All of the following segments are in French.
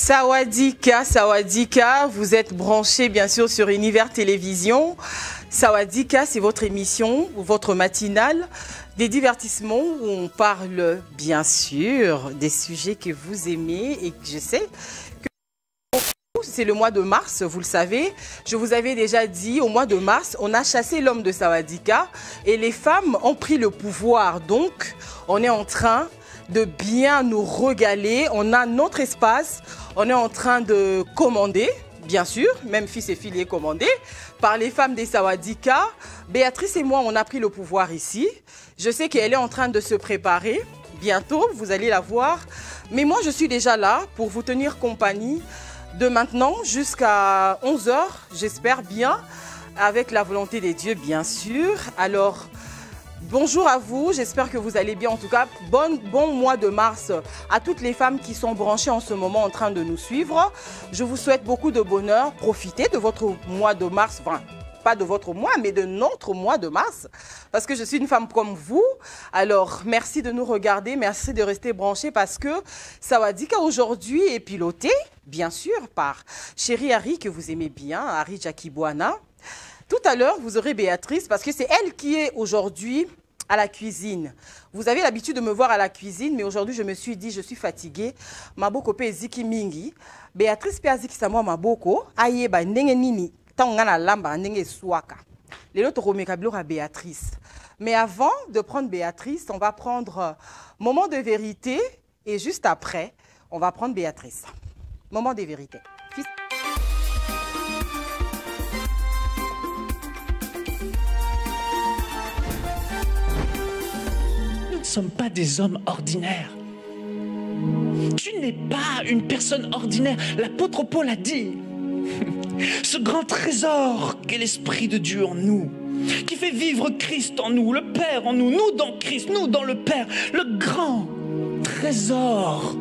Sawadika, Sawadika, vous êtes branchés bien sûr sur Univers Télévision. Sawadika, c'est votre émission, votre matinale, des divertissements où on parle bien sûr des sujets que vous aimez et que je sais que c'est le mois de mars, vous le savez. Je vous avais déjà dit, au mois de mars, on a chassé l'homme de Sawadika et les femmes ont pris le pouvoir. Donc, on est en train de bien nous régaler. On a notre espace. On est en train de commander, bien sûr, même fils et filles commandés, par les femmes des Sawadika. Béatrice et moi, on a pris le pouvoir ici. Je sais qu'elle est en train de se préparer. Bientôt, vous allez la voir. Mais moi, je suis déjà là pour vous tenir compagnie de maintenant jusqu'à 11 h, j'espère bien, avec la volonté des dieux, bien sûr. Alors, bonjour à vous, j'espère que vous allez bien. En tout cas, bon mois de mars à toutes les femmes qui sont branchées en ce moment en train de nous suivre. Je vous souhaite beaucoup de bonheur. Profitez de votre mois de mars, enfin, pas de votre mois, mais de notre mois de mars, parce que je suis une femme comme vous. Alors, merci de nous regarder, merci de rester branchés, parce que Sawadika aujourd'hui est piloté, bien sûr, par Chérie Harry, que vous aimez bien, Harry Jakibwana. Tout à l'heure, vous aurez Béatrice, parce que c'est elle qui est aujourd'hui à la cuisine. Vous avez l'habitude de me voir à la cuisine, mais aujourd'hui, je me suis dit, je suis fatiguée. Maboko pe ziki mingi. Béatrice pe aziki samwa maboko. Aye ba ndenge nini. Tangana lamba ndenge swaka. Les autres romekabilo à Béatrice. Mais avant de prendre Béatrice, on va prendre moment de vérité. Et juste après, on va prendre Béatrice. Moment de vérité. Nous ne sommes pas des hommes ordinaires. Tu n'es pas une personne ordinaire. L'apôtre Paul a dit, ce grand trésor qu'est l'Esprit de Dieu en nous, qui fait vivre Christ en nous, le Père en nous, nous dans Christ, nous dans le Père, le grand trésor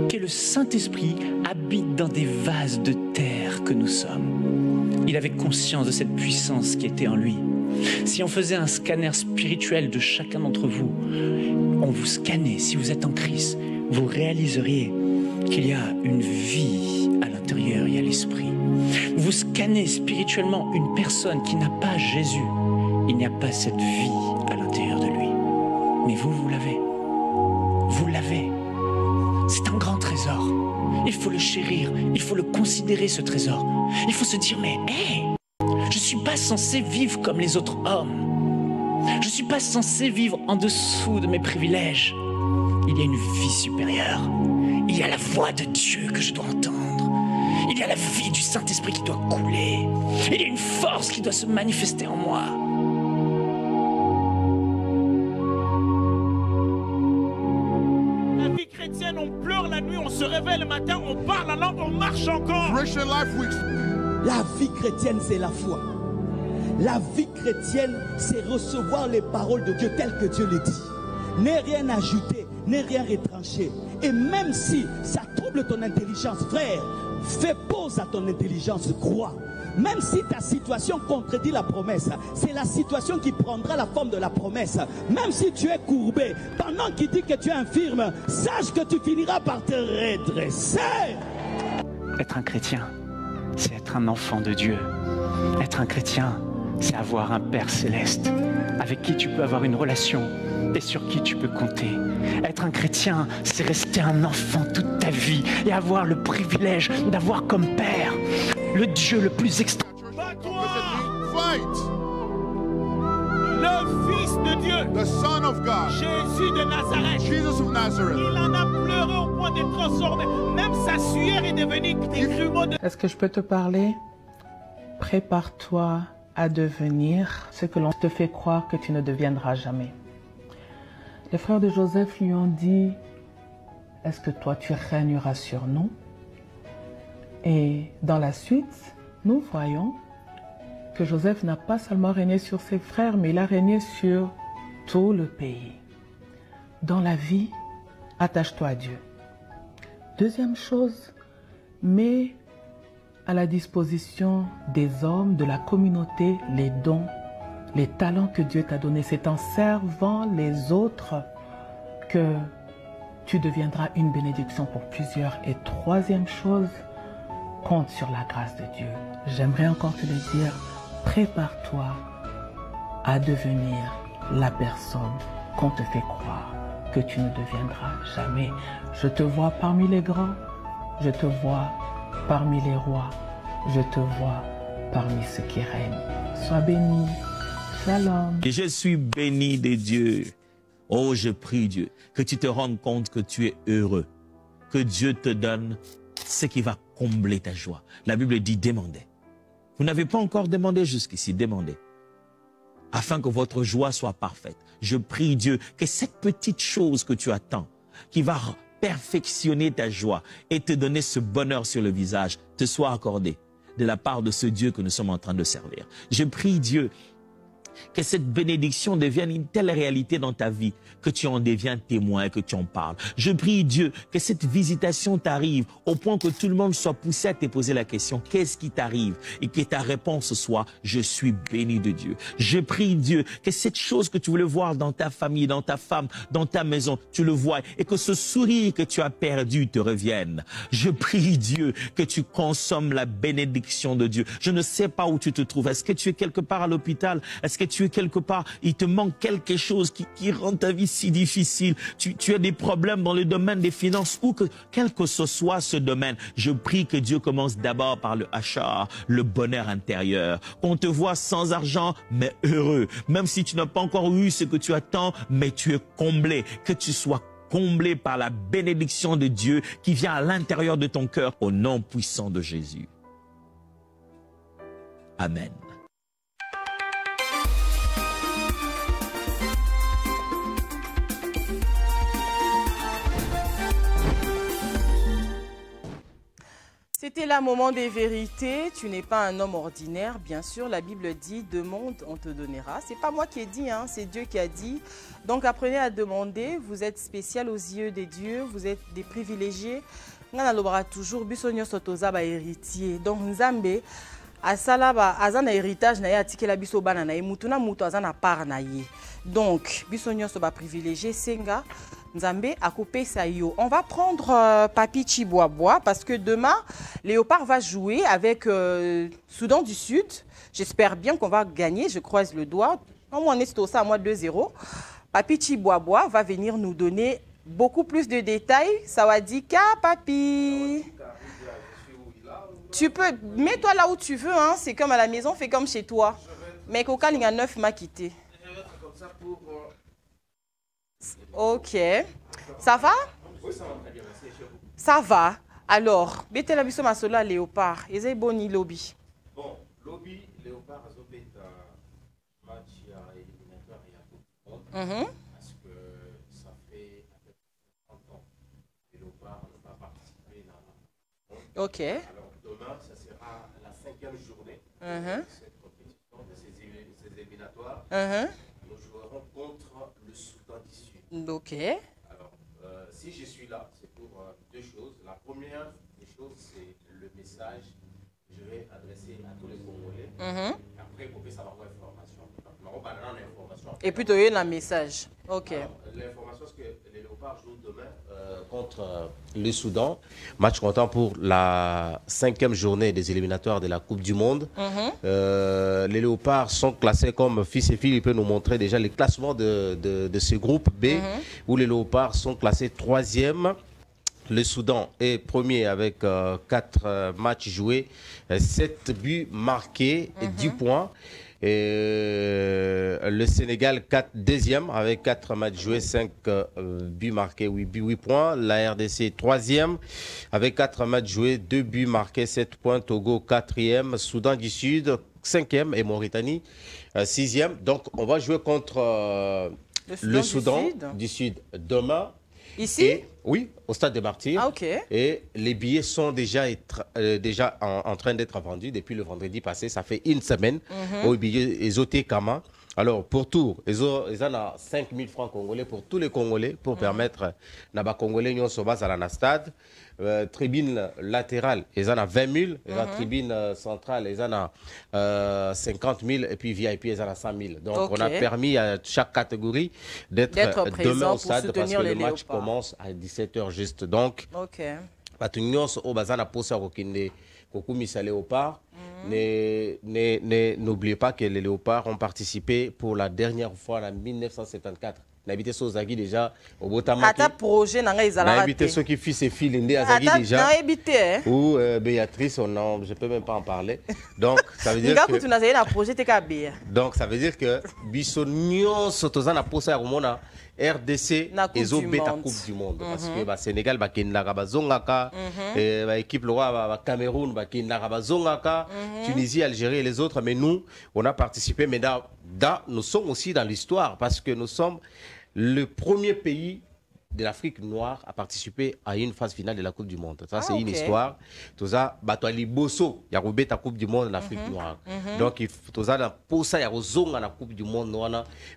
qu'est le Saint-Esprit habite dans des vases de terre que nous sommes. Il avait conscience de cette puissance qui était en lui. Si on faisait un scanner spirituel de chacun d'entre vous, on vous scannait, si vous êtes en Christ, vous réaliseriez qu'il y a une vie à l'intérieur, il y a l'Esprit. Vous scannez spirituellement une personne qui n'a pas Jésus, il n'y a pas cette vie à l'intérieur de lui. Mais vous, vous l'avez. Vous l'avez. C'est un grand trésor. Il faut le chérir, il faut le considérer, ce trésor. Il faut se dire, mais hé, je ne suis pas censé vivre comme les autres hommes. Je ne suis pas censé vivre en dessous de mes privilèges. Il y a une vie supérieure. Il y a la voix de Dieu que je dois entendre. Il y a la vie du Saint-Esprit qui doit couler. Il y a une force qui doit se manifester en moi. La vie chrétienne, on pleure la nuit, on se réveille le matin, on parle la langue, on marche encore. La vie chrétienne, c'est la foi. La vie chrétienne, c'est recevoir les paroles de Dieu telles que Dieu les dit. N'est rien ajouter, n'est rien retrancher. Et même si ça trouble ton intelligence, frère, fais pause à ton intelligence, crois. Même si ta situation contredit la promesse, c'est la situation qui prendra la forme de la promesse. Même si tu es courbé, pendant qu'il dit que tu es infirme, sache que tu finiras par te redresser. Être un chrétien, c'est être un enfant de Dieu. Être un chrétien, c'est avoir un Père céleste avec qui tu peux avoir une relation et sur qui tu peux compter. Être un chrétien, c'est rester un enfant toute ta vie et avoir le privilège d'avoir comme Père le Dieu le plus extraordinaire. Le Fils de Dieu, The Son of God, Jésus de Nazareth, Jesus of Nazareth. il en a pleuré au point de transformer. Même sa sueur est devenue des grumeaux de... Est-ce que je peux te parler? Prépare-toi à devenir ce que l'on te fait croire que tu ne deviendras jamais. Les frères de Joseph lui ont dit, est-ce que toi tu régneras sur nous? Et dans la suite, nous voyons que Joseph n'a pas seulement régné sur ses frères, mais il a régné sur tout le pays. Dans la vie, attache-toi à Dieu. Deuxième chose, mets à la disposition des hommes, de la communauté, les dons, les talents que Dieu t'a donnés. C'est en servant les autres que tu deviendras une bénédiction pour plusieurs. Et troisième chose, compte sur la grâce de Dieu. J'aimerais encore te le dire, prépare-toi à devenir la personne qu'on te fait croire que tu ne deviendras jamais. Je te vois parmi les grands, je te vois parmi les rois, je te vois parmi ceux qui règnent. Sois béni. Shalom. Et je suis béni de Dieu. Oh, je prie Dieu que tu te rendes compte que tu es heureux, que Dieu te donne ce qui va combler ta joie. La Bible dit demandez. Vous n'avez pas encore demandé jusqu'ici, demandez. Afin que votre joie soit parfaite. Je prie Dieu que cette petite chose que tu attends, qui va perfectionner ta joie et te donner ce bonheur sur le visage, te soit accordée de la part de ce Dieu que nous sommes en train de servir. Je prie Dieu que cette bénédiction devienne une telle réalité dans ta vie que tu en deviens témoin et que tu en parles. Je prie Dieu que cette visitation t'arrive au point que tout le monde soit poussé à te poser la question, qu'est-ce qui t'arrive? Et que ta réponse soit, je suis béni de Dieu. Je prie Dieu que cette chose que tu voulais voir dans ta famille, dans ta femme, dans ta maison, tu le vois et que ce sourire que tu as perdu te revienne. Je prie Dieu que tu consommes la bénédiction de Dieu. Je ne sais pas où tu te trouves. Est-ce que tu es quelque part à l'hôpital? Est-ce que tu es quelque part, il te manque quelque chose qui rend ta vie si difficile. Tu as des problèmes dans le domaine des finances ou quel que ce soit ce domaine. Je prie que Dieu commence d'abord par le hachar, le bonheur intérieur. Qu'on te voit sans argent, mais heureux. Même si tu n'as pas encore eu ce que tu attends, mais tu es comblé. Que tu sois comblé par la bénédiction de Dieu qui vient à l'intérieur de ton cœur au nom puissant de Jésus. Amen. C'était là moment des vérités. Tu n'es pas un homme ordinaire, bien sûr. La Bible dit, demande, on te donnera. C'est pas moi qui ai dit, hein, c'est Dieu qui a dit. Donc apprenez à demander. Vous êtes spécial aux yeux des dieux. Vous êtes des privilégiés. On a toujours bisogno sotoza ba héritier. Donc Nzambe asala ba azana héritage na ya tikela biso bana na mutuna mutu azana part na ye. Donc bisogno so ba privilégié senga. Nzambe a coupé ça yo. On va prendre Papi Chiboaboa parce que demain, Léopard va jouer avec Soudan du Sud. J'espère bien qu'on va gagner, je croise le doigt. On est au ça à moi 2-0. Papi Chiboaboa va venir nous donner beaucoup plus de détails. Sawadika, Papi. Tu peux, mets-toi là où tu veux, hein. C'est comme à la maison, fais comme chez toi. Mais Koka Linga 9 m'a quitté. Je vais être comme ça pour... Ok. Ça va? Oui, ça va très bien, merci. Chez vous? Ça va. Alors, bete la biso masola Léopard. Eze boni lobby. Bon, lobby, Léopard a zopé un match éliminatoire et un coup. Parce que ça fait à peu près 30 ans que Léopard n'a pas participé dans Ok. Alors, demain, ça sera la 5e journée de cette compétition, de ces éliminatoires. Nous jouerons contre le Soudan du Sud. Ok. Alors, si je suis là, c'est pour deux choses. La première des choses, c'est le message que je vais adresser à tous les Congolais. Après, vous pouvez savoir l'information. On va donner l'information. Et puis, tu as eu le message. Ok. L'information, c'est que les Léopards jouent demain contre le Soudan. Match comptant pour la 5e journée des éliminatoires de la Coupe du Monde. Les Léopards sont classés comme fils et filles. Il peut nous montrer déjà les classements de ce groupe B, où les Léopards sont classés 3e. Le Soudan est premier avec 4 matchs joués, 7 buts marqués et 10 points. Et le Sénégal, 2e avec 4 matchs joués, 5 buts marqués, 8 points. La RDC, 3e avec 4 matchs joués, 2 buts marqués, 7 points. Togo, 4e. Soudan du Sud, 5e. Et Mauritanie, 6e. Donc, on va jouer contre le Soudan du Sud demain. Ici? Oui, au Stade des Martyrs. Ah, ok. Et les billets sont déjà en train d'être vendus depuis le vendredi passé. Ça fait une semaine. Au billet Ezoté Kama. Alors, pour tout, ils ont 5 000 francs congolais pour tous les Congolais pour permettre à Congolais de se battre à la stade. Tribune latérale, ils en ont 20 000. La tribune centrale, ils en ont 50 000. Et puis VIP, ils en ont 100 000. Donc, on a permis à chaque catégorie d'être demain au stade parce que le match commence à 17 h juste. Donc, Léopard. N'oubliez pas que les Léopards ont participé pour la dernière fois en 1974. N'habité Sozagi déjà au Botamaki. Projet n'habité ceux qui fils et filles Azagi déjà. Ou Béatrice, je peux même pas en parler. Donc ça veut dire que donc ça veut dire que Bissonion Sotozana Posa Romona RDC ezobeta coupe du monde parce que ba Sénégal ba kindaka bazongaka ba équipe le roi ba Cameroun ba kindaka bazongaka Tunisie, Algérie et les autres, mais nous on a participé, mais nous sommes aussi dans l'histoire parce que nous sommes le premier pays de l'Afrique noire à participer à une phase finale de la Coupe du Monde. Ça, c'est une histoire. Tout ça, Batouali Bosso, il y a la Coupe du Monde en Afrique noire. Donc, tout ça, pour ça, il y a la Coupe du Monde.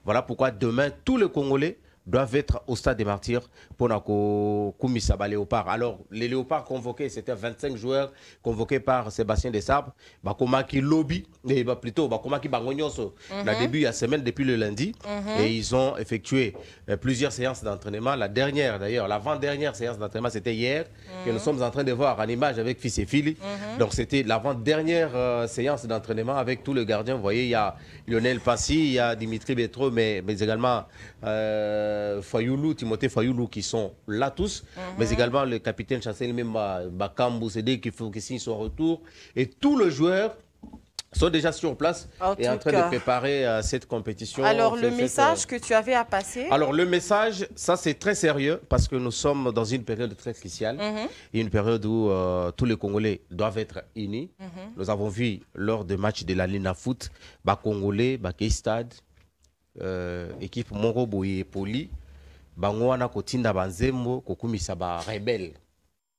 Voilà pourquoi demain, tous les Congolais doivent être au stade des martyrs pour Koumisaba Léopard. Alors, les Léopards convoqués, c'était 25 joueurs convoqués par Sébastien Desabre. Bakomaki Lobby, plutôt Bakomaki Bangonyonso, le début de la semaine, depuis le lundi. Et ils ont effectué plusieurs séances d'entraînement. La dernière, d'ailleurs, l'avant-dernière séance d'entraînement, c'était hier, que nous sommes en train de voir en image avec Fils et Fili. Donc, c'était l'avant-dernière séance d'entraînement avec tous les gardiens. Vous voyez, il y a Lionel Passy, il y a Dimitri Betro, mais également Fayoulou, Timothée Fayoulou qui sont là tous, mais également le capitaine Chancel Bakambou Sédé qui faut que signe son retour. Et tous les joueurs sont déjà sur place et en train de préparer cette compétition. Alors, le message que tu avais à passer? Alors, le message, ça c'est très sérieux parce que nous sommes dans une période très cruciale, une période où tous les Congolais doivent être unis. Nous avons vu lors des matchs de la Lina Foot, Congolais, Stade, équipe Moro Boye Poli, Bangwana Kotinda Banzembo, Kokumisa ba rebelle.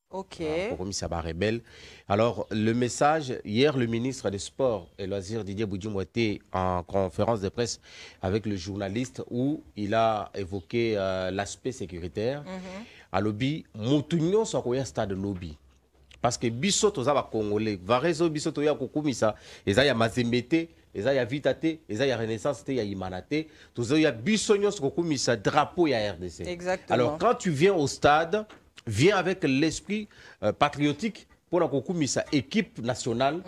Ok. Kokumisa ba rebelle. Alors, le message, hier, le ministre des Sports et Loisirs, Didier Boudjimo, était en conférence de presse avec le journaliste où il a évoqué l'aspect sécuritaire. À lobby, Moutounion Sokoya Stade Lobby. Parce que Bisoto Zaba Congolais, Varezo Bisoto Ya Kokumisa, et ça y a Mazembete. Il y a Vitate, il y a Renaissance, il y a Imanate, il y a Bissonios, il drapeau, il y a RDC. Exactement. Alors, quand tu viens au stade, viens avec l'esprit patriotique pour la équipe nationale,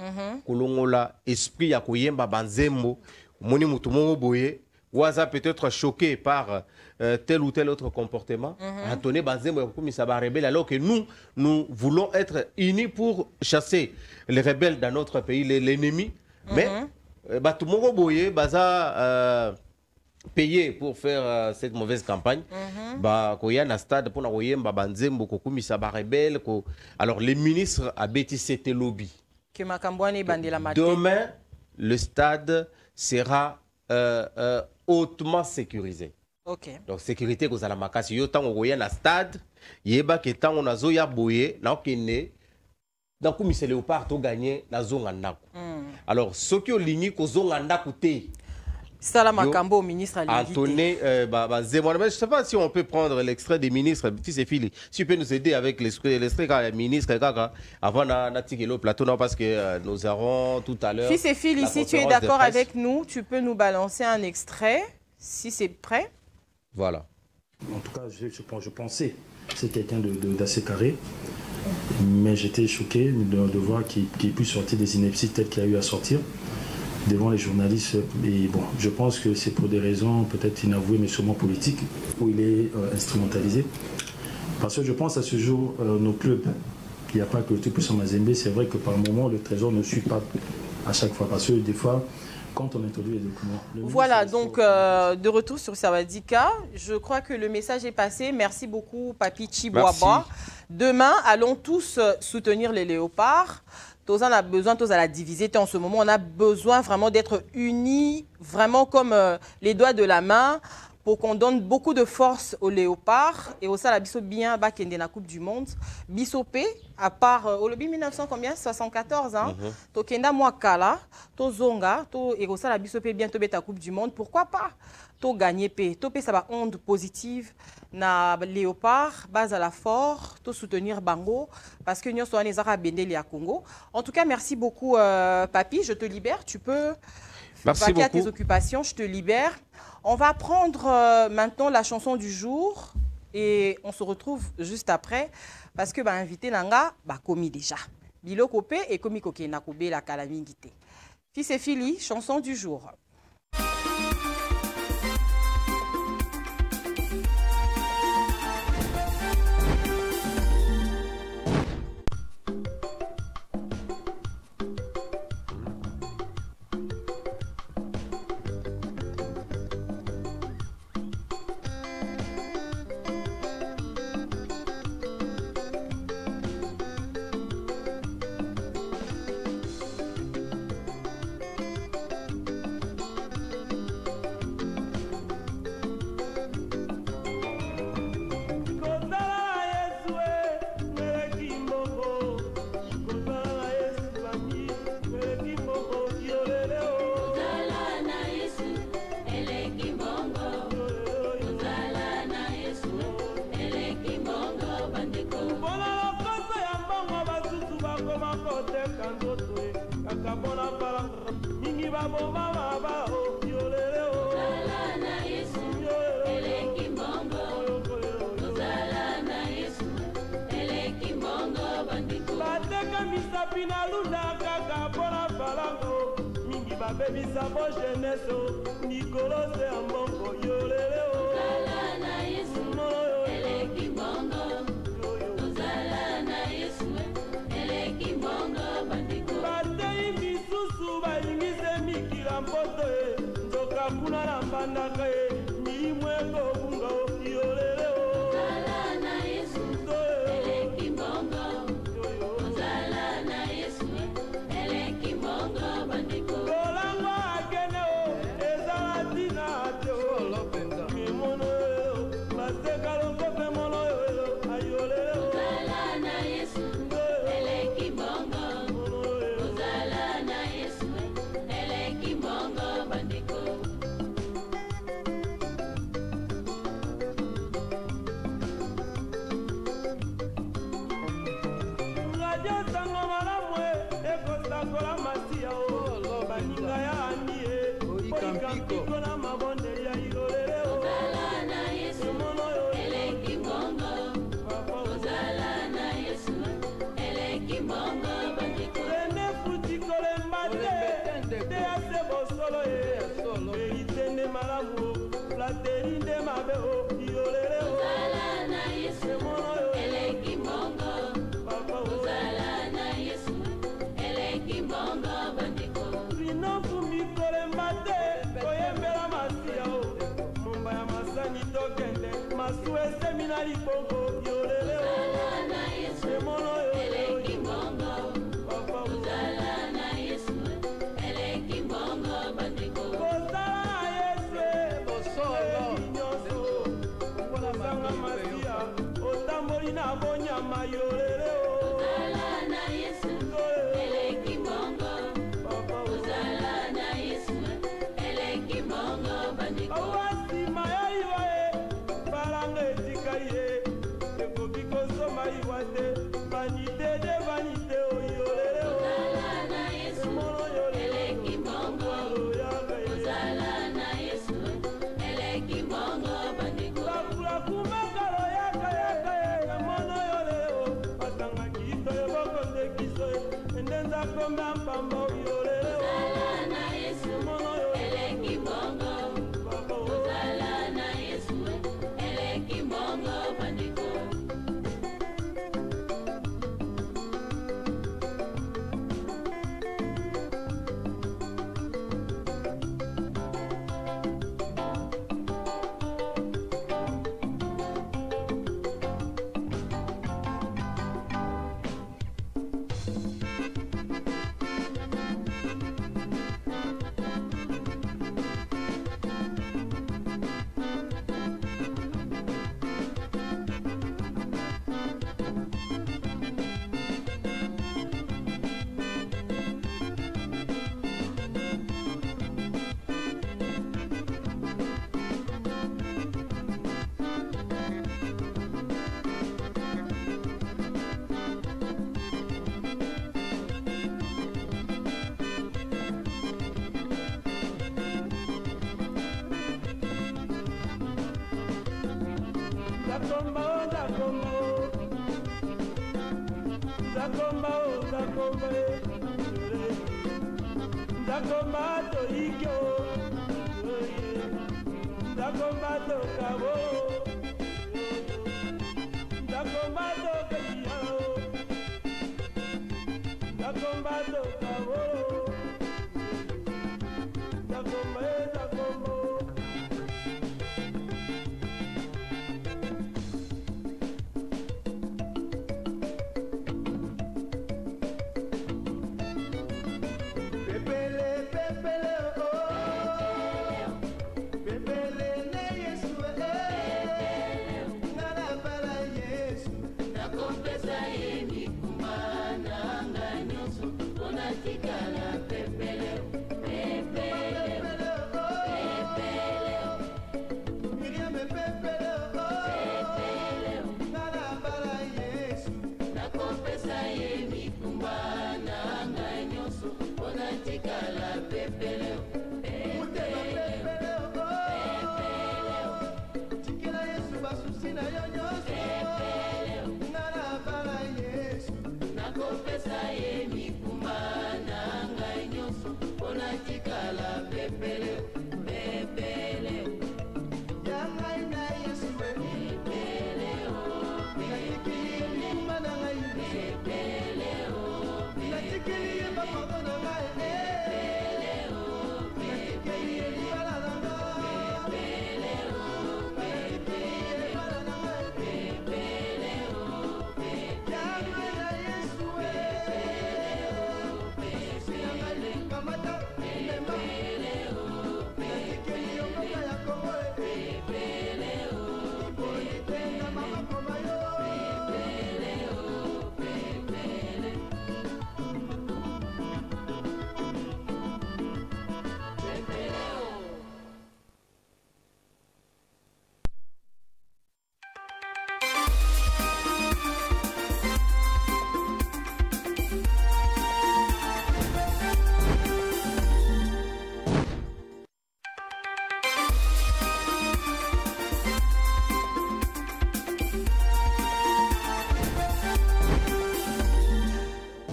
Kolongola, esprit ya Koyemba Banzembo, Moni Mutumongo Boye, Waza peut-être choqué par tel ou tel autre comportement, Antoine Banzembo Kokumisa ba rebelle, alors que nous voulons être unis pour chasser les rebelles dans notre pays, l'ennemi, mais tout le monde boye baza payé pour faire cette mauvaise campagne. Koya na stade pour na koyemba banzembo kokumisa ba rebelle ko. Alors les ministres a bêti c'était lobby. Demain le stade sera hautement sécurisé. Donc sécurité ko zala makasi yo tango koya na stade yeba ke tango na zo ya boye na okene. Donc, comme c'est Léopard, tu gagné la zone en Naku. Alors, ce qui est ligne, c'est zone en Naku. C'est la Makambo au ministre à Antoine, je ne sais pas si on peut prendre l'extrait des ministres. Si tu peux nous aider avec l'extrait des ministres avant de plateau, parce que nous aurons tout à l'heure. Fils et filles, si tu es d'accord avec nous, tu peux nous balancer un extrait, si c'est prêt. Voilà. En tout cas, je pensais que c'est quelqu'un d'assez carré. Mais j'étais choqué de voir qu'il puisse sortir des inepties telles qu'il a eu à sortir devant les journalistes. Et bon, je pense que c'est pour des raisons peut-être inavouées, mais sûrement politiques, où il est instrumentalisé. Parce que je pense à ce jour, nos clubs, il n'y a pas que le truc pour Mazembe. C'est vrai que par moment, le trésor ne suit pas à chaque fois. Parce que des fois, quand on introduit les documents... Voilà, donc de retour sur Sawadika, je crois que le message est passé. Merci beaucoup, Papi Chibouaba. Demain, allons tous soutenir les léopards. Tous on a besoin, tous à la diviser. En ce moment, on a besoin vraiment d'être unis, vraiment comme les doigts de la main, pour qu'on donne beaucoup de force aux léopards et au Salabiso bien bakende na Coupe du Monde. Bisopé, à part au lobby 1974, hein, Tokenda Mwakala, to Zonga, to et au Salabiso bientôt beta Coupe du Monde. Pourquoi pas? To gagner P, to P ça va onde positive na léopard, base à la fort, to soutenir Bango parce que nous sommes les Arabes à Congo. En tout cas, merci beaucoup, Papi. Je te libère. Tu peux vaquer à tes occupations. Je te libère. On va prendre maintenant la chanson du jour et on se retrouve juste après parce que invité Nanga commis déjà. Bilo Kopé et Komi Koke Nakobe la Kalamingité. Fils et Philly, chanson du jour. Pamba,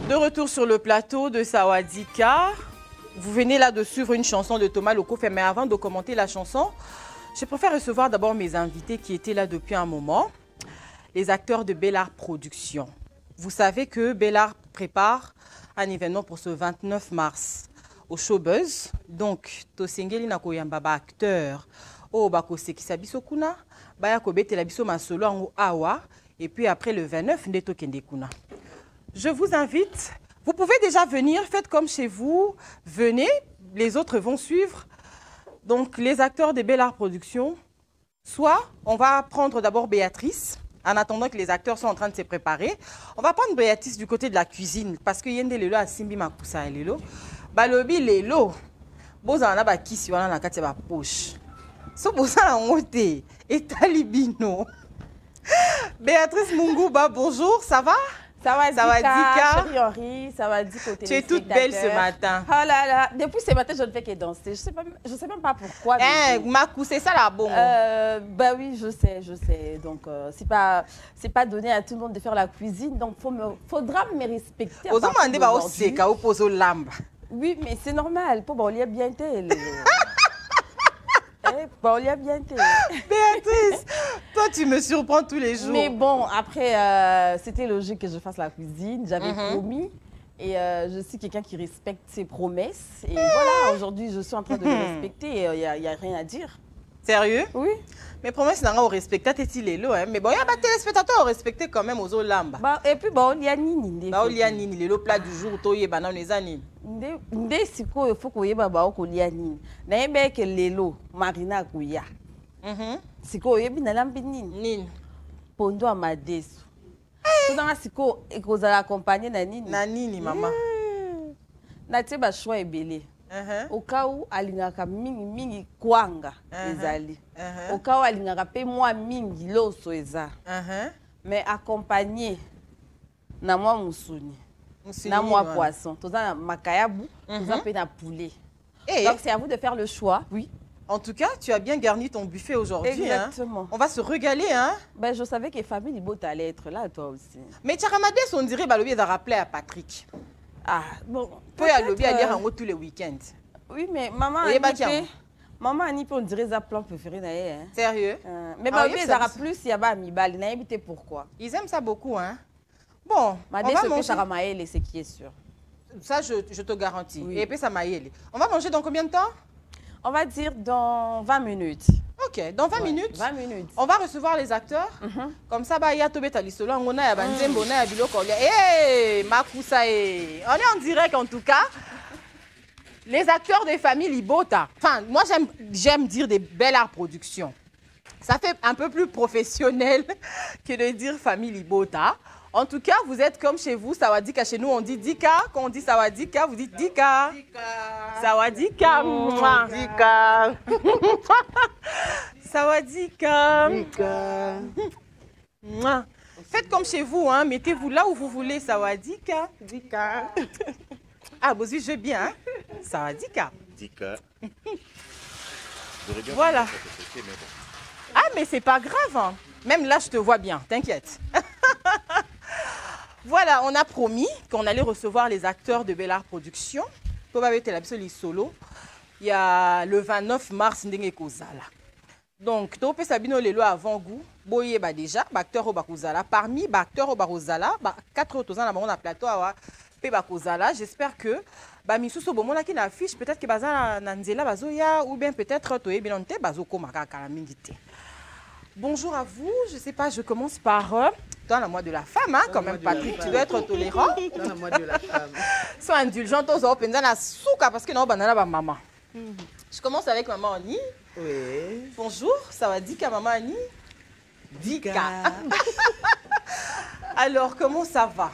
De retour sur le plateau de Sawadika, vous venez là de suivre une chanson de Thomas Lokofe, mais avant de commenter la chanson, je préfère recevoir d'abord mes invités qui étaient là depuis un moment, les acteurs de Bellart Productions. Vous savez que Bellart prépare un événement pour ce 29 mars au Showbuzz. Donc, Tosengeli Nakoyamba ba acteur, o bakose kisabiso kuna, baya kobete la biso masolo en awa, et puis après le 29 ndeto kende kuna. Je vous invite, vous pouvez déjà venir, faites comme chez vous, venez, les autres vont suivre. Donc les acteurs de Bellart Productions, soit on va prendre d'abord Béatrice, en attendant que les acteurs sont en train de se préparer. On va prendre Béatrice du côté de la cuisine, parce que yende lelo a simbi makusa lelo. Balobi lelo, bozana ba kisi wana na kati ba poche. So bozana ngote, et talibino. Béatrice Munguba, bonjour, ça va? Ça va, Dika. Chérie Henri, ça va, Dika. Tu es toute belle ce matin. Oh là là, depuis ce matin, je ne fais que danser. Je sais même pas pourquoi. Makou, c'est ça la bombe. Bah oui, je sais. Donc, c'est pas donné à tout le monde de faire la cuisine. Donc, faudra me respecter. Oui, mais c'est normal. Pour bon, il y a bien tel. Bon, il y a bien tel. Béatrice, toi, tu me surprends tous les jours. Mais bon, après, c'était logique que je fasse la cuisine. J'avais promis. Et je suis quelqu'un qui respecte ses promesses. Et voilà, aujourd'hui, je suis en train de les respecter. Il n'y a rien à dire. Sérieux? Oui. Mes promesses n'ont pas respecté, mais bon, il y a des téléspectateurs respectés quand même aux Olamba. Et puis, bon, il y a Nini. Il y a Nini, le plat du jour, il y a les années. Ndé siko il faut que baba o kolia nini na yebe ke lelo marina kuya siko yebi na lambi nini pondo amadesu to na siko ekozala accompagner na nini mama na teba choix ebele au cas où alingaka mingi kwanga ezali au cas où alingaka pe moi mingi loso eza mais accompagner na moi musuni na moi poisson, tout ça makayabu, tout ça peut na poulet. Donc c'est à vous de faire le choix. Oui. En tout cas, tu as bien garni ton buffet aujourd'hui. Exactement. Hein. On va se régaler. Hein. Ben, je savais que famille Libo allait être là, toi aussi. Mais Tcharamades, on dirait que tu as rappelé à Patrick. Ah, bon. Peut à lobby à lire en haut tous les week-ends. Oui, mais maman Annie on dirait sa plan préféré d'ailleurs. Hein. Sérieux? Mais bah, oui, ça plus, il y a pas Mibali. N'a évité pourquoi. Ils aiment ça beaucoup, hein. Bon, on va manger. Charamaël, c'est qui est sûr. Ça, je te garantis. Oui. Et puis ça maïel. On va manger dans combien de temps? On va dire dans 20 minutes. Ok, dans 20 minutes. 20 minutes. On va recevoir les acteurs. Comme ça, bah, il y a Tobé Talisolo, on a Banzembo, on a Biloko. Hey, Makusa, on est en direct en tout cas. Les acteurs des familles Libota. Enfin, moi, j'aime dire des belles arts productions. Ça fait un peu plus professionnel que de dire famille Libota. En tout cas, vous êtes comme chez vous, Sawadika. Chez nous, on dit Dika. Quand on dit Sawadika, vous dites Dika. Sawadika. Dika. Sawadika. Dika. Faites comme chez vous, hein. Mettez-vous là où vous voulez, Sawadika. Dika. Ah, vous je vais bien, hein. Sawadika. Dika. Voilà. Ah, mais c'est pas grave, hein. Même là, je te vois bien, t'inquiète. Voilà, on a promis qu'on allait recevoir les acteurs de Bel Art Production. Solo. Il y a le 29 mars, Ndenge Kozala. Donc, Topé Sabino Lelo avant goût, Boye ba déjà, acteur au Bakozala. Parmi les acteurs au Bakozala, 4 autres ans, on a plateau à Bakozala. J'espère que Misuso Bomona qui n'affiche, peut-être que Baza Nanzela Bazoya, ou bien peut-être Toye Bilonte Bazoko Makaka Mingite. Bonjour à vous, je ne sais pas, je commence par dans la mois de la femme, hein, quand même, Patrick, tu dois être tolérant. Dans la mois de la femme. Sois indulgent aux autres, parce que non, banana maman. Je commence avec maman Annie. Oui. Bonjour, ça va Dika, maman Annie? Dika. Alors, comment ça va?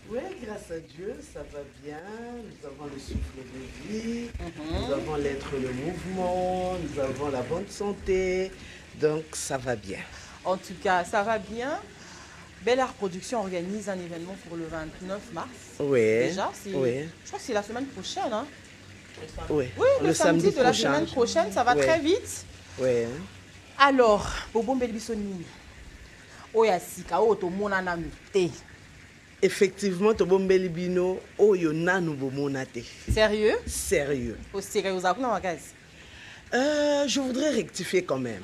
Oui, grâce à Dieu, ça va bien. Nous avons le souffle de vie, nous avons l'être, le mouvement, nous avons la bonne santé. Donc, ça va bien. En tout cas, ça va bien. Bel Art Production organise un événement pour le 29 mars. Oui. Déjà, oui. Je crois que c'est la semaine prochaine. Hein? Oui. Oui, le samedi de la semaine prochaine, ça va très vite. Oui. Alors, Bobo Mbelbisoni, Oyasika, Otomona Namute. Effectivement, Tobo Mbelbino, Oyona Nubomonate. Sérieux? Sérieux. Je voudrais rectifier quand même.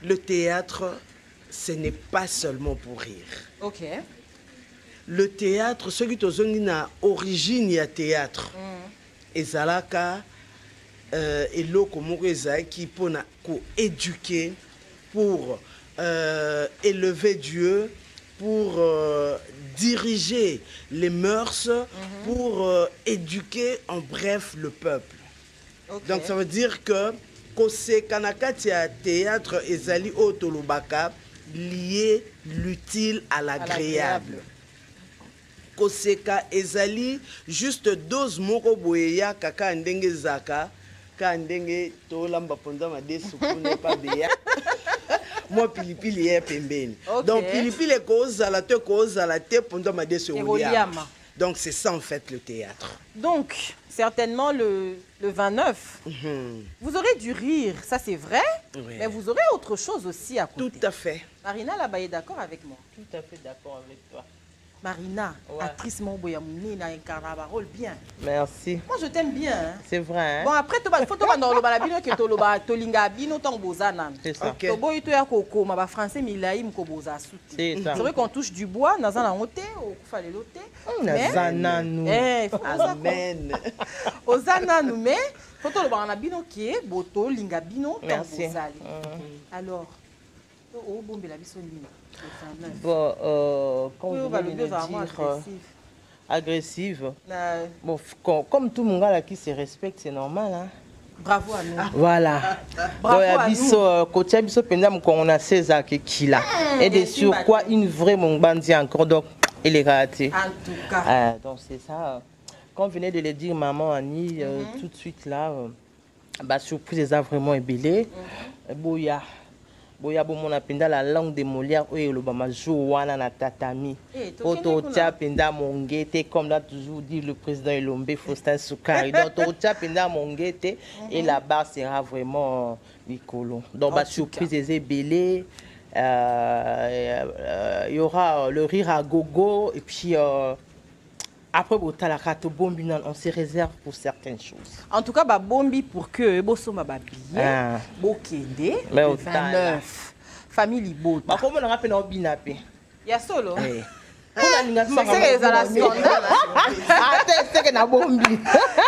Le théâtre, ce n'est pas seulement pour rire. Ok. Le théâtre, ce qui est à origine du théâtre, ezalaka eloko moko ezalaki pona ko éduquer pour élever Dieu, pour diriger les mœurs, pour éduquer en bref le peuple. Okay. Donc ça veut dire que Kose Kanakati a théâtre ezali otolobaka lié l'utile à l'agréable. Koseka ezali juste dose moko boyeya kaka ndenge zaka ka ndenge to lamba ponda madesu kuna pa beya. Moi pilipili ye pembeni. Donc pilipili kozala te ponda madesu oliama. Donc c'est ça en fait le théâtre. Donc certainement le 29, vous aurez du rire, ça c'est vrai, mais vous aurez autre chose aussi à côté. Tout à fait. Marina là-bas est d'accord avec moi? Tout à fait d'accord avec toi. Marina, actrice Moboyamouni, n'a incarné un rôle bien. Merci. Moi je t'aime bien. Hein? C'est vrai. Hein? Bon après, il faut que tu balabino que toloba tolinga bino tangozana. C'est ça. Okay. Tobo ito ya koko ma ba français milaim ko boza souti. C'est ça. C'est vrai qu'on touche du bois, nazana oté, au fallait loté. Nazana nous. Amen. Ozana nous mais faut toloba na bino qui est boto linga bino tangozali. Alors, oh bombe la biso ni. Bon, comme vous venez de dire, agressive. Bon, comme tout le monde là qui se respecte, c'est normal. Hein? Bravo à nous. Voilà. Bravo à nous. Côté Abisso, on a César qui là. Et de sur quoi une vraie bandi encore, donc il est raté. En tout cas. Donc c'est ça. Comme venait de le dire maman Annie, tout de suite là, surprise les a vraiment ébélé. Boya. boya bomona penda la langue de Molière oyo le bama wana na tatami oto tia penda mongete comme l'a toujours dit le président Elombe Faustin Soukari donc oto tia penda mongete et la barre sera vraiment Nicolo donc ba surprise des belé il y aura le rire à gogo et puis après, on se réserve pour certaines choses. En tout cas, bombi pour que Bosoma bien, Bokende, le 29, famille Libota. Ma comment on a appelé Binape? Il y a solo. C'est que la scandale. C'est que na bombi.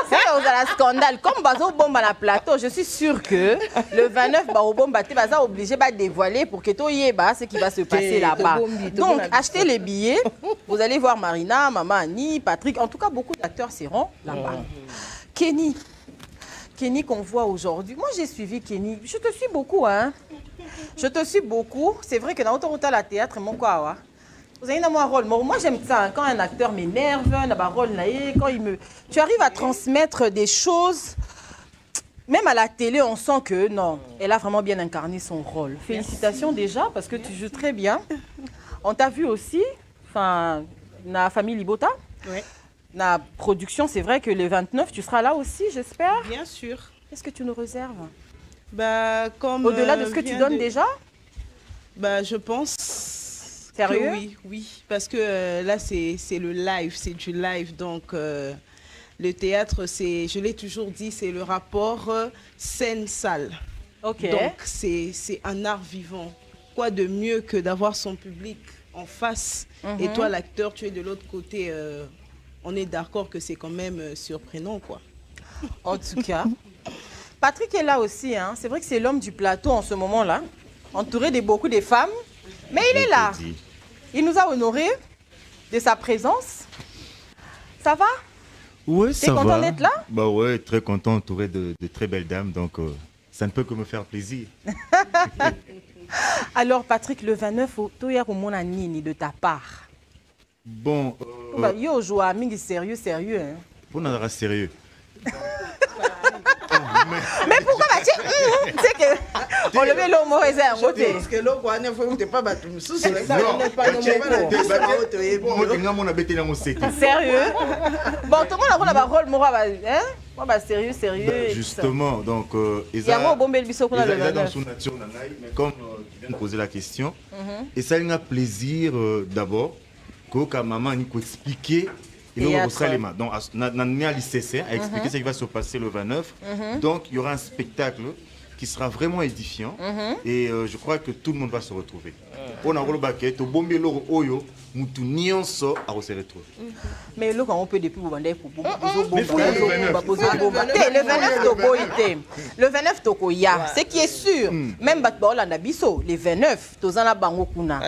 C'est que la scandale. Comme bazo bomba la plateau, je suis sûre que le 29 bomba te baza obligé de dévoiler pour que to yeba ce qui va se passer là-bas. Donc achetez les billets. Vous allez voir Marina, Maman Annie, Patrick. En tout cas, beaucoup d'acteurs seront là-bas. Kenny qu'on voit aujourd'hui. Moi, j'ai suivi Kenny. Je te suis beaucoup, hein. Je te suis beaucoup. C'est vrai que dans autant la théâtre, mon quoi, vous avez un rôle. Moi, j'aime ça. Quand un acteur m'énerve, quand tu arrives à transmettre des choses, même à la télé, on sent que non, elle a vraiment bien incarné son rôle. Félicitations déjà, parce que tu joues très bien. On t'a vu aussi, enfin, la famille Libota. Oui. La production, c'est vrai que le 29, tu seras là aussi, j'espère. Bien sûr. Qu'est-ce que tu nous réserves? Comme au-delà de ce que tu donnes déjà? Je pense. Sérieux? Oui, parce que là, c'est le live, c'est du live. Donc, le théâtre, je l'ai toujours dit, c'est le rapport scène-salle. Okay. Donc, c'est un art vivant. Quoi de mieux que d'avoir son public en face et toi, l'acteur, tu es de l'autre côté. On est d'accord que c'est quand même surprenant, quoi. En tout cas, Patrick est là aussi. Hein. C'est vrai que c'est l'homme du plateau en ce moment-là, entouré de beaucoup de femmes. Mais il est là. Il nous a honorés de sa présence. Ça va? Oui, ça va. T'es content d'être là? Bah ouais, très content, entouré de très belles dames. Donc, ça ne peut que me faire plaisir. Alors, Patrick, le 29, tu as mon année de ta part. Bon. Yo joue à mingi sérieux. Hein. Pour n'être sérieux. Mais pourquoi tu sais que on le met l'homme réserve côté. Parce que l'eau quoi ne faut pas battre nous sous. Sérieux? Bon, tout le monde a un rôle moi sérieux. Justement, donc il y a un bon bel biseau qu'on a le dans son nature mais comme tu viens de poser la question et ça il a plaisir d'abord que maman nous expliquer. Il y aura donc a expliqué ce qui va se passer le 29. Donc il y aura un spectacle qui sera vraiment édifiant et je crois que tout le monde va se retrouver. On a remarqué que bombe loro oyo mutu nyonso a se retrouver. Mais là quand on peut depuis vous vendre pour le 29 tokoya, ce qui est sûr, même batba na biso le 29 tozana bango kuna.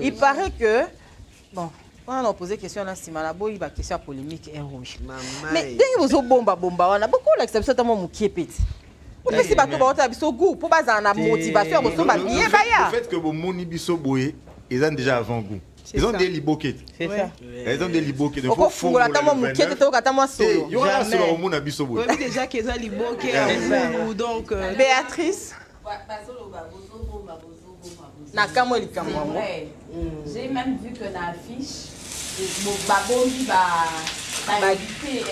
Il paraît que bon on a posé question là, si malabo il va question polémique et rouge. Mais dès que vous bomba, on a beaucoup l'acceptation de mon qui est petit. Pour laisser bateau ba biso goût, pour pas en motivation, pour ça bien baya. Le fait que bon moni biso boye, ils ont déjà avant goût. Ils ont des liboquettes. C'est ça. Ils ont des liboquettes. Il faut la tamo mouquette to katamo solo. Il y aura solo mona biso boye. Oui déjà qu'ils ont liboquette donc Béatrice. J'ai même vu que dans l'affiche, Babombi va éviter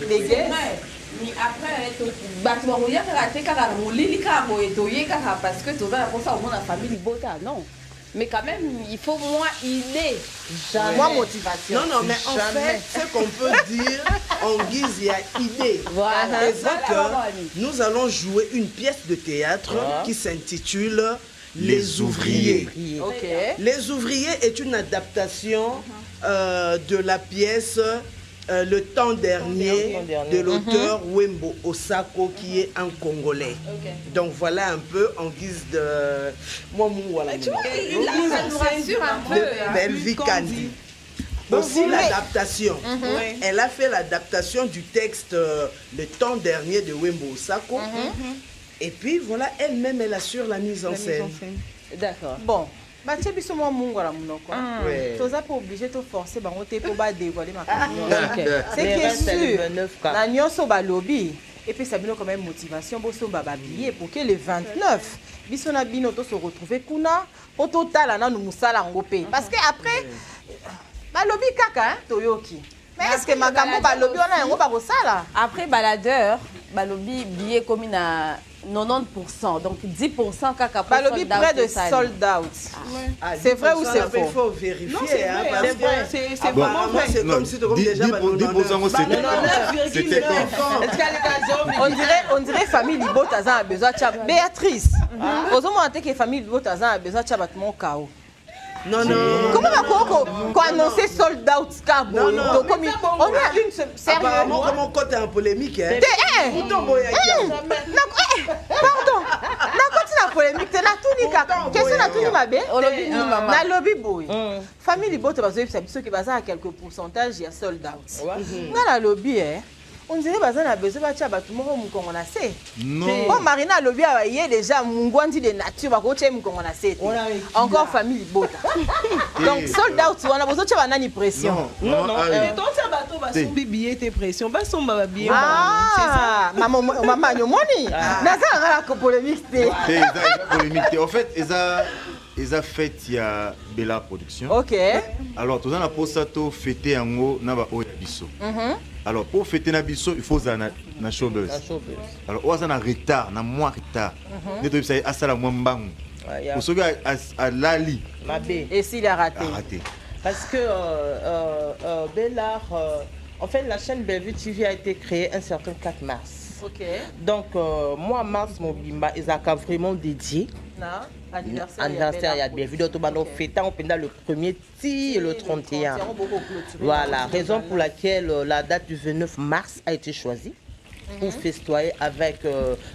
les guerres. Mais après, parce que tu vas pour ça au moins la famille Bota, non. Mais quand même, il faut moins idée. Moins motivation. Non, mais en fait, ce qu'on peut dire, en guise, il y a idée. Voilà. C'est que nous allons jouer une pièce de théâtre qui s'intitule Les Ouvriers. Les Ouvriers est une adaptation de la pièce Le Temps Dernier de l'auteur Wembo Osako qui est un Congolais. Donc voilà un peu en guise de... Moi, voilà. Ça nous rassure un peu. Belvi Kandi. Aussi l'adaptation. Elle a fait l'adaptation du texte Le Temps Dernier de Wembo Osako. Et puis voilà, elle-même, elle assure la mise en scène. D'accord. Bon. Bah tu biso moi mungwala munoko. Toza pas obligé de forcer bango te pour ba dévoiler ma carrière. C'est qui est sûr. Na nyonso ba lobby. Et puis ça a quand même motivation pour son billet pour que le 29, bisona bino to se retrouver kuna au total ana nous musala ngopé parce que après balobi kaka hein toyoki. Mais est-ce que makambo balobi ona yango ba bosala? Après baladeur, balobi billet comme na 90%, donc 10% kaka pour balobi près de sold out. C'est vrai ou c'est faux? Il faut vérifier. C'est vrai, c'est vraiment vrai. C'est comme si tu avais déjà 10% c'était on dirait famille Libota a besoin de Béatrice. Aux hommes que famille Libota a besoin de mon chaos. Non, non. Comment on a annoncé sold out Cabo? On a une sérieuse. Apparemment, comment on est en polémique. Pardon. Na polémique, tu as tout dit. Qu'est-ce que tu as tout dit, ma belle? Na lobby boy. Famille Libota, qui va à quelques pourcentages, il y a sold out. Dans la lobby, on dirait que a besoin de faire tout le monde comme on a fait. Non. Bon, Marina lobby a déjà mungwandi de nature, va coacher comme on a fait. Encore famille Libota. Donc sold out, on a besoin de faire une pression. Non, non. Mais donc ça bateau va son billet tes pression, va son billet. Ah, maman nyomoni. Naza la polémique. Polémique. En fait, ils ont fait il y a Bella Production. OK. Alors, tout ça na posato fêter en haut na ba oyabiso. Alors, pour fêter Nabiso, il faut na showbuzz. Alors, on a un retard, un mois retard. Vous savez, à la mwambangu. Pour ceux qui ont lali. Et s'il a raté? Parce que Bellard, en fait, la chaîne Bellevue TV a été créée un certain 4 mars. OK. Donc, moi, mars, mon bimba, ils ont vraiment dédié. Anniversaire, il y a bien vu d'autres bandes fêtes, on peut le 1er et le 31. Voilà, raison pour laquelle la date du 29 mars a été choisie pour festoyer avec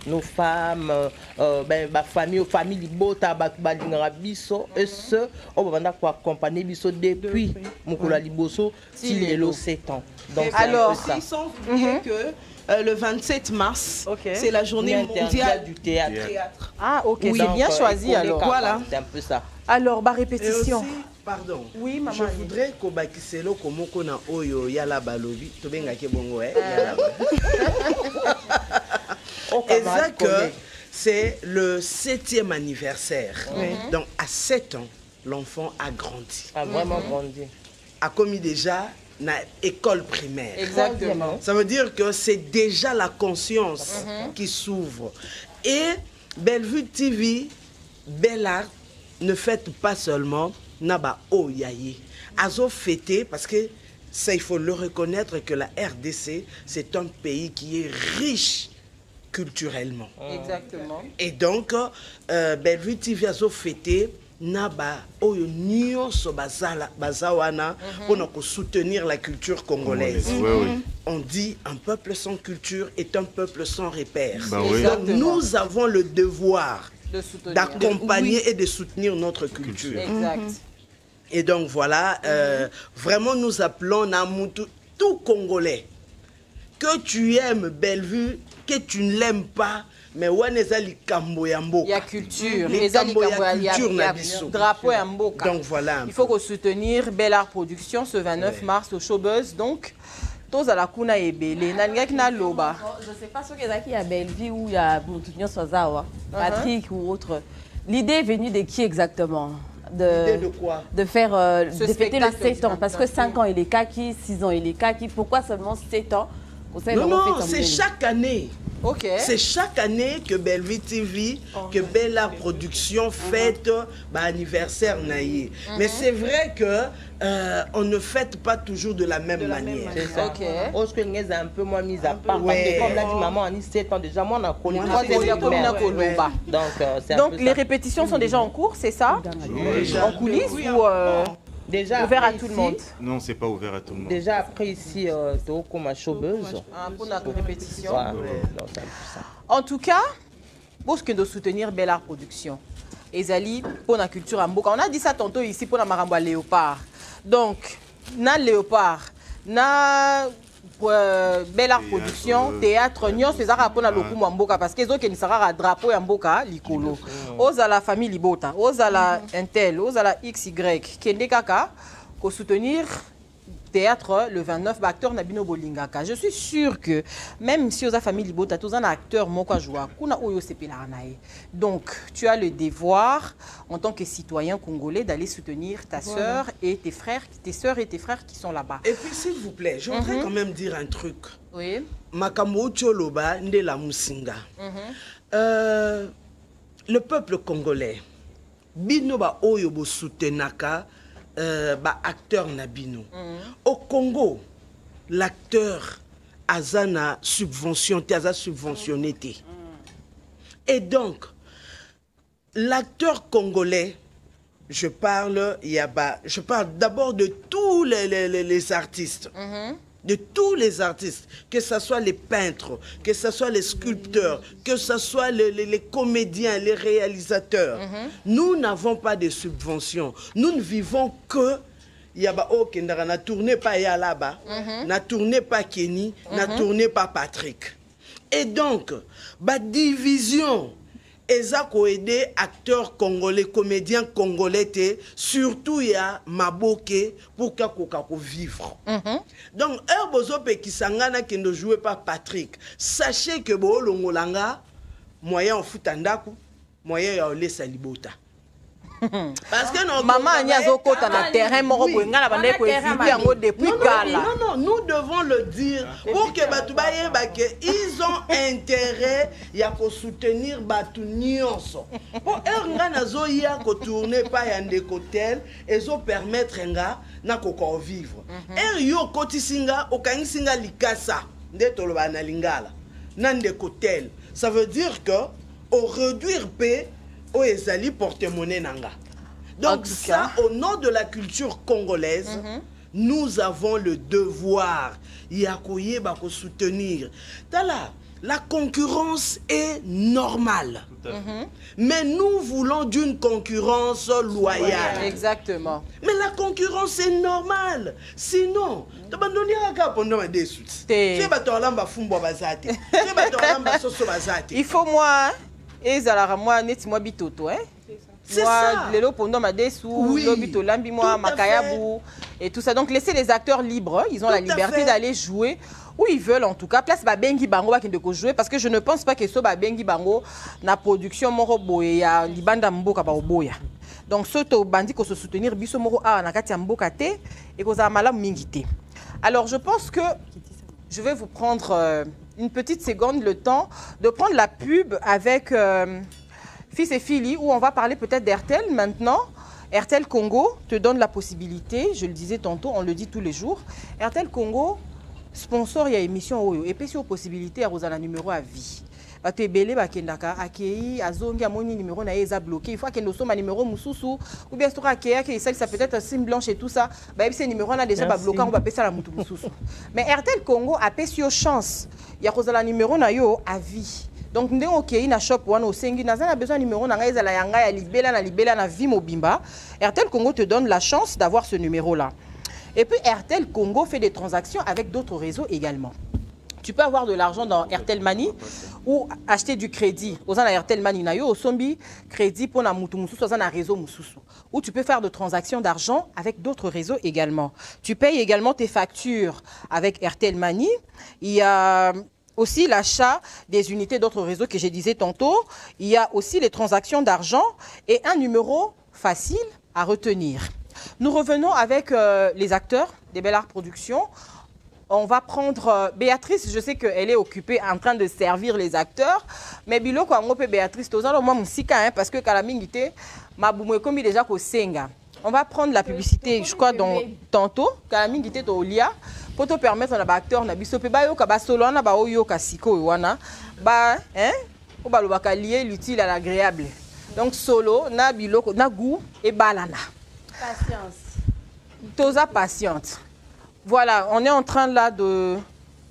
nos femmes, ma famille, Libota, Biso, et ce, on va accompagner Biso depuis Moukoula Liboso, s'il est le 7 ans. Donc, alors, ils sont oubliés que le 27 mars, c'est la journée mondiale du théâtre. Ah, ok, oui, c'est bien choisi alors. Voilà. C'est un peu ça. Alors, répétition. Pardon. Oui, maman. Je voudrais qu'on bakiselo comme on a oyo yala balobi. Tu bien gâché bongo Exact que c'est le 7e anniversaire. Donc à 7 ans, l'enfant a grandi. A vraiment grandi. A commis déjà na école primaire. Exactement. Ça veut dire que c'est déjà la conscience qui s'ouvre. Et Bellevue TV, Bellard ne fête pas seulement Naba Oyaye. Azo fêté parce que ça il faut le reconnaître que la RDC c'est un pays qui est riche culturellement. Exactement. Et donc Bellevue TV azo fêté Naba Oyo nyonso bazawana pour soutenir la culture congolaise. On dit un peuple sans culture est un peuple sans repère. Donc nous avons le devoir d'accompagner et de soutenir notre culture. Exact. Et donc voilà, vraiment nous appelons Namutu, tout Congolais, que tu aimes Bellevue, que tu ne l'aimes pas, mais il y a culture, il y a drapeau et mboka. Donc voilà. Il faut qu'on soutenir Bellard Production ce 29 mars au Showbuzz. Donc, tous à la kuna et belé. Loba. Je ne sais pas ce qu'il y a Bellevue ou il y a Patrick ou autre. L'idée est venue de qui exactement? De quoi? De faire de fêter le 7 ans. Parce que 5 ans il est kaki, 6 ans il est kaki. Pourquoi seulement 7 ans? Non, c'est chaque année. C'est chaque année que Bellevue TV, que Bellard Production fête l'anniversaire naïe. Mais c'est vrai que on ne fête pas toujours de la même manière. C'est ça. Parce que nous un peu moins mis à part. Parce que comme l'a dit maman, on a 7 ans déjà, moi on a connu 3e. Donc les répétitions sont déjà en cours, c'est ça? En coulisses ou déjà ouvert à tout le monde? Non, c'est pas ouvert à tout le monde. Déjà après ici, tu as comme un showbuzz. Pour notre répétition. Ça. En tout cas, pour ce que de soutenir Bellard Production, Ezali pour la culture en Mboka. On a dit ça tantôt ici pour la Maramba Léopard. Donc, na Léopard, na Bellard Production, théâtre, nyon c'est ça pour la lokumu en Mboka parce que les autres qui sera drapeau en Mboka, likolo. Oza la famille Libota, oza la Intel, oza la XY, kende kaka, pour soutenir théâtre le 29 acteur Nabino Bolingaka. Je suis sûre que même si aux famille Libota, tous un acteur moko joua, kuna oyo sepelanae. Donc tu as le devoir en tant que citoyen congolais d'aller soutenir ta sœur et tes frères, tes sœurs et tes frères qui sont là-bas. Et puis s'il vous plaît, je voudrais quand même dire un truc. Oui. Makambo Choloba Ndela Musinga. Le peuple congolais bino ba oyo bo soutenaka ba acteur nabino. Au Congo, l'acteur azana subvention, aza subventionné. Et donc, l'acteur congolais, je parle d'abord de tous les artistes. De tous les artistes, que ce soit les peintres, que ce soit les sculpteurs, que ce soit les comédiens, les réalisateurs. Nous n'avons pas de subventions. Nous ne vivons que na tourné pas Yalaba, na tourné pas Kenny, na tourné pas Patrick. Et donc, ba division eza ko aider acteurs congolais, comédiens congolais, surtout il y a Maboke pour koka ko vivre. Donc, bozo pe kisangana qui ne jouait pas Patrick. Sachez que bo longolanga moyen en futandaku, moyen ya olesa libota. Parce que maman Niazoko na terrain moko boinga na bande ko yango depuis kala. Non, nous devons le dire pour que batubaye que ils ont intérêt ya ko soutenir batu nyonso. Pour nga nazo ya ko tourner pa yande kotel ezo permettre nga na ko vivre. Yo kotisinga okangisinga likasa nde toloba na lingala nande kotel. Ça veut dire que au réduire paix au ezali porte-monnaie nanga. Donc ça, au nom de la culture congolaise, nous avons le devoir yakoye bako soutenir. Tala, la concurrence est normale. Mais nous voulons d'une concurrence loyale. Exactement. Mais la concurrence est normale. Sinon, il faut moi et Zalara moi net moi bitoto hein. C'est ça. Lelo pendant ma dessous, lobito lambi moi makayabu et tout ça. Donc laissez les acteurs libres, ils ont la liberté d'aller jouer où ils veulent en tout cas. Place ba bengi bango ba kende ko jouer parce que je ne pense pas que so ba bengi bango na production moro boye ya libanda mboka ba oboya. Donc ce to bandi ko se soutenir biso moro a na kati ya mboka te et ko za malamu mingi te. Alors je pense que je vais vous prendre une petite seconde le temps de prendre la pub avec Fils et Fili où on va parler peut-être d'Airtel maintenant. Airtel Congo te donne la possibilité, je le disais tantôt, on le dit tous les jours. Airtel Congo, sponsor, il y a émission Oyo et puis sur possibilité à Rosana numéro à vie. Tu es belé, bakendaka, akei, azongi, amoni numéro na eza bloqué. Il faut que nous sommes un numéro mususu ou bien sur akei, que ça peut être un sim blanche et tout ça. Bah ce numéro là déjà bloqué, on va passer la mutu mususu. Mais Airtel Congo a payé chance. Il y a Rosana numéro na yo à vie. Donc nous OK na shop wana osengi na a besoin numéro na ngai ezala yanga ya libela na vie mobimba. Airtel Congo te donne la chance d'avoir ce numéro là. Et puis Airtel Congo fait des transactions avec d'autres réseaux également. Tu peux avoir de l'argent dans Airtel Money ou acheter du crédit. Aux Airtel Money na yo osombi crédit pour na mutu mususu aux na réseau mususu. Ou tu peux faire de transactions d'argent avec d'autres réseaux également. Tu payes également tes factures avec Airtel Money. Il y a aussi l'achat des unités d'autres réseaux que je disais tantôt. Il y a aussi les transactions d'argent et un numéro facile à retenir. Nous revenons avec les acteurs des Bel Art Productions. On va prendre Béatrice, je sais qu'elle est occupée en train de servir les acteurs. Mais bilo ko ngope Béatrice, tozalo moi musika hein parce que kalamingité mabumwe komi déjà ko senga. On va prendre la publicité, je crois dans tantôt kalamingité to lia pour te permettre à l'acteur na biso pe ba yo ka ba solo na ba oyo ka siko wana ba hein ko ba lo ba lier l'utile à l'agréable. Donc solo na biloko na goût et balana. Patience. Toza patiente. Voilà, on est en train là de...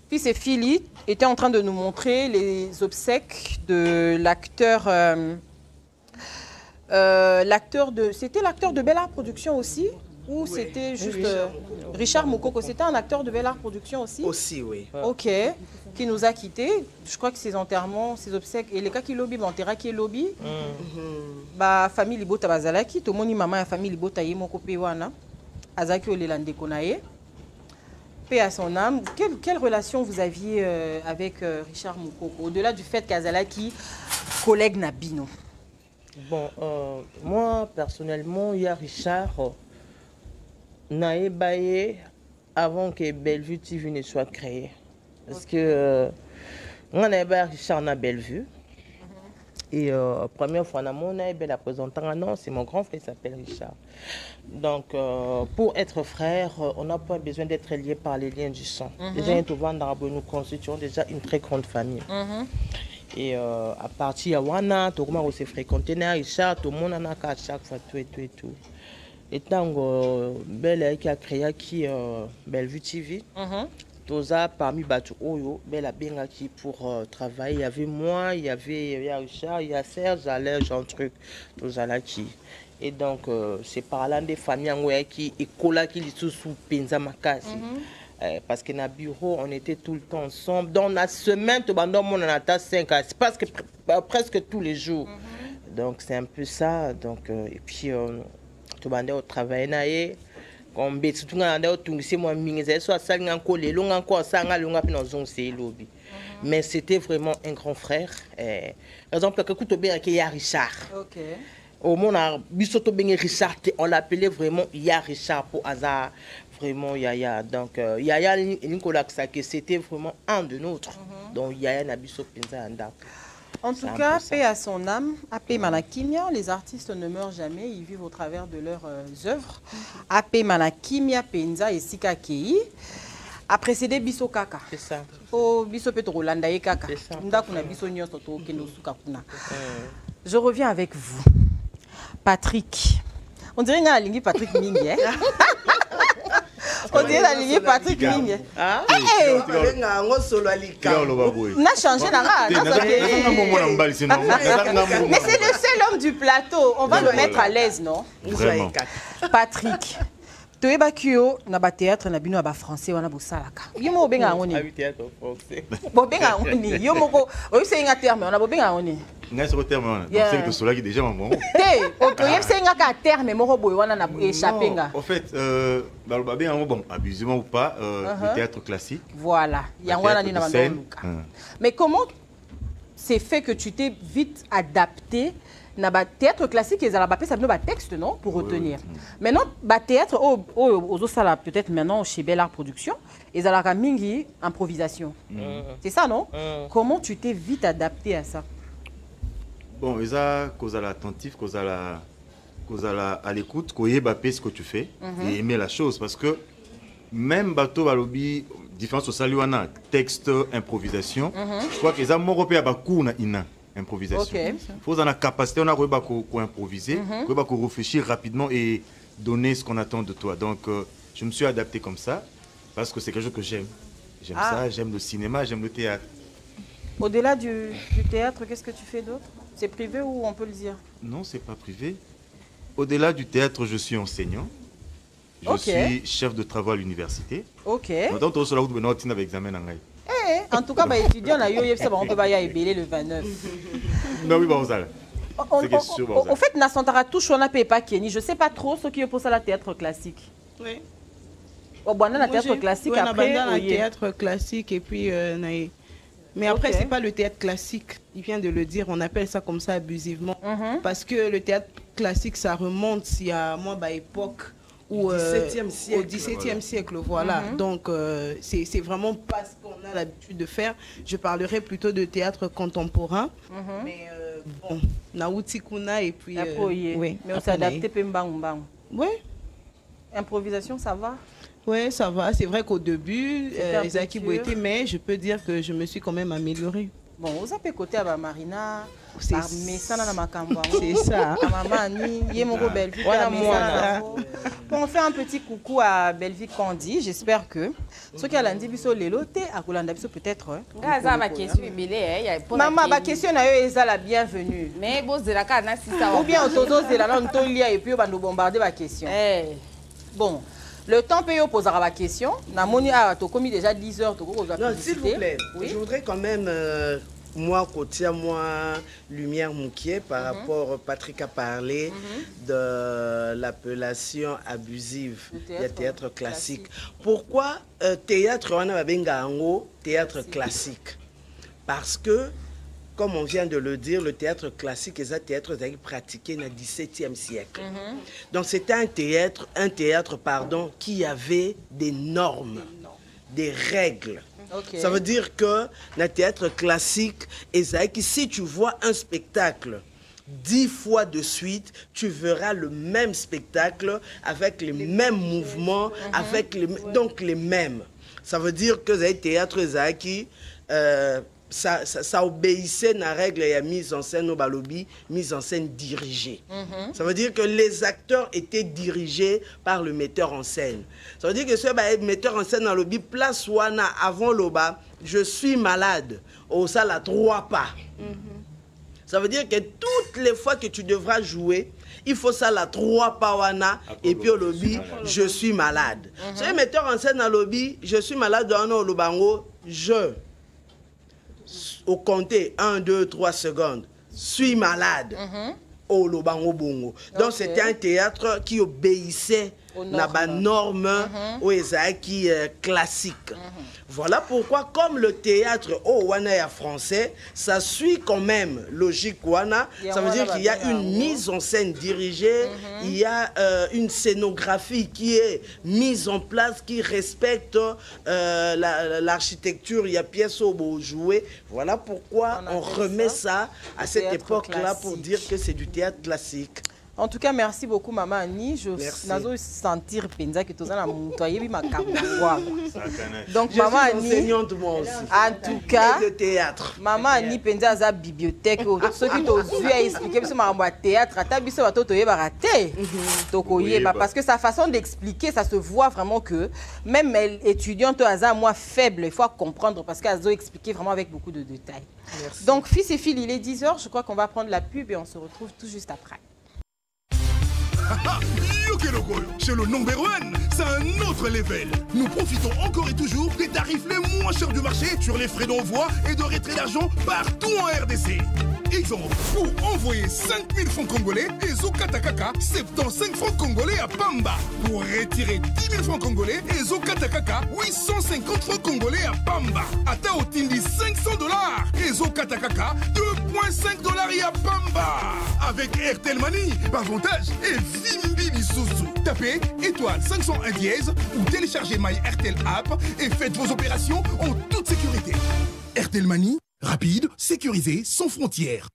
Fils et Fili était en train de nous montrer les obsèques de l'acteur... C'était l'acteur de Bel Art Productions aussi? Ou c'était juste... Richard Moukoko, c'était un acteur de Bel Art Productions aussi? Aussi, oui. Ok, qui nous a quittés. Je crois que ses enterrements, ses obsèques... Et les cas qui lobby, l'enterra qui est lobby. Bah, famille Libota Bazalaki, tout le monde maman, famille Libota Yemoko Pewana. Azaki Olelande Konaye. paix à son âme. Quelle relation vous aviez avec Richard Moukoko, au-delà du fait qu'Azalaki, collègue Nabino? Bon, moi, personnellement, il y a Richard Naïbaye avant que Bellevue TV ne soit créée. Parce que on a Richard na Bellevue. Et première fois, on a la présentant, non, c'est mon grand frère qui s'appelle Richard. Donc, pour être frère, on n'a pas besoin d'être lié par les liens du sang. Déjà, nous constituons déjà une très grande famille. Et à partir de Wana, tout le monde s'est fréquenté, Richard, tout le monde en a qu'à chaque fois, tout. Et tant que Belle qui a créé qui Bellevue TV, tout ça parmi Batu Oyo, Belle a qui pour travailler. Il y avait moi, il y avait Richard, il y a Serge, Alain, Jean Truc, tout ça là qui. Et donc, c'est par là des familles qui écola qui sont sous Penza Makasi. Parce que dans le bureau, on était tout le temps ensemble. Dans la semaine, on en a 5 à presque tous les jours. Donc, c'est un peu ça. Donc, et puis, tout le monde travaille. Mais c'était vraiment un grand frère. Par exemple, il y a Richard. Au monde, on l'appelait vraiment Yaya Richard pour hasard. Vraiment Yaya. Donc, Yaya Nicolas, c'était vraiment un de nôtres. Donc, Yaya Nabiso Penza Anda. En tout cas, paix à son âme, Apé Manakimia, les artistes ne meurent jamais, ils vivent au travers de leurs œuvres. Apé Manakimia, Penza et Sika Kei a précédé Biso Kaka. C'est ça. Oh, Biso Petro Rolanda et Kaka. Je reviens avec vous. Patrick. On dirait que Lingui Patrick Mingi. On dirait la lignée Patrick Mingi. Ah, n'a changé mais c'est le seul homme du plateau. On va le mettre à l'aise, non? Vraiment. Patrick. Toyeba Kyo na ba théâtre na bino ba français wana bosalaka. Yo mo benga ngoni. Ah oui, théâtre français. Bo benga ngoni. Yo moko o yebse nga terme on a bo benga ngoni. Ngai so terme wana. Donc c'est que cela qui déjà maman. Té, o to yebse nga ka terme moko boy wana na échappé nga. En fait ba ba benga bon abusivement ou pas le théâtre classique. Voilà. Yangwana ni na bandoka. Mais comment c'est fait que tu t'es vite adapté? Na ba théâtre classique ils allaient ça ba texte non pour retenir. Maintenant ba théâtre aux sala peut-être maintenant chez Bel Art Production ils allaient mingi improvisation. C'est ça non? Comment tu t'es vite adapté à ça? Bon, ils a cause à l'attentif, cause à l'écoute, koyeba ce que tu fais et aimer la chose parce que même bateau balobi différence au saluana texte improvisation, je crois qu'ils a mon repère ba kuna ina. Improvisation. Il faut avoir la capacité, on a improviser, réfléchir rapidement et donner ce qu'on attend de toi. Donc, je me suis adapté comme ça parce que c'est quelque chose que j'aime. J'aime ça, j'aime le cinéma, j'aime le théâtre. Au-delà du théâtre, qu'est-ce que tu fais d'autre? C'est privé ou on peut le dire? Non, c'est pas privé. Au-delà du théâtre, je suis enseignant. Je suis chef de travail à l'université. Ok. Maintenant, tu as avec examen en en tout cas, bah, étudiant, on peut y aller le 29. Non, oui, bon, ça. Au fait, Nassantara touche, on n'a pas Kenny. Je ne sais pas trop ce qui est pour ça la théâtre classique. Oui. Au bon, la théâtre classique après. Le théâtre classique et puis. Mais après, c'est pas le théâtre classique. Il vient de le dire. On appelle ça comme ça abusivement. Parce que le théâtre classique, ça remonte il y a moi, bah, époque. Au XVIIe siècle, voilà. Donc, c'est vraiment pas ce qu'on a l'habitude de faire. Je parlerai plutôt de théâtre contemporain. Mais bon, Naouti Kuna et puis... oui. Mais on s'est adapté Pembang. Oui. Improvisation, ça va? Oui, ça va. C'est vrai qu'au début, Isaki Boété, mais je peux dire que je me suis quand même améliorée. Bon, vous avez côté à Marina, c'est ça. On fait un petit coucou à Bellevue Candy. J'espère que ce qui a lundi biso leloté à Kolanda biso peut-être. Maman, ma question est la bienvenue. Mais bon, c'est la carte ou bien autour de la langue tolia et puis on va nous bombarder ma question. Bon. Le temps peut poser la question. Tu as commis déjà 10 heures. Non, s'il vous plaît, oui? Je voudrais quand même moi, côté moi, Lumière Moukier, par rapport, Patrick a parlé de l'appellation abusive du théâtre classique. Pourquoi théâtre, on a théâtre classique? Parce que, comme on vient de le dire, le théâtre classique est un théâtre pratiqué dans le XVIIe siècle. Donc c'était un théâtre qui avait des normes, des règles. Ça veut dire que dans le théâtre classique, si tu vois un spectacle 10 fois de suite, tu verras le même spectacle avec les mêmes mouvements, donc les mêmes. Ça veut dire que le théâtre qui ça obéissait à la règle et à mise en scène au balobi, mise en scène dirigée. Ça veut dire que les acteurs étaient dirigés par le metteur en scène. Ça veut dire que ce metteur en scène dans le lobby, place wana avant l'oba, je suis malade, au salle à 3 pas. Ça veut dire que toutes les fois que tu devras jouer, il faut ça la 3 pas wana et puis au lobby, je suis malade. Ce metteur en scène dans le lobby, je suis malade dans le lobango, au compter 1, 2, 3 secondes, suis malade au Lobango Bongo. Donc c'était un théâtre qui obéissait à la norme qui classique. Voilà pourquoi, comme le théâtre au Wana français, ça suit quand même logique Wana. Ça veut dire qu'il y a une mise en scène dirigée, il y a une scénographie qui est mise en place, qui respecte l'architecture, il y a pièces au beau jouer. Voilà pourquoi on remet ça à cette époque-là pour dire que c'est du théâtre classique. En tout cas, merci beaucoup, Maman Annie. Je n'ose sentir que tu as donc, Maman Annie, enseignante moi aussi. En tout cas, de théâtre. Maman Annie Penza a une bibliothèque. Ceux qui t'ont vu à expliquer que maman théâtre, parce que sa façon d'expliquer, ça se voit vraiment que même étudiante à moi faible, il faut comprendre parce qu'elle a expliqué vraiment avec beaucoup de détails. Merci. Donc, fils et filles, il est 10 h. Je crois qu'on va prendre la pub et on se retrouve tout juste après. Chez le number one, c'est un autre level. Nous profitons encore et toujours des tarifs les moins chers du marché sur les frais d'envoi et de retrait d'argent partout en RDC. Exemple, pour envoyer 5000 francs congolais et Zokatakaka 75 francs congolais à Pamba. Pour retirer 10 000 francs congolais et Zokatakaka 850 francs congolais à Pamba. Ata Otindi 500 $. Et Zokatakaka 2,5 $ à Pamba. Avec Airtel Money, avantage et Vimbi Lisuzu. Tapez étoile 501 dièse ou téléchargez My Airtel app et faites vos opérations en toute sécurité. Airtel Money, rapide, sécurisé, sans frontières.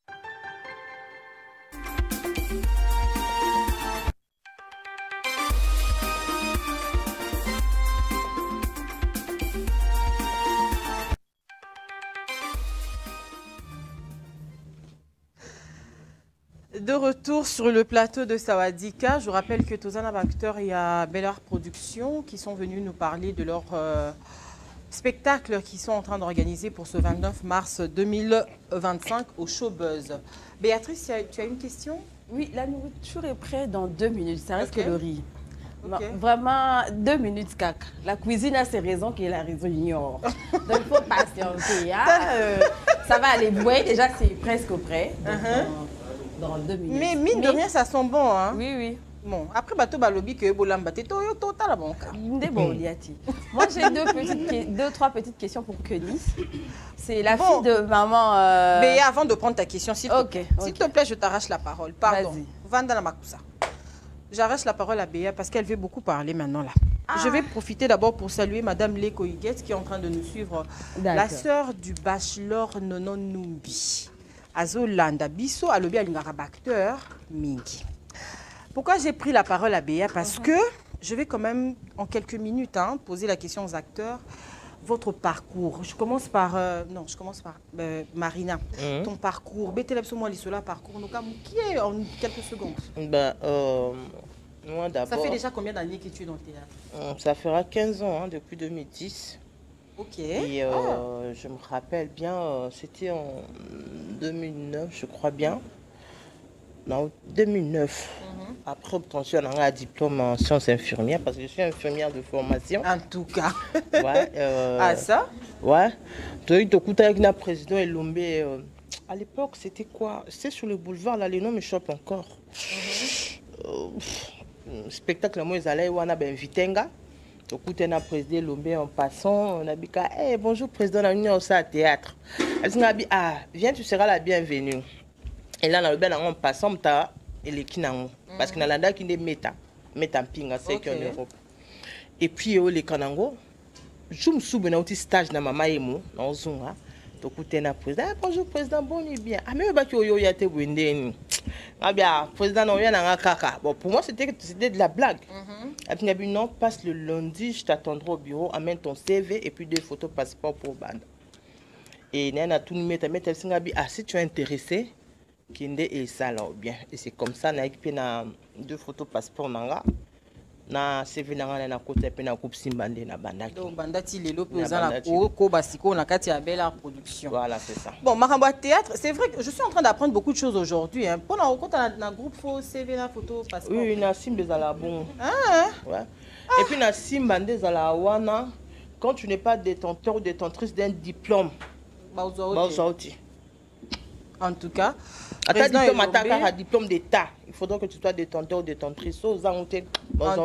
De retour sur le plateau de Sawadika, je vous rappelle que tous les acteurs et à Bel Art Productions qui sont venus nous parler de leur spectacle qu'ils sont en train d'organiser pour ce 29 mars 2025 au Showbuzz. Béatrice, tu as une question? Oui, la nourriture est prête dans 2 minutes, ça reste que le riz. Vraiment, 2 minutes caca. La cuisine a ses raisons que la raison ignore. Donc il faut patienter. Ça va aller, vous voyez déjà c'est presque prêt. Dans 2 minutes. Mais mine de rien, ça sent bon. Hein? Oui, oui. Bon, après, bateau balobi que bolamba teto total la banque. Moi, j'ai 3 petites questions pour Kenny. C'est la fille de maman. Mais avant de prendre ta question, s'il te plaît. S'il te plaît, je t'arrache la parole. Pardon. Vanda la Makusa. J'arrache la parole à Béa parce qu'elle veut beaucoup parler maintenant là. Je vais profiter d'abord pour saluer Madame Leko Higuette qui est en train de nous suivre. La sœur du bachelor Nonon Numbi. Azolanda Bisso a lobby à l'acteur Mingi. Pourquoi j'ai pris la parole à Béa? Parce que je vais quand même en quelques minutes poser la question aux acteurs. Votre parcours. Je commence par Marina. Ton parcours. Parcours. Qui est en quelques secondes? Moi d'abord. Ça fait déjà combien d'années que tu es dans le théâtre? Ça fera 15 ans depuis 2010. Ok. Et je me rappelle bien, c'était en 2009, je crois bien. En 2009. Après obtention d'un diplôme en sciences infirmières, parce que je suis infirmière de formation. En tout cas. Ouais. Ah, ça? Ouais. Tu as eu avec le président Elombe. À l'époque, c'était quoi? C'était sur le boulevard, là, les noms me chopent encore. Spectacle, moi, ils allaient, on a invité un gars. Tu as le président Elombe en passant. On a dit, hey, bonjour, président, on a venu au théâtre. Elle a dit, ah, viens, tu seras la bienvenue. Et là, en passant, tu as les kinango. Parce que dans la date, il y a des métampinga, c'est qu'en Europe. Et puis, les kanango, je me souviens d'un stage dans ma maïmo, dans Zunga. Tu as le président, bonjour, président, bon et bien. Ah, mais tu as été wendé. Ah, bien, président, non, il y a un caca. Bon, pour moi, c'était de la blague. Et puis, il a dit, non, passe le lundi, je t'attendrai au bureau, amène ton CV et puis 2 photos passeport pour bande. Et il y a tout le monde, ah, si tu es intéressé, Kinde et ça là bien. Et c'est comme ça, na équipé na 2 photos passeport nanga. Na CV nanga na côté pe na coupe Simbande na bandaki. Donc bandati lelo pe za na ko basiko na kati ya Bella production. Voilà, c'est ça. Bon, Makambo théâtre, c'est vrai que je suis en train d'apprendre beaucoup de choses aujourd'hui hein. Pour na groupe faux CV na photo passeport. Oui, na Simbe za la bon. Ah ouais. Et puis na Simbande za la wana quand tu n'es pas détenteur ou détentrice d'un diplôme. Bauzauti. En tout cas, un diplôme d'État. Il faudra que tu sois détenteur ou détentrice. En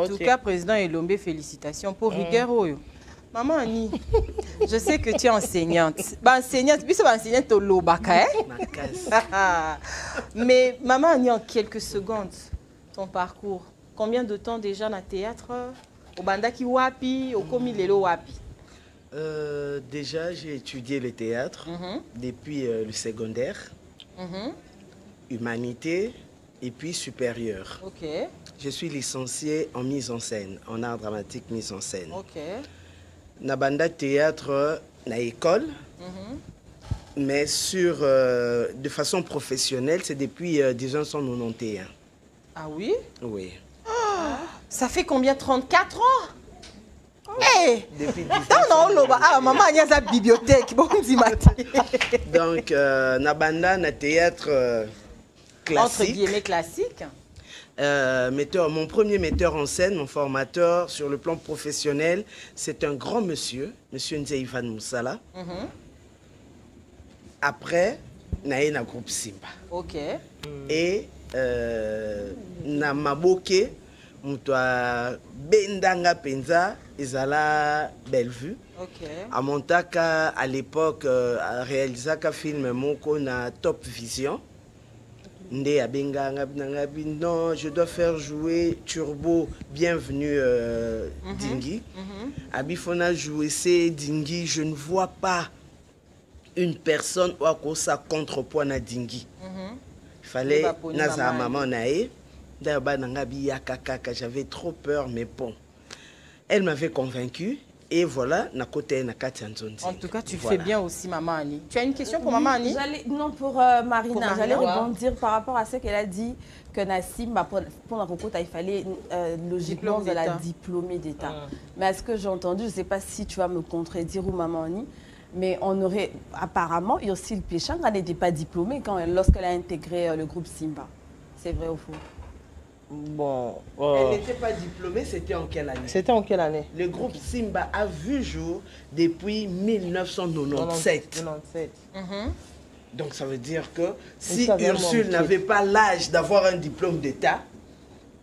tout cas, président Elombe, félicitations pour rigueur. Maman Annie, je sais que tu es enseignante. Enseignante, puis c'est enseignante au Lobaka. Mais maman Annie, en quelques secondes, ton parcours. Combien de temps déjà dans le théâtre? Au Bandaki Wapi, au Komi Lelo Wapi? Déjà, j'ai étudié le théâtre depuis le secondaire. Humanité et puis supérieur. Je suis licencié en mise en scène, en art dramatique mise en scène. Nabanda théâtre na école, mais de façon professionnelle, c'est depuis 1991. Ah oui? Oui. Oh, ça fait combien? 34 ans? Hey! Maman, il y a sa bibliothèque. Donc, Nabanda, na théâtre classique. Entre guillemets classique. Mon premier metteur en scène, mon formateur sur le plan professionnel, c'est un grand monsieur, monsieur Nzeivan Moussala. Après, naé na groupe Simba. Et na Maboke, Moutoua Bendanga Penza, Ezala Bellevue. À Montaka, à l'époque, réalisé un film Moko na Top Vision. Ndé Abenganga non, je dois faire jouer Turbo, bienvenue Dingi. Abifona jouer c'est Dingi, je ne vois pas une personne ou à cause ça contrepoids na Dingi. Il fallait naza maman nae. J'avais trop peur, mais bon. Elle m'avait convaincu et voilà, na côté na Katia Nzondi. En tout cas, tu fais bien aussi, Maman Annie. Tu as une question pour Maman Annie? Non, pour Marina. J'allais rebondir par rapport à ce qu'elle a dit que Nassim, pour la Rokota, il fallait logiquement la diplômée d'État. Mais à ce que j'ai entendu, je ne sais pas si tu vas me contredire ou Maman Annie, mais on aurait apparemment, Yossil Péchanga n'était pas diplômée lorsqu'elle a intégré le groupe Simba. C'est vrai ou faux? Bon, elle n'était pas diplômée, c'était en quelle année? C'était en quelle année? Le groupe Simba a vu jour depuis 1997. Donc ça veut dire que si Ursule n'avait pas l'âge d'avoir un diplôme d'État,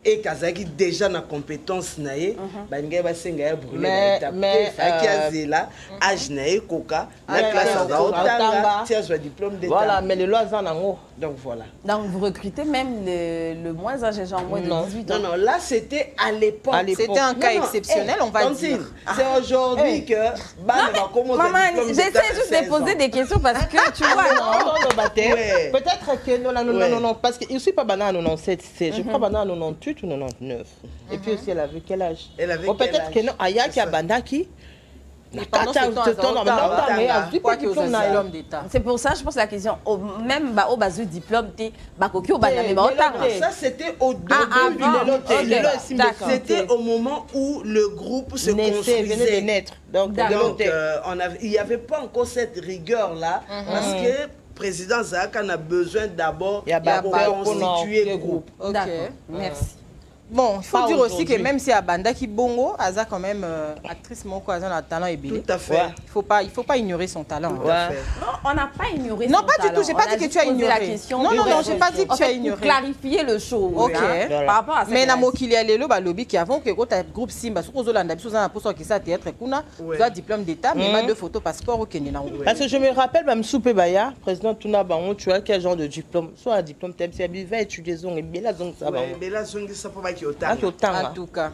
et Kazaki déjà na compétence naé bangai basenga brûler mais là âge naé coca la classe d'Otanga tu as un diplôme d'État. Voilà, mais les lois en ango. Donc voilà. Donc vous recrutez même le moins âgé, genre moins de 18 ans. Non, là c'était à l'époque. C'était un cas exceptionnel, on va dire. C'est aujourd'hui que maman, j'essaie juste de poser des questions parce que tu vois. Peut-être que non, parce que je suis pas banane en 97, je crois banane en 98 ou 99. Et puis aussi elle avait quel âge? Elle avait peut-être que non, Ayaki a bandaki. C'est pour ça je pose la question. Même au bas du diplôme, ça c'était au début. C'était au moment où le groupe se construisait. De naître. Donc il n'y avait pas encore cette rigueur là parce que président Zaka a besoin d'abord de constituer le groupe. D'accord, merci. Bon, il faut dire aussi que même si Abanda qui bongo, Aza quand même actrice moko, Aza a un talent ébélé. Tout à fait. Ouais. Il faut pas ignorer son talent. Tout à fait. Non, on n'a pas ignoré non, son pas talent. du tout. J'ai pas dit que tu as ignoré. La question non, j'ai pas dit que tu as ignoré. Pour clarifier le show. Ok. Par rapport à ça. Mais na mokili ya lelo ba lobby qui avant que quand tu groupe Simba, soko zolanda biso za pour qui ça théâtre kuna, tu as diplôme d'état, mais pas de photo passeport au Kenya. Parce que je me rappelle même Soupé Baya, président Tuna Bango, tu as quel genre de diplôme? Soit un diplôme TMC, va étudier zong et bien zong ça va. Mais là zong ça pas qui autant. En tout cas.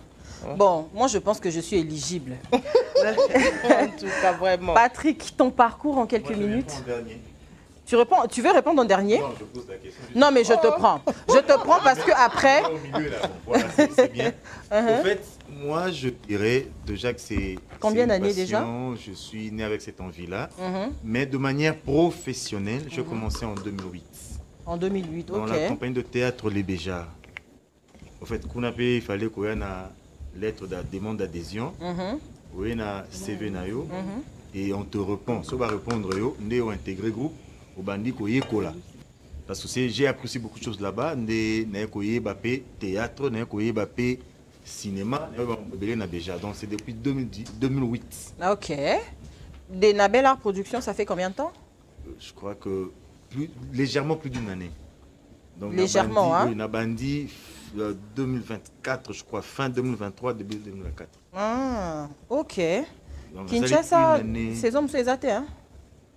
Bon, moi je pense que je suis éligible. En tout cas, vraiment. Patrick, ton parcours en quelques minutes. Tu veux répondre en dernier? Non, je pose la question. Non, mais je te prends. Je te prends parce que après. Au milieu, là, bon, voilà, c'est bien. En fait, moi, je dirais déjà que c'est. Combien d'années déjà? Je suis né avec cette envie-là. Mais de manière professionnelle, je commençais en 2008. En 2008, ok. Dans la compagnie de théâtre Les Béjards. En fait, il fallait qu'on ait une lettre de demande d'adhésion. On ait un CV nayo. Et on te répond. Si on va répondre, on a intégré le groupe. Au bandit qu'on y est là. Parce que j'ai appris beaucoup de choses là-bas. On a théâtre, on a cinéma, donc c'est depuis 2008. Ok. Des Nabel Art Production, ça fait combien de temps? Je crois que légèrement plus d'une année. Donc, légèrement, hein? Nabandi 2024, je crois, fin 2023, début 2024. Ah, ok. Donc, Kinshasa, ces hommes sont exatés, hein?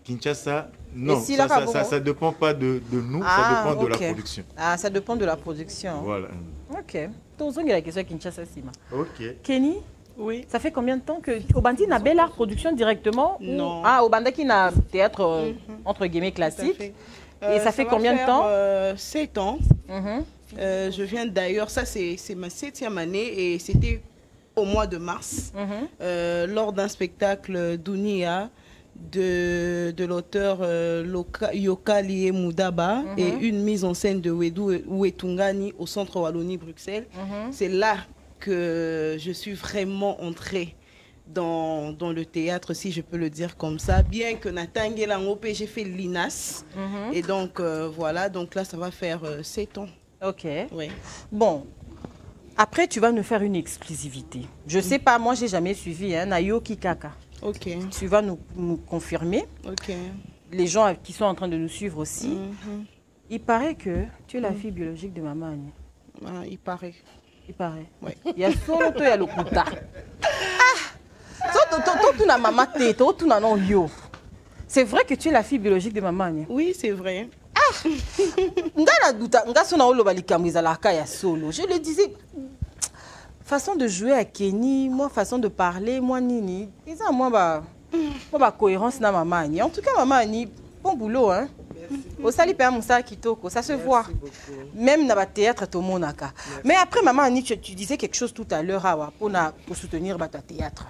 Kinshasa, non, ça ne dépend pas de nous, ça dépend de la production. Ah, ça dépend de la production. Voilà. Ok. Donc, il y a la question à Kinshasa, Sima. Ok. Kenny? Oui. Ça fait combien de temps que Obandi n'a Bel Art Production directement? Non. Ah, Obanda qui n'a théâtre entre guillemets classique. Et ça fait combien de temps? 7 ans. Je viens d'ailleurs, ça c'est ma 7e année et c'était au mois de mars, lors d'un spectacle d'Unia de l'auteur Yokali Moudaba et une mise en scène de Wedou Ouetungani au centre Wallonie-Bruxelles. C'est là que je suis vraiment entrée dans le théâtre, si je peux le dire comme ça, bien que Natangé Langopé, j'ai fait l'INAS. Et donc voilà, donc là ça va faire 7 ans. Ok. Oui. Bon, après tu vas nous faire une exclusivité. Je sais pas, moi j'ai jamais suivi, hein, Nayo Kikaka. Ok. Tu vas nous confirmer. Ok. Les gens qui sont en train de nous suivre aussi. Il paraît que tu es la fille biologique de Maman Annie. Ah, il paraît. Il paraît. Oui. Il y a solo toi, il y a le kuta. C'est vrai que tu es la fille biologique de Maman Annie. Oui, c'est vrai. Je le disais, façon de jouer à Kenny, moi façon de parler, moi Nini, ils ont moi cohérence na Maman Annie. En tout cas Maman Annie, bon boulot hein. Au sali père Moussa Kitoko, ça se voit. Même dans le théâtre tout le monde. Mais après Maman Annie, tu disais quelque chose tout à l'heure pour soutenir ta théâtre.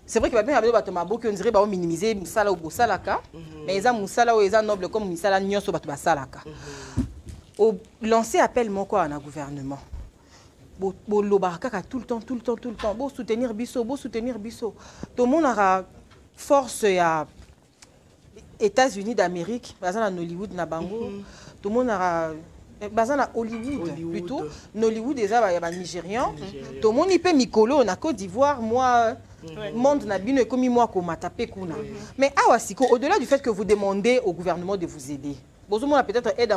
C'est vrai que bien on dirait ba minimiser musala ou bosalaka, mais ils ont musala ou ils ont noble comme musala nyoso batu basalaka. Au lancer appel mon quoi à gouvernement. Bo lobaraka tout le temps, bo soutenir biso. Tout le monde aura force à États-Unis d'Amérique, bazan à Hollywood na bango. Tout le monde aura bazan à Hollywood plutôt. Hollywood déjà il y a Nigérian. Tout le monde y peut mikolo na Côte d'Ivoire moi. Monde n'a bien comme moi comme tapé kuna. Mais awasiko au-delà du fait que vous demandez au gouvernement de vous aider. Peut-être aide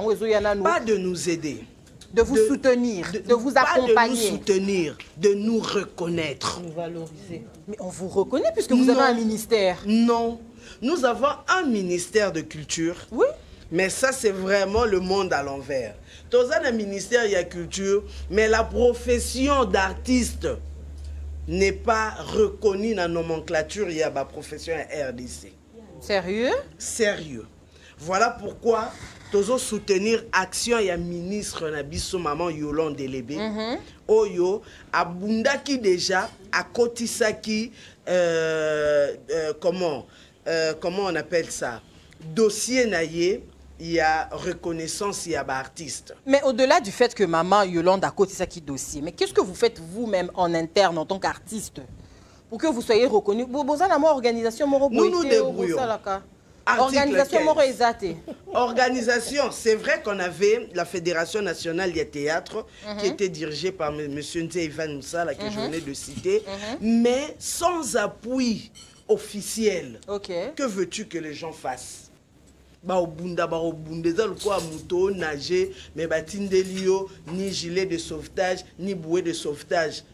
pas de nous aider, de vous soutenir, de vous accompagner, pas de nous soutenir, de nous reconnaître, nous valoriser. Mais on vous reconnaît puisque vous avez un ministère. Non, nous avons un ministère de culture. Oui. Mais ça, c'est vraiment le monde à l'envers. Dans un ministère, il y a culture, mais la profession d'artiste n'est pas reconnue dans la nomenclature, il y a la profession RDC. Sérieux? Sérieux. Voilà pourquoi nous soutenir action il y a ministre Nabiso Maman Yolande Delébé. Oyo abundaki déjà à Kotisaki comment on appelle ça? Dossier naïe. Il y a reconnaissance, il y a artiste. Mais au-delà du fait que Maman Yolande a côté ça qui dossier, mais qu'est-ce que vous faites vous-même en interne en tant qu'artiste pour que vous soyez reconnu? Nous nous débrouillons. Organisation moro ezate. Organisation, c'est vrai qu'on avait la Fédération nationale du théâtre qui était dirigée par M. Nze Ivan Moussala, que je venais de citer, mais sans appui officiel. Que veux-tu que les gens fassent? Nager, mais batindelio, ni gilet de sauvetage, ni bouée de sauvetage.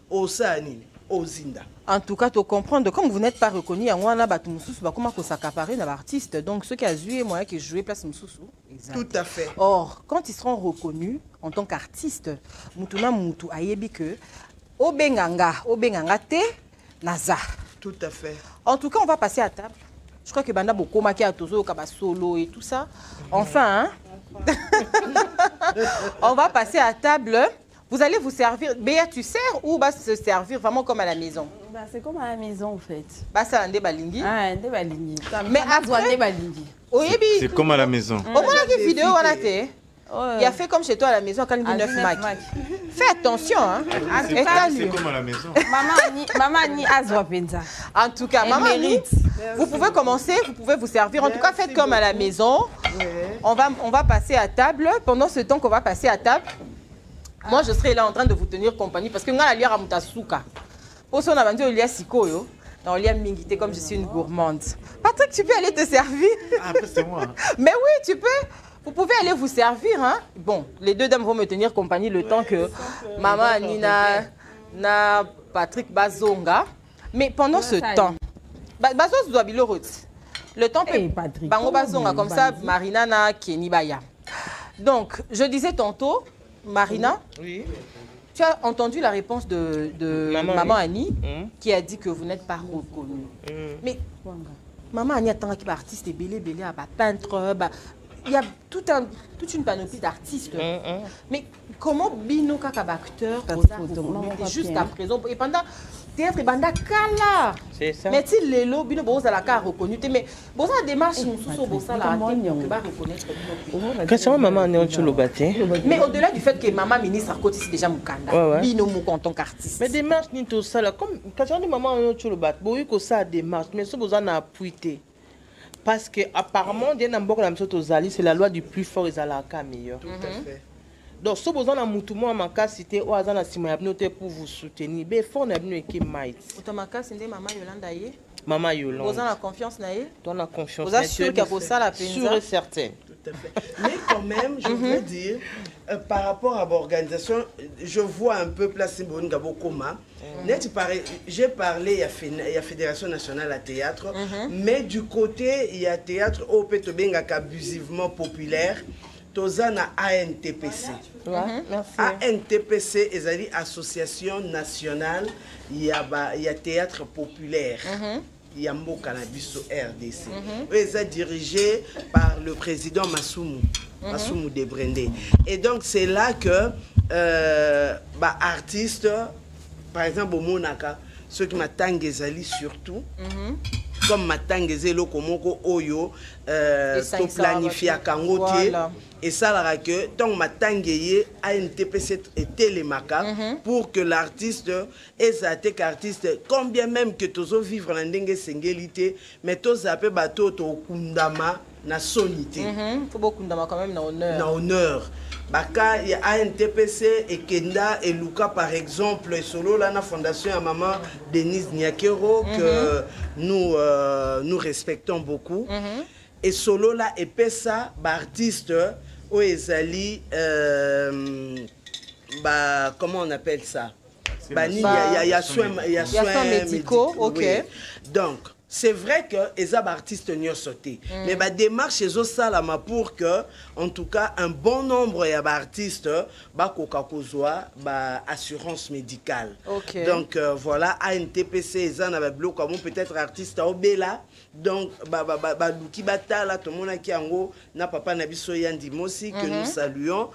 En tout cas, tu comprends, comme vous n'êtes pas reconnu, il y a comment s'accaparer dans l'artiste. Donc, ceux qui ont joué, moi, qui jouaient place Moussoussou. Tout à fait. Or, quand ils seront reconnus en tant qu'artistes, Moutuna Moutou ayebi que Obenganga te Naza. Tout à fait. En tout cas, on va passer à table. Je crois que Banda Boko Maki a Tozo, Kaba Solo et tout ça. Enfin, hein? On va passer à table. Vous allez vous servir. Béa, tu sers ou va se servir vraiment comme à la maison? C'est comme à la maison en fait. Ça ande balingi. Ah, ande balingi. Mais après, c'est comme à la maison. Au moins la vidéo, on a été. Il a fait comme chez toi à la maison quand il dit 9 Mac. Fais attention, hein. C'est comme à la maison. Maman ni azwa penza. En tout cas, maman mérite. Vous pouvez commencer, vous pouvez vous servir. En tout cas, faites comme à la maison. On va passer à table. Pendant ce temps qu'on va passer à table, moi je serai là en train de vous tenir compagnie parce que nga lia ramutasuka. Pour ça on a vendu au lia sikoyo, dans lia mingité comme je suis une gourmande. Patrick, tu peux aller te servir? Après c'est moi. Mais oui, tu peux. Vous pouvez aller vous servir, hein. Bon, les deux dames vont me tenir compagnie le temps que maman Nina na Patrick Bazonga. Mais pendant ce temps, Bazos doit le temps peut Bango Bazonga comme ça, Marina na Kenny Baya. Donc, je disais tantôt, Marina, oui. Tu as entendu la réponse de Maman Annie qui a dit que vous n'êtes pas reconnue. Mais Maman Annie attend qu'il y ait artiste et belé, peintre, il y a toute une panoplie d'artistes. Mais comment Bino Kakaba acteur jusqu'à présent et pendant théâtre banda kala. C'est ça. Mais si les lots Bino Boza la car reconnu mais Boza démarche sous Boza la reconnaître. Quand maman est en Tcholobaté. Mais au-delà du fait que maman ministre Sarkozy c'est déjà Mukanda. Bino Mouko en tant qu'artiste. Mais démarche ni tout ça là comme quand on dit maman est en Tcholobaté, boy que ça démarche mais ce Boza n'a appuité. Parce que apparemment, c'est la loi du plus fort et la meilleure. Tout à fait. Donc, si vous avez un moutoumou à ma case, c'était au hasard pour vous soutenir. Mais il faut que vous ayez maït. Automaka, c'est Maman Yolanda. Maman Yolanda. Vous avez la confiance naïe? Vous avez la confiance. Vous êtes sûr qu'il y a ça la peine? Sûr et certain. Tout à fait. Mais quand même, je veux dire, par rapport à l'organisation, je vois un peu placé Ngabo Koma. J'ai parlé, il y a Fédération nationale à théâtre, mais du côté, il y a théâtre au Petobenga abusivement populaire. Tozana ANTPC. ANTPC est l'association nationale, il y a théâtre populaire. Il y a un cannabis au RDC. Ils sont dirigés par le président Massoumou Debrendé. Et donc c'est là que artistes, par exemple au Monaka, ceux qui m'attendent surtout, comme m'attendent Komoko Oyo, to planifier à Kangote. Et ça la que tant m'attendent à une TPC et télémaca pour que l'artiste ait artiste, combien même que tous vivre dans dengue singélité, mais tous appelés bateau to kundama na sonité. Faut beaucoup kundama quand même na honneur. Na honneur. Baka il y a ANTPC et Kenda et Luka par exemple et solo là la fondation à maman Denise Niakero que nous respectons beaucoup. Et solo là et Pessa artiste où ezali comment on appelle ça? Il y a soins médicaux. OK. Oui. Donc c'est vrai que les artistes n'y ont sauté. Mais la démarche est salama pour que, en tout cas, un bon nombre d'artistes assurance médicale. Okay. Donc voilà, ANTPC, peut-être artiste au Bela. Donc, Luki Batala, tout le monde qui n'a papa Nabiso Yandi Mosi, que nous saluons.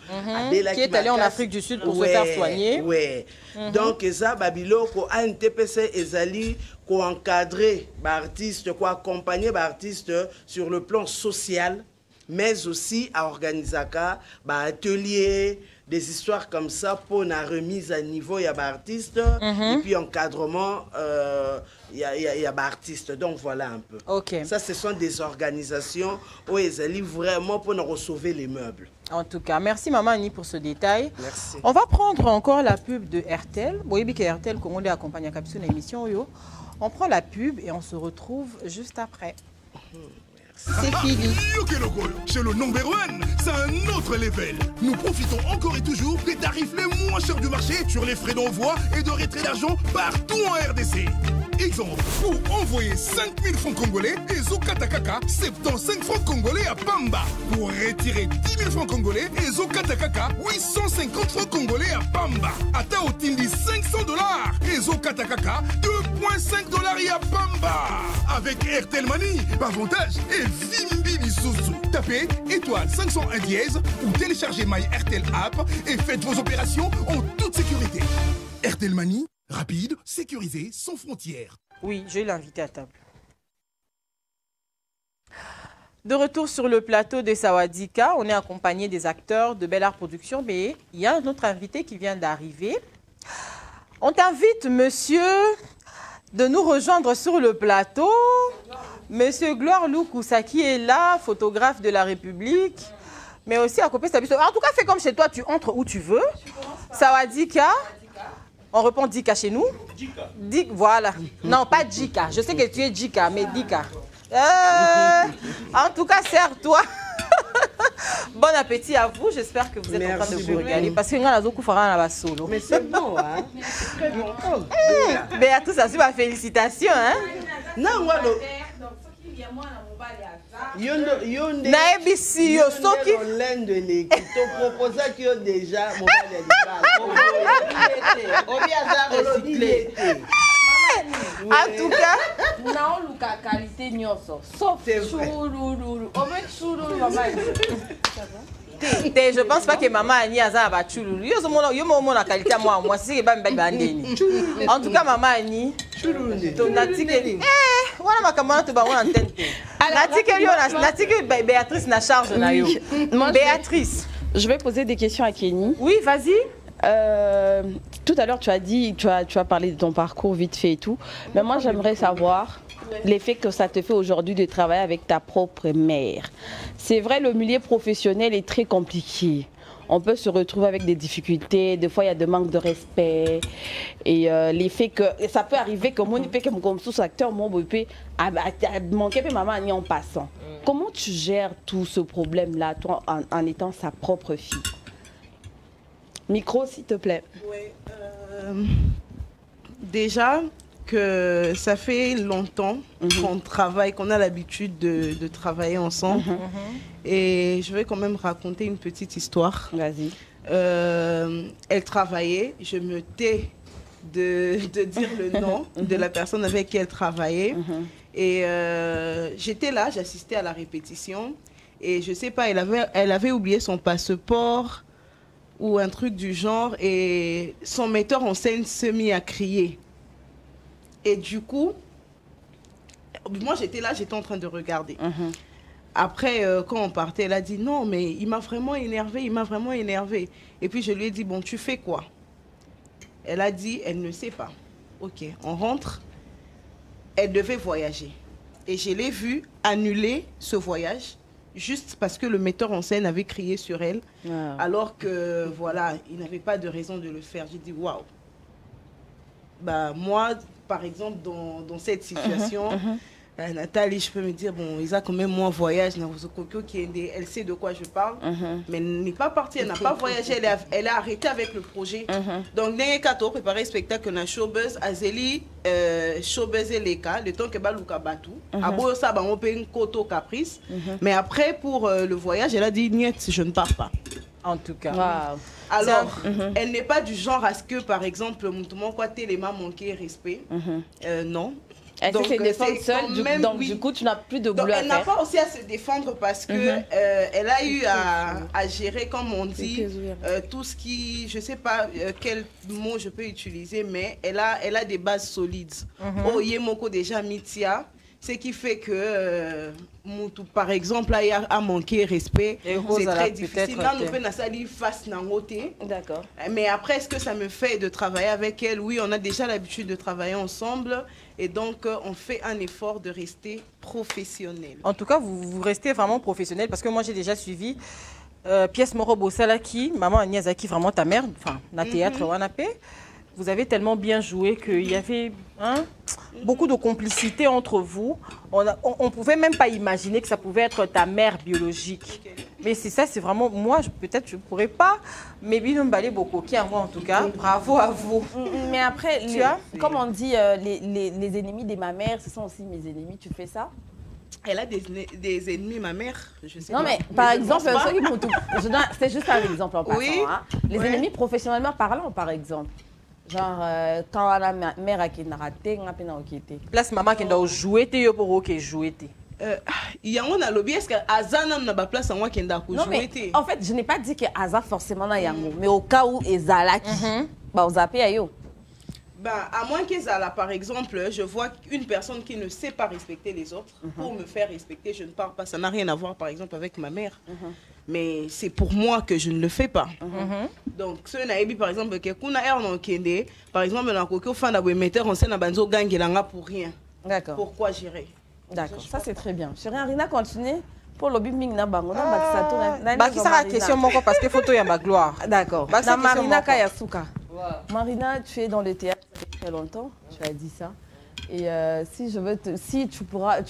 Qui est allé en Afrique du Sud pour se faire soigner. Oui. Donc, ça, Babilo, ANTPC, Ezali, pour encadrer l'artiste, pour accompagner l'artiste sur le plan social, mais aussi à organiser des ateliers, des histoires comme ça pour la remise à niveau, il y a des artistes, et puis encadrement, il y a des artistes. Donc voilà un peu. Ça, ce sont des organisations où ils allaient vraiment pour nous sauver les meubles. En tout cas, merci Maman Annie pour ce détail. Merci. On va prendre encore la pub de RTL. Vous voyez que RTL, comme on est accompagné à Capsule émission, on prend la pub et on se retrouve juste après. C'est fini. Chez le number one, c'est un autre level. Nous profitons encore et toujours des tarifs les moins chers du marché sur les frais d'envoi et de retrait d'argent partout en RDC. Exemple, pour envoyer 5 000 francs congolais et Zokatakaka 75 francs congolais à Pamba. Pour retirer 10 000 francs congolais et Zokatakaka 850 francs congolais à Pamba. Ata Otindi 500 $ et Zokatakaka 2,5 $ à Pamba. Avec RTL Money, avantage et Vimbi Bisusu. Tapez étoile 501 dièse ou téléchargez My RTL app et faites vos opérations en toute sécurité. RTL Money, rapide, sécurisé, sans frontières. Oui, je vais l'inviter à table. De retour sur le plateau de Sawadika, on est accompagné des acteurs de Bel Art Production, mais il y a un autre invité qui vient d'arriver. On t'invite, monsieur, de nous rejoindre sur le plateau. Monsieur Gloire Loukoussa qui est là, photographe de la République, mais aussi à côté de En tout cas, fais comme chez toi, tu entres où tu veux. Sawadika. On répond Dika chez nous. Dika. Voilà. Non, pas Dika. Je sais que tu es Dika, mais Dika. En tout cas, sers-toi. Bon appétit à vous. J'espère que vous êtes en train de vous régaler. Parce que nous avons solo. Mais c'est bon, hein? Béatrice, ça c'est ma félicitation, hein? Non, moi, naebisi yo soki déjà en tout cas naoluka qualité nyonso sauf chululu chululu maman. Je pense pas que maman Annie a ça à chululu. Yo mo la qualité à moi c'est que ba mbandeni. En tout cas maman Annie ton natike voilà ma camarade ba on antenne. Natike Béatrice na charge na yo. Béatrice, je vais poser des questions à Kenny. Oui, vas-y. Tout à l'heure, tu as parlé de ton parcours vite fait et tout. Mais moi, j'aimerais savoir l'effet que ça te fait aujourd'hui de travailler avec ta propre mère. C'est vrai, le milieu professionnel est très compliqué. On peut se retrouver avec des difficultés. Des fois, il y a des manques de respect. Et l'effet que ça peut arriver que mon épée, comme sous-acteur, mon bébé, a manqué maman en passant. Comment tu gères tout ce problème-là, toi, en étant sa propre fille? Micro, s'il te plaît. Oui. Déjà, que ça fait longtemps qu'on travaille, qu'on a l'habitude de travailler ensemble. Et je vais quand même raconter une petite histoire. Vas-y. Elle travaillait, je me tais de dire le nom de la personne avec qui elle travaillait. Et j'étais là, j'assistais à la répétition. Et je sais pas, elle avait oublié son passeport ou un truc du genre. Et son metteur en scène se mit à crier. Et du coup, moi j'étais là, j'étais en train de regarder. Après, quand on partait, elle a dit non, mais il m'a vraiment énervé, il m'a vraiment énervé. Et puis je lui ai dit, bon, tu fais quoi? Elle a dit, elle ne sait pas. Ok, on rentre. Elle devait voyager. Et je l'ai vue annuler ce voyage juste parce que le metteur en scène avait crié sur elle. Alors que, voilà, il n'avait pas de raison de le faire. J'ai dit, waouh. Bah, moi, par exemple, dans cette situation, Nathalie, je peux me dire, bon, ils ont quand même moins voyage, elle sait de quoi je parle, mais elle n'est pas partie, elle n'a pas voyagé, elle a arrêté avec le projet. Donc, dès que tu as préparé le spectacle, on a Showbuzz, Azeli, Showbuzz et Leka, le temps que Balouka Batou, Abo ça, on peut une koto caprice, mais après, pour le voyage, elle a dit, niet, je ne pars pas. En tout cas. Wow. Alors, elle n'est pas du genre à ce que, par exemple, les mains manquaient respect. Non. Elle s'est défendre seule, donc du coup, tu n'as plus de boulot à faire. Elle n'a pas aussi à se défendre parce que elle a eu à gérer, comme on dit, tout ce qui, je ne sais pas quel mot je peux utiliser, mais elle a des bases solides. Oh, Yemoko déjà Mitia. Ce qui fait que, par exemple, a manqué respect, c'est très difficile. Là, nous faisons ça face nangoté. D'accord. Mais après, est-ce que ça me fait de travailler avec elle? Oui, on a déjà l'habitude de travailler ensemble. Et donc, on fait un effort de rester professionnel. En tout cas, vous restez vraiment professionnel parce que moi, j'ai déjà suivi pièce Moro Bossalaki, maman Agnazaki, vraiment ta mère, enfin, na théâtre Wanapé. Vous avez tellement bien joué qu'il y avait beaucoup de complicité entre vous. On ne pouvait même pas imaginer que ça pouvait être ta mère biologique. Mais c'est ça, c'est vraiment... Moi, peut-être je ne pourrais pas. Mais Binombalé Bokoki, en tout cas, bravo à vous. Mais après, comme on dit, les ennemis de ma mère, ce sont aussi mes ennemis. Tu fais ça? Elle a des ennemis, ma mère. Je sais non, pas. Mais par exemple, c'est juste un exemple en passant. Oui. Hein. Les ennemis professionnellement parlant, par exemple. Genre, quand la mère a raté, on a peine à enquêter. Place maman qui a joué, tu as joué. Il y a un lobby, est-ce que Azan n'a pas place à moi qui a joué? En fait, je n'ai pas dit que Azan forcément n'a yango, mais au cas où Ezalaki, bah, vous appelez ayo. Bah, à moins qu'Ezala, par exemple, je vois une personne qui ne sait pas respecter les autres, pour me faire respecter, je ne parle pas. Ça n'a rien à voir, par exemple, avec ma mère. Mais c'est pour moi que je ne le fais pas. Donc, ce naïbi, par exemple, que kuna erno kende, par exemple, na koko fan na metteur en scène na banzo gangelanga pour rien. D'accord. Pourquoi j'irai? D'accord. Ça c'est très bien. Chérie Rina, continue pour le biming na bango na batisato na. Bah qui sera la question mon parce que photo y a ma gloire. D'accord. Na Marina Kayasuka. Marina, tu es dans le théâtre depuis très longtemps. Tu as dit ça. Et si tu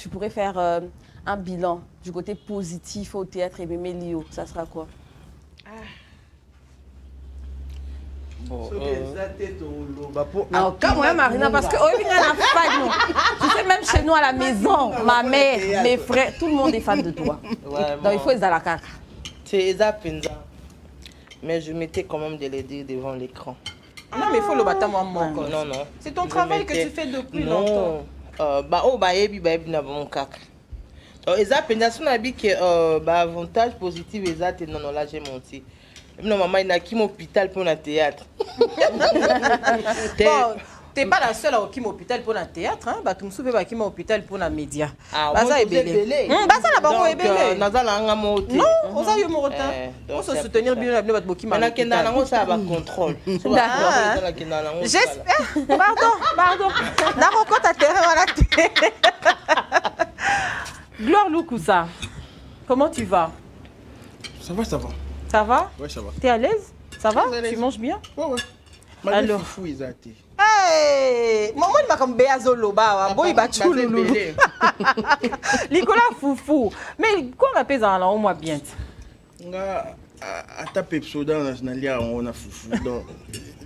pourrais faire un bilan du côté positif au théâtre et Lio, ça sera quoi? Bon, quand même, Marina, parce que tu sais, même chez nous à la maison, ma mère, mes frères, tout le monde est fan de toi. Ouais, donc il faut les à la caca. C'est Ezapinza. Mais je mettais quand même de les dire devant l'écran. Non, mais il faut le battre moi encore. Non, non. C'est ton travail que tu fais depuis longtemps. Mon caca. Ezapinza, si on a dit que avantage positif, non, non, là j'ai menti. Non, maman, il n'a qu'à l'hôpital pour le théâtre. Bon, tu n'es pas la seule à l'hôpital pour le théâtre. Tu me souviens pas qu'il l'hôpital pour les médias. Ah, ça est belé. Ça n'a pas été belé. Non, on a eu mon retard. On se soutenir bien avec votre bouquin. Maintenant, il y a un contrôle. J'espère. Pardon. N'a pas ta terre. Gloire Loukoussa, comment tu vas? Ça va, ça va. Ça va? Ouais, ça va. T'es à l'aise? Ça va? Tu manges bien? Ouais. Alors. Fou, hey! Maman, il m'a comme Béazolo, boy, il va tout le loulou. Nicolas Foufou. Mais quoi on appelle ça là, au moins bien? À taper soda, on a Foufou.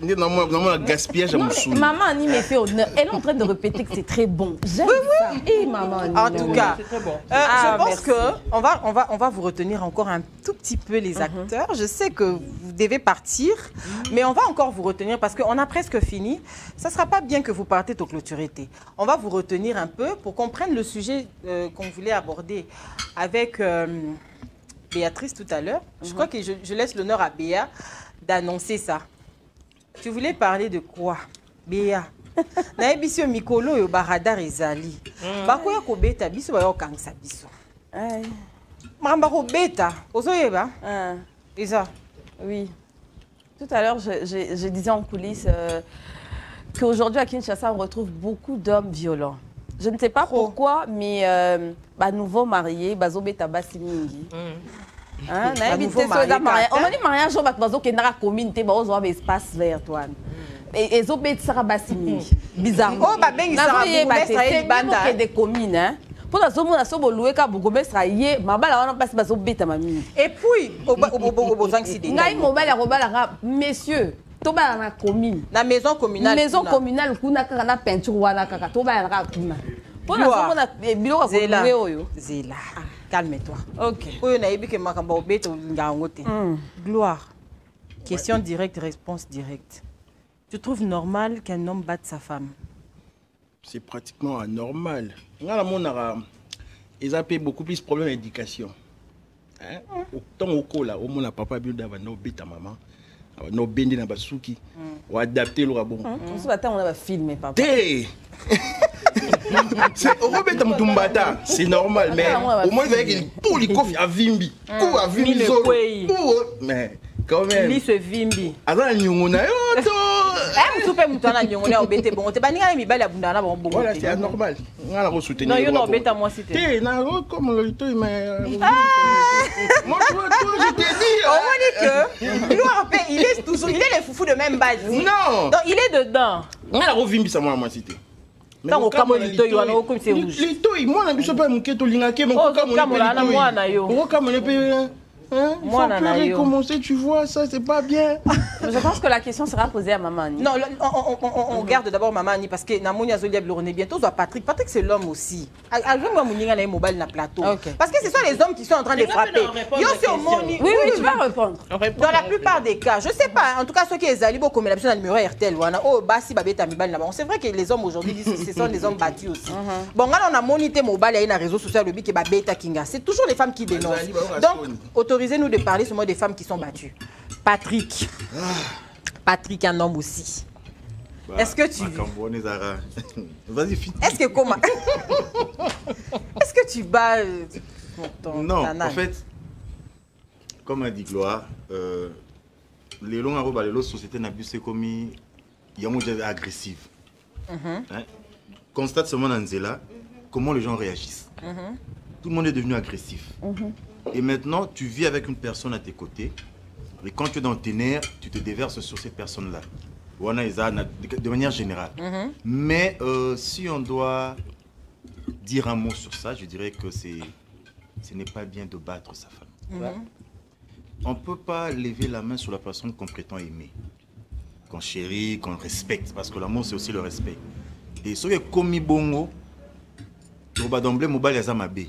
Normalement, gaspillage à mon sou. Maman Annie me fait honneur. Elle est en train de répéter que c'est très bon. J'aime ça. Et maman Annie. En tout cas, je pense qu'on va vous retenir encore un tout petit peu les acteurs. Je sais que vous devez partir, mais on va encore vous retenir parce qu'on a presque fini. Ça ne sera pas bien que vous partez au clôturité. On va vous retenir un peu pour qu'on prenne le sujet qu'on voulait aborder avec Béatrice tout à l'heure. Je crois que je laisse l'honneur à Béa d'annoncer ça. Tu voulais parler de quoi, Béa? Na ebisio mikolo yo baradar ezali. Bakoya ko beta biso ba yo kangisa biso. Mamba ko beta, ozoyeba? Isa. Oui. Tout à l'heure, je disais en coulisses qu'aujourd'hui à Kinshasa, on retrouve beaucoup d'hommes violents. Je ne sais pas pourquoi, mais nouveau marié, bazo beta basi mingi. On m'a dit mariage au bateau qui n'a communauté bah aux espace vert toi et zo bet sera basimi bizarrement oh ba bengi sera c'est banda des communes hein pour la somo na sobo louer ka bugombe sera yé mabala wana passe bazo beta mami et puis au zangi de ngai mobile robala messieurs to ba na commune na maison communale kuna kaka na peinture wana kaka to ba na kuna pour la somo na biloko ko louer oyo zela. Calme-toi. Ok. Gloire. Question directe, réponse directe. Tu trouves normal qu'un homme batte sa femme? C'est pratiquement anormal. Ils ont beaucoup plus de problèmes d'éducation. Autant au cola, au moins papa bien d'avoir nos bêtes à maman. Nos bénis dans basuki. Ou adapter le rabon. On a filmé papa. Robert Mtumbata, c'est normal, mais au moins il va dire pour les coffres à Vimbi. Pour à Vimbi. Mais quand même. Il se Vimbi. Avant la nyongona, voilà, c'est anormal. On va la soutenir. Non, il y a bêta moi si t'es. Comme le temps, mais. Moi, je t'ai dit. Il est toujours, il est le foufou de même base. Non. Donc il est dedans. On a la revimbi ça moi moi cité. Donc au Cameroun il y a comme c'est rouge. Lito, moi na biso pas mon keto lingake mais au Cameroun moi na yo. Au Cameroun peut moi na yo. Recommencer, tu vois ça c'est pas bien. Je pense que la question sera posée à Maman Annie. Non, on garde d'abord Maman Annie parce que Namonia Zolia Blorone bientôt soit Patrick. Patrick c'est l'homme aussi. Avec moi Mouninga na mobile na plateau. Parce que ce sont les hommes qui sont en train de frapper. Yo c'est au Moni. Oui, tu vas répondre. Dans la plupart des cas, je sais pas, en tout cas ceux qui est Zalibo comme l'habitude numéro RTL wana oh basi babeta mibali là-bas. C'est vrai que les hommes aujourd'hui disent que ce sont des hommes battus aussi. Bon, là on a monité mobile et na réseaux sociaux le que babeta kinga. C'est toujours les femmes qui dénoncent. Donc autorisez-nous de parler seulement des femmes qui sont battues. Patrick. Patrick, un homme aussi. Est-ce que tu... Vas-y, finis. Est-ce que comment... Est-ce que tu bats ton... Non, en fait, comme a dit Gloire, les longs arrobes, les sociétés n'abusent comme il y a des agressifs. Constate seulement dans Nzela comment les gens réagissent. Tout le monde est devenu agressif. Et maintenant, tu vis avec une personne à tes côtés. Et quand tu es dans tes nerfs, tu te déverses sur cette personne-là. De manière générale. Mais si on doit dire un mot sur ça, je dirais que ce n'est pas bien de battre sa femme. On ne peut pas lever la main sur la personne qu'on prétend aimer. Qu'on chérit, qu'on respecte. Parce que l'amour, c'est aussi le respect. Et ce qui est comme bongo, d'emblée, mobile ya zamabe.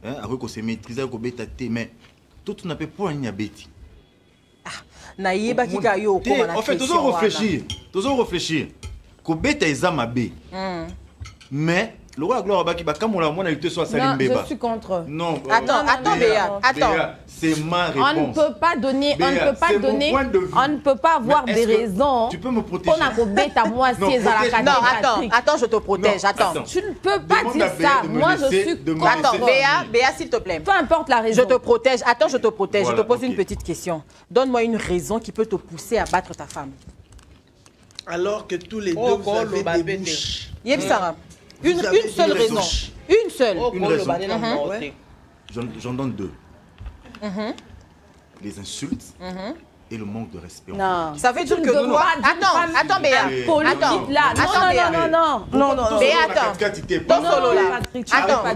Après qu'on se maîtrise, qu'on bête mais tout n'a pas pour un yabeti. En fait, toujours réfléchir. Qu'on bête ya zamabe. Mais le roi gloire baki ba comme la mona était soit Salimbeba. Je suis contre. Non. Attends Béa, attends. C'est ma réponse. On ne peut pas donner, on ne peut pas avoir des raisons. Tu peux me protéger. On a robé à moi si Non, attends, je te protège, attends. Tu ne peux pas dire ça. Moi, je suis contre. Attends, Béa, s'il te plaît. Peu importe la raison. Je te protège. Attends, je te protège. Je te pose une petite question. Donne-moi une raison qui peut te pousser à battre ta femme. Alors que tous les deux, vous avez des bouches. Yves Sarah. Une seule raison. Une seule. Une raison. J'en donne deux. Les insultes et le manque de respect. Non. Ça veut dire que nous... Attends, Béa. Non. Béa,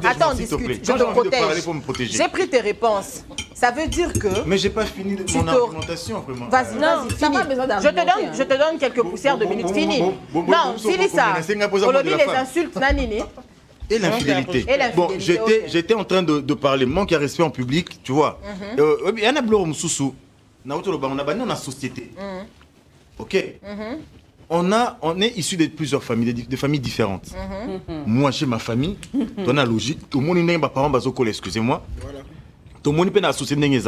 attends, discute. Je te protège. J'ai pris tes réponses. Ça veut dire que... Mais j'ai pas fini mon argumentation, vraiment. Vas-y, finis. Je te donne quelques poussières de minutes. Finis. Non, finis ça. Aujourd'hui, les insultes, nanini. Et l'infidélité. Bon, j'étais en train de parler manque de respect en public, tu vois. Il y en a bleu moussou. On a une société. Ok. On est issu de plusieurs familles, de familles différentes. Moi, chez ma famille, dans la logique, tout le monde est parents bazoko, excusez-moi. Tout le monde est dans la société.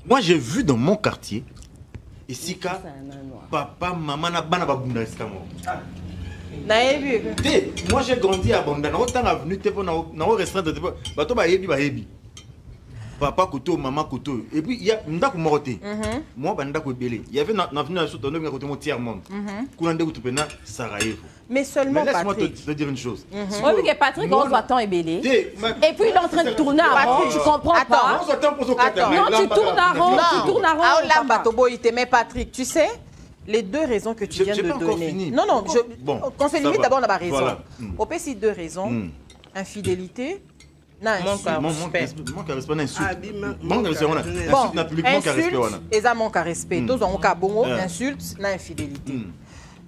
Moi, j'ai vu dans mon quartier, ici, papa, maman, bana babunda moi j'ai grandi à Bondana. Autant avenue na restaurant de bato ba yebi ba yebi. Papa koto, maman koto. Et puis il y a ndako moroté. Moi ba ndako belé. Il y avait na avenue na soto ndako koto mo tiers monde. Kuna ndeko tupena Sarajevo. Mais seulement laisse-moi te dire une chose. Moi vu que Patrick on voit tant ébélé. Et puis il est en train de tourner en rond, tu comprends pas. Non, tu tournes en rond, Ah là batobo il t'aimait Patrick, tu sais? Les deux raisons que tu viens de donner. Non, qu'on se limite d'abord, on a ma raison. Voilà. Au PC, deux raisons. Infidélité. Manque à respect. Manque à respect. Insulte et ça manque à respect. Tous ont un bon insulte, infidélité.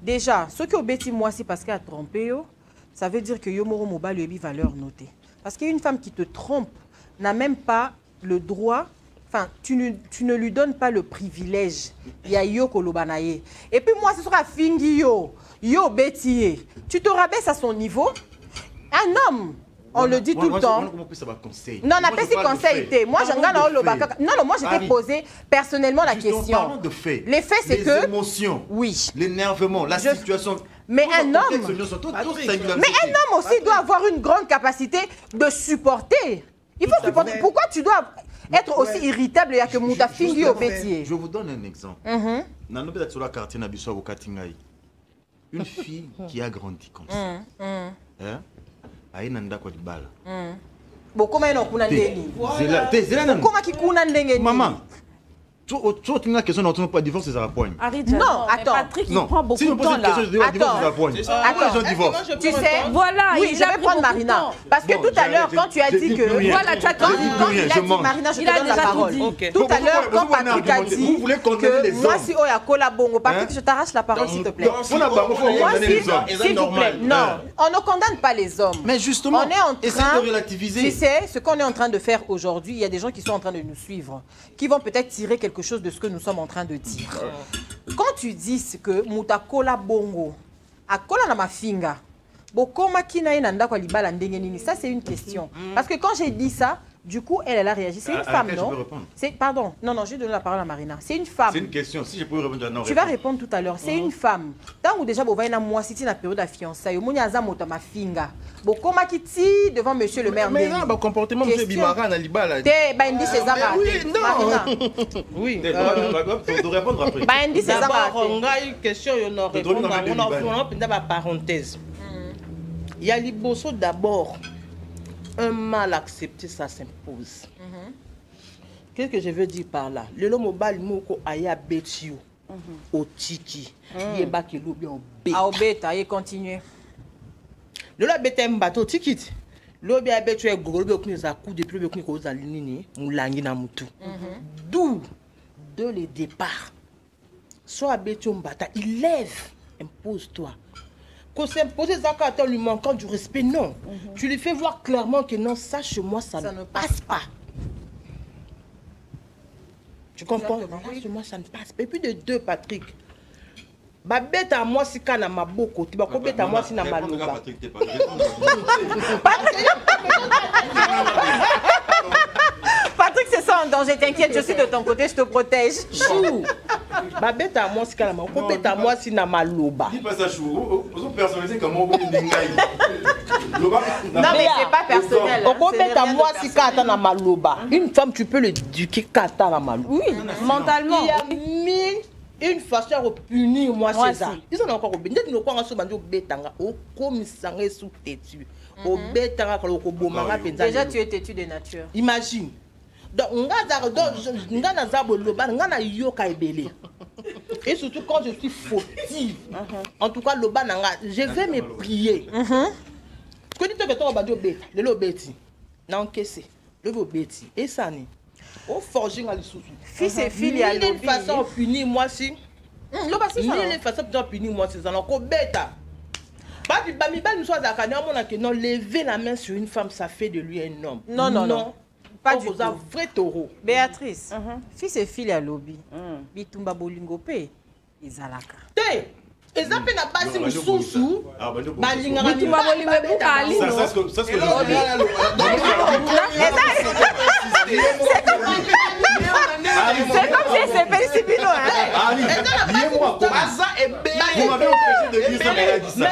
Déjà, ce que Betty moi c'est parce qu'elle a trompé, ça veut dire que Yomoro Moba lui a valeur notée. Parce qu'une femme qui te trompe n'a même pas le droit. Enfin, tu ne lui donnes pas le privilège. Il y a yo kolobanaye. Et puis moi, ce sera fingi yo Betty. Tu te rabaisses à son niveau. Un homme, on le dit tout le temps. Non, on appelle ça conseil. Moi, moi, je t'ai posé personnellement la question. Parlons de faits. Les faits, c'est que... Les émotions. Oui. L'énervement, la situation. Mais un homme aussi doit avoir une grande capacité de supporter. Il faut supporter. Pourquoi tu dois être aussi irritable et que Mouta fingi au métier? Je vous donne un exemple. Une fille qui a grandi comme ça. Maman, tu as une question d'entendre pas divorce, c'est ça la poigne. Non, attends. Patrick, il prend beaucoup de temps là. Attends, tu sais, voilà, oui, je vais prendre Marina. Parce que tout à l'heure, quand tu as dit que... Voilà, tu as quand il a dit, Marina, je te donne la parole. Tout à l'heure, quand Patrick a dit que moi, si Oya Kola Bongo, Patrick, je t'arrache la parole, s'il te plaît. Moi, s'il vous plaît, non, on ne condamne pas les hommes. Mais justement, on est en train de relativiser. Tu sais, ce qu'on est en train de faire aujourd'hui, il y a des gens qui sont en train de nous suivre, qui vont peut-être tirer quelque chose de ce que nous sommes en train de dire. Quand tu dis que Mutakola Bongo, Akola na mafinga, Bokoma kina inanda kwa libala ndenge nini, ça c'est une question. Parce que quand j'ai dit ça, du coup, elle a réagi. C'est une femme, non? Pardon, non, je vais donner la parole à Marina. C'est une femme. C'est une question. Si je peux répondre, non. Tu vas répondre tout à l'heure. C'est une femme. Tant que déjà, vous voyez, moi, si tu as une période de fiançailles, vous avez un ma finga. Comment qui devant monsieur le maire? Mais non, le comportement de Bimara na libala. Bandi César. Oui, non. Oui. Tu dois répondre après. Bandi César. On a une question, on a répondre. On a une parenthèse. Il y a Liboso d'abord. Un mal accepté, ça s'impose. Qu'est-ce que je veux dire par là? Le lomo bal moko aya betio au tiki. Il ba ki lobi au beta. Au beta, il continue. Le la beta mbato tikit. Lobi a betio e gogolo be okuni za coup de plus be okuni ko za linini mulangi na mutu. D'où de le départ. Soit betio mbata, il lève, impose-toi. Qu'on s'imposer ça quand lui manquant du respect, non. Tu lui fais voir clairement que non, ça chez moi, ça ne passe pas. Tu comprends? Chez moi, ça ne passe pas. Et puis de deux, Patrick. Ba bête à moi si kana ma boko, tu vas bête à moi si na ma loba. Patrick, c'est ça en danger, t'inquiète, je suis de ton côté, je te protège. Chou. Ba bête à moi si kana ma boko, bête à moi si na ma loba. Dis pas ça, Chou. Vous personnalisez comment vous Non, mais c'est pas personnel. On bête à moi si kana na ma loba. Une femme, tu peux l'éduquer kata na ma loba. Oui, mentalement. Il y a mille une façon de punir moi c'est ça. Ils sont encore au béni. Nous quoi ensemble banjo betanga au commissaire sous têtu. Au betanga quand au bomanga penza. Déjà tu es têtu de nature. Imagine. Donc nga na zabo loba nga na yoka ebele. Et surtout quand je suis fautive. En tout cas loba nanga, je vais me prier. Quand tu te que toi banjo beta, le lobeti. Na encaisser. Le lobeti. Et ça ni. Au forging à l'issue. Fils et filles, il y a une façon de punir moi si. Ni une façon de punir moi si. Ça n'a pas bêta. Non, lever la main sur une femme, ça fait de lui un homme. Non. Pas du tout. Un vrai taureau. Béatrice, fils et filles à lobby. Bitumba bolingo pe. Izalaka. Et ça peut n'a pas si vous sous-sous. C'est comme si c'est Pélicipino. Vous m'avez empêché de dire ça, mais elle a dit ça.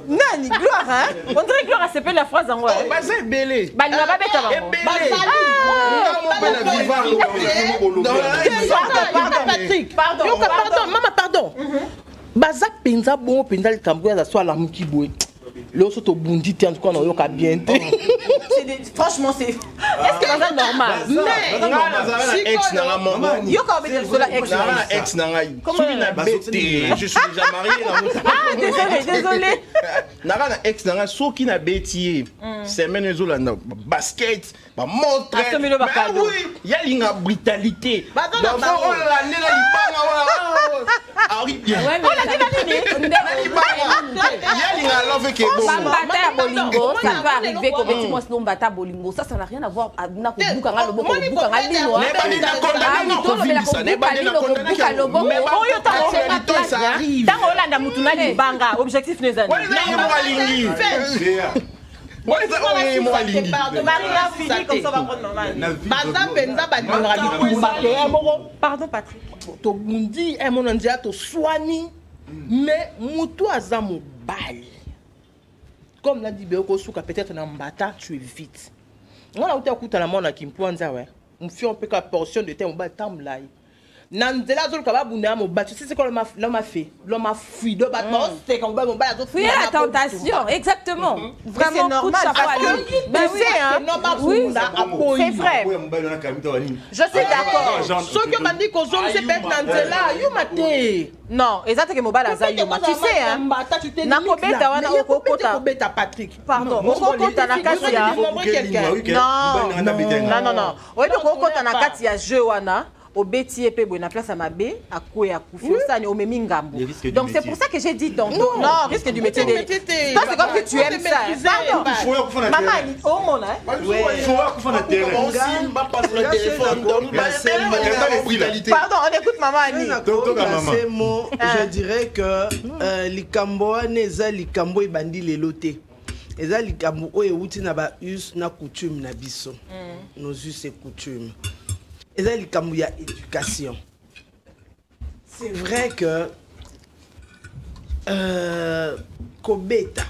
Non, Gloire, hein? On dirait Gloire a séparé la phrase en haut. C'est belé. Bah, il n'a pas bête à Patrick, pardon. Maman, pardon. Baza penza bon penza le Cambouis à soit la mukiboué. Le soto bundi tiens quoi non yoka bien. Franchement c'est. Est-ce que c'est normal? Mais ex na maman. Yoka obéir sur la ex. Ex na ngai. Je suis déjà marié na. Ah désolé. Nara na ex na ngai soki na bétier. Semaine ezolanda basket, ba montre. Oui, il y a une brutalité. Dans la nena libanga wala. Ari bien. Ouais mais Bata bolingo, ça va arriver comme tu vois sinon bata bolingo, ça n'a rien à voir avec na kubuka nga loboko kubuka nga lino. Ça arrive. Tant Olanda mutuna libanga, objectif nezani. Marina fini comme ça va prendre normal. Pardon Patrick. To bundi un mon ndia to soigner. Mais mutu aza mobali. Comme l'a dit Béoko Souka, peut-être dans Mbata, tu es vite. On a été à la mona qui me pointe, ouais. On fait un peu la portion de terre, on va t'emmener. Nandela zol kaba buna mo ba tu sais quoi l'homme a fait l'homme a fui de battement c'est quand on va fuir la tentation exactement vraiment c'est normal parce que ben oui c'est vrai je suis d'accord ceux qui m'ont dit qu'on zone c'est peut-être Nandela yo maté non exactement mobile aza yo tu sais hein na kobeta wana okokota Patrick pardon okokota na kati ya non oyebi okokota na kati ya jeu wana au bêtis et na place à ma baie à quoi à couper ça au même ngambo donc c'est pour ça que j'ai dit tantôt non risque du métier c'est comme que tu aimes ça maman oh mon pardon on écoute maman Annie je dirais que likambo neza likambo ibandi leloté eza likambo oyo uti na ba us na coutume na biso nos us et coutumes. Et là, il y a éducation. C'est vrai que Kobeta.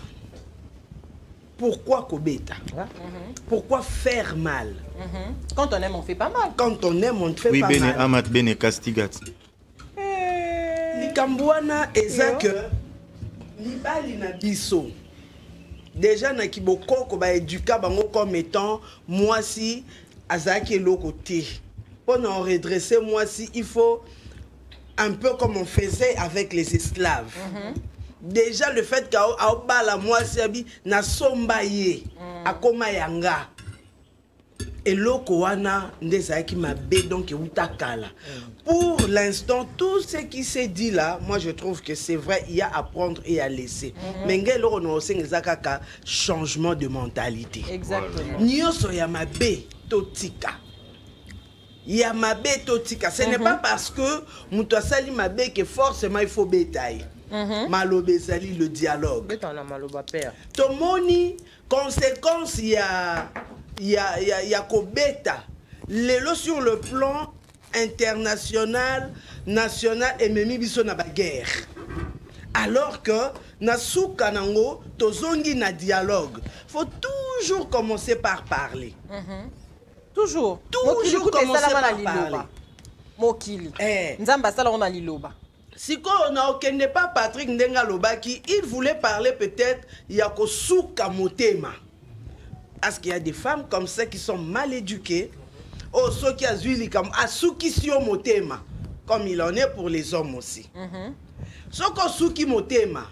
Pourquoi Kobeta? Pourquoi faire mal? Quand on aime, on fait pas mal. Quand on aime, on fait pas mal. Oui, Amat Bene Castigat. Likambouana eza que libali na biso. Déjà na kiboko ko ba éduka bango comme étant moi si azaki lo côté. Pour nous redresser, moi, si il faut un peu comme on faisait avec les esclaves. Déjà, le fait qu'à la moi, si na sombaye, à komayanga, et l'okoana, ndesa qui m'a bé donc utakala. Pour l'instant, tout ce qui s'est dit là, moi je trouve que c'est vrai, il y a à prendre et à laisser. Mais il y a un changement de mentalité. Exactement. Nyoso ya mabe totika. Yamabe totika. Ce n'est pas parce que Moutouassali mabe que forcément il faut bétail. Malobé sali le dialogue. Tomoni conséquence y a kobeta. Lelo sur le plan international, national et même biso na ba guerre. Alors que na souka nango tozongi na dialogue. Faut toujours commencer par parler. Toujours commencer par parler. Mokili. Nzamba sala on a liloba. Si on n'a pas Patrick Ndenga Lobaki, il voulait parler peut-être yako souka motema. Parce qu'il y a des femmes comme ça qui sont mal éduquées. Oh, ceux qui a zuili comme asuki sio motema, comme il en est pour les hommes aussi. Ce qu'on souki motema,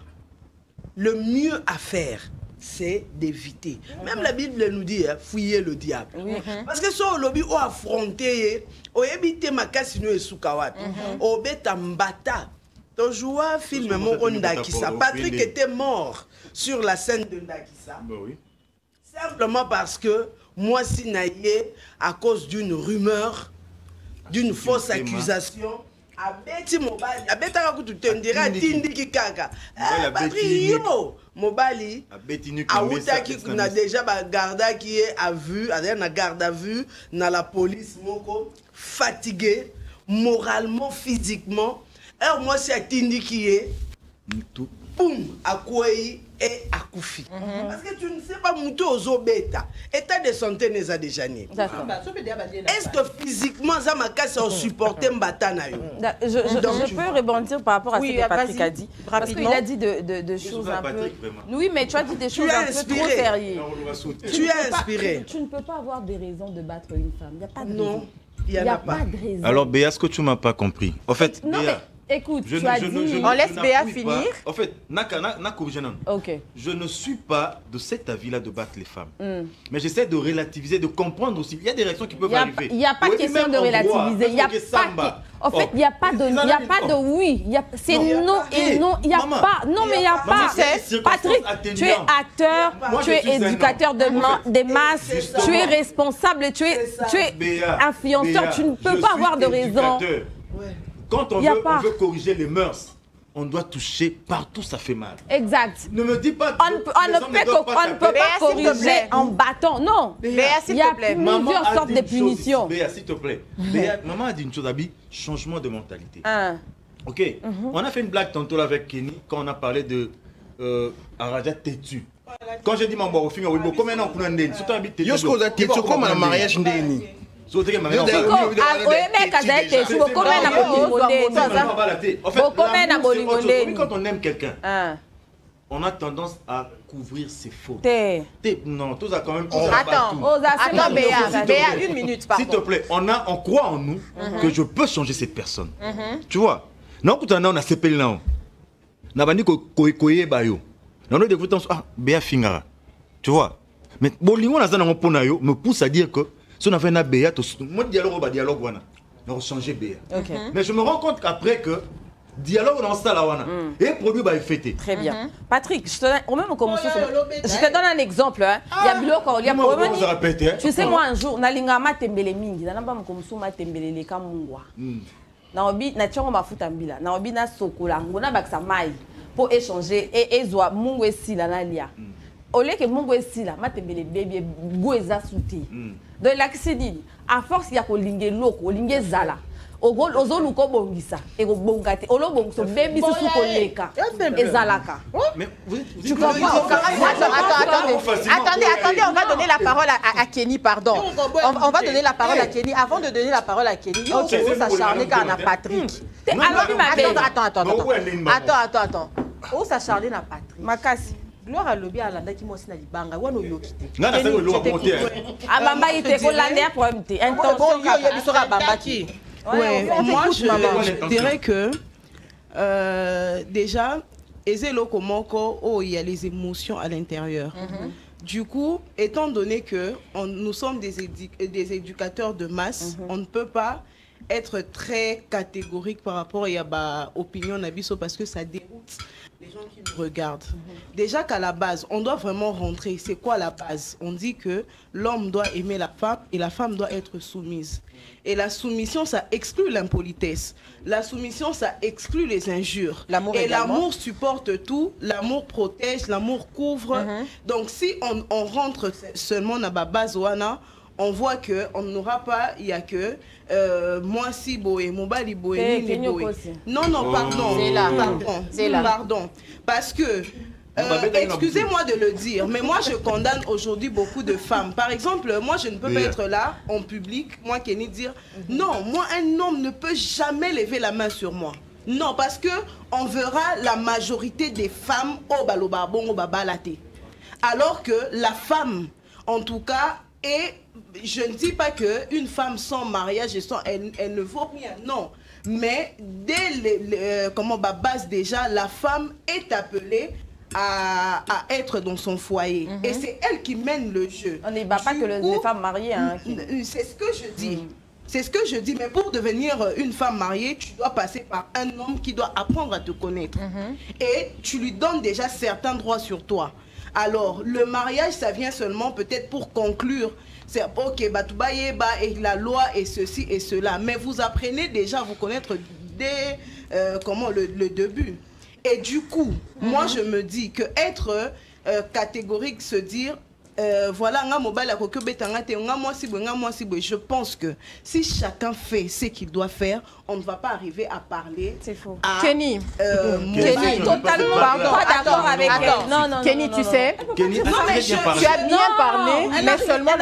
le mieux à faire, c'est d'éviter. Même la Bible nous dit, fouiller le diable. Parce que si on lobby ou affronter, on évite ma cassino et soukawapi. On bête mbata. Tu joues un film Ndakisa. Patrick était mort sur la scène de Ndakisa. Simplement parce que moi, si naïe, à cause d'une rumeur, d'une fausse accusation, abeti mobali abeta ka kutu tendira tindi kikaka Patrick yo mobali auta ki na déjà ba garda qui est à vue na garde à vue na la police moko fatigué moralement physiquement alors moi c'est tindi qui est boum akwei et akufi parce que tu ne sais pas muto ozobeta état de santé n'est a déjà né. Est-ce que physiquement ça m'a cassé en supporter mbata na yo? Je peux rebondir par rapport à ce que Patrick a dit parce qu'il a dit de choses un peu. Oui, mais tu as dit des choses un peu trop sérieuses. Tu es inspiré. Tu ne peux pas avoir des raisons de battre une femme. Il n'y a pas de raison. Non, il n'y a pas de raison. Alors Béa, ce que tu m'as pas compris. En fait, non, Béa, écoute, tu as dit... On laisse Béa finir. En fait, je ne suis pas de cet avis-là de battre les femmes. Mais j'essaie de relativiser, de comprendre aussi. Il y a des réactions qui peuvent arriver. Il n'y a pas question de relativiser. Il n'y a pas... En fait, il n'y a pas de oui. C'est non et non. Il n'y a pas... Non, mais il n'y a pas. Patrick, tu es acteur, tu es éducateur des masses, tu es responsable, tu es influenceur. Tu ne peux pas avoir de raison. Quand on veut corriger les mœurs, on doit toucher partout, ça fait mal. Exact. Ne me dis pas on ne peut pas corriger en battant. Non. Il y a plusieurs sortes de punitions. Béa, s'il te plaît. Maman a dit une chose, Abi, changement de mentalité. Ok. On a fait une blague tantôt là avec Kenny quand on a parlé de Aradia Tétu. Quand j'ai dit mon bon film, oui, comment on a un ndeni. Surtout un bit Tétu. Yo, ce qu'on a Tétu, comment un mariage ndeni. Quand on aime quelqu'un, on a tendance à couvrir ses fautes. Non, tous a quand même. Attends, Béa, une minute, pardon. S'il te plaît, on croit en nous que je peux changer cette personne. Tu vois? Non, quand on a CPL là, on a dit que bayo. On a dit que ah, Béa Fingara. Tu vois? Mais Bolingo na zana ponayo me pousse à dire que si on a fait un Béa, moi dialogue wana, on a changé Béa. Mais je me rends compte qu'après que dialogue dans ça là wana et produit va fêter. Très bien. Patrick, je te donne un exemple. Il y a Biloko, il y a problème. Tu sais moi un jour nalinga matembele mingi, na namba mkomsu matembele le kamungwa. Na obi na tchongo mafuta mbila, na obi na sokola, ngona baksa mai pour échanger et ezwa mungu esila na lia. Olé que mungu esila matembele bébé goeza souti. Donc l'accédine à force il y a ko lingé loko, lingé zala. Ozolu ko bongisa et ko bongate olo bongso baby su ko leka ezalaka. Mais tu comprends? Attendez, on va donner la parole à Kenny, pardon. On va donner la parole à Kenny. Avant de donner la parole à Kenny, il faut s'acharner quand on a Patrick. Attends. On s'acharner à Patrick. Makasi. Gloire à l'objet à l'anda qui m'a aussi banga wano yokite. Ngana c'est le monter. Ah bamba ite ko lander pour MT. Intention yo sera bamba qui. Ouais, moi je dirais que déjà ezelo komoko oh il y a les émotions à l'intérieur. Du coup, étant donné que nous sommes des éducateurs de masse, on ne peut pas être très catégorique par rapport à la opinion d'Abisso parce que ça déroute les gens qui nous regardent. Déjà qu'à la base, on doit vraiment rentrer. C'est quoi la base? On dit que l'homme doit aimer la femme et la femme doit être soumise. Et la soumission, ça exclut l'impolitesse. La soumission, ça exclut les injures. Et l'amour supporte tout. L'amour protège, l'amour couvre. Donc si on rentre seulement dans la base wana, on voit qu'on n'aura pas, il n'y a que moi si boé, Mobali boé, ni boé. Non, pardon. C'est là. Pardon. Parce que, excusez-moi de le dire, mais moi je condamne aujourd'hui beaucoup de femmes. Par exemple, moi je ne peux pas être là en public, moi Kenny dire, non, moi un homme ne peut jamais lever la main sur moi. Non, parce que on verra la majorité des femmes au balobarbon, au babalate. Alors que la femme, en tout cas, et je ne dis pas qu'une femme sans mariage, elle ne vaut rien, non. Mais dès comment base déjà, la femme est appelée à être dans son foyer. Et c'est elle qui mène le jeu. On n'est pas que les femmes mariées. Hein, c'est ce que je dis. C'est ce que je dis. Mais pour devenir une femme mariée, tu dois passer par un homme qui doit apprendre à te connaître. Et tu lui donnes déjà certains droits sur toi. Alors, le mariage, ça vient seulement peut-être pour conclure. C'est ok, et la loi et ceci et cela. Mais vous apprenez déjà à vous connaître dès le début. Et du coup, moi je me dis que être catégorique, se dire voilà, je pense que si chacun fait ce qu'il doit faire, on ne va pas arriver à parler. C'est faux. Kenny, totalement pas d'accord avec elle. Non, Kenny, tu sais, tu as bien parlé, mais seulement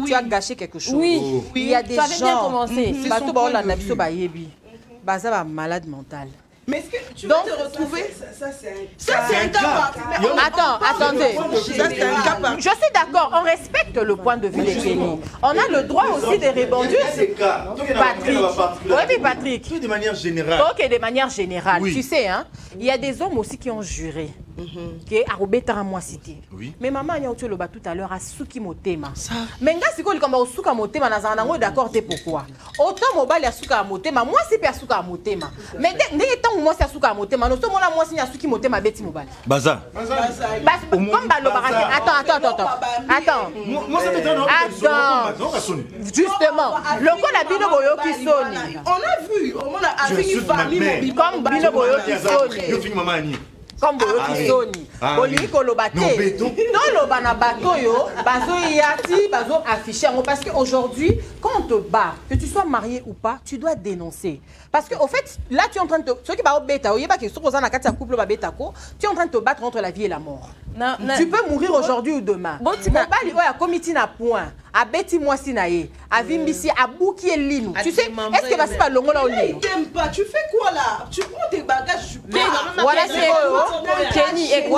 tu as gâché quelque chose. Oui, il y a des gens. Tu avais bien commencé. Baza malade mental. Mais est-ce que tu vas te retrouver? Ça c'est un cas. Attendez. Je suis d'accord, on respecte le point de vue de Kenny. On a le droit aussi de répondre. Patrick. Oui, mais Patrick. De manière générale. Ok, de manière générale. Tu sais, hein, il y a des hommes aussi qui ont juré. Que Arobeta moi cité. Mais maman a dit tout à l'heure à Suki Motema. Mais nga si ko likamba osuka motema na zana ngo d'accord te pourquoi. Autant mobile ya suka motema, moi c'est per suka motema. Mais ndenge tant moi c'est suka motema, no so mona moi si ya suki motema beti mobile. Baza. Comme balo baraka. Attends. Moi ça fait attends. Justement, le ko la bino boyo ki soni. On a vu, on a avec une famille comme bino boyo ki soni. Yo fini maman ni. comme Boyokisoni. Boliko Lobate. Non, Lobana Batoyo, Bazo Yati, Bazo affiché. Parce qu'aujourd'hui, quand on te bat, que tu sois marié ou pas, tu dois dénoncer. Parce qu'au fait, là, tu es en train de te. Ceux qui battent au bêta, tu es en train de te battre entre la vie et la mort. Tu peux mourir aujourd'hui ou demain. Bon, tu vas pas comité na point. A beti moi sinaye, a vimbisi, a bouki et linou. Tu sais, est-ce que vas-y pas longo là au linou? T'aimes pas, tu fais quoi là? Tu prends tes bagages, tu pars. Voilà, c'est Kenny, écoute,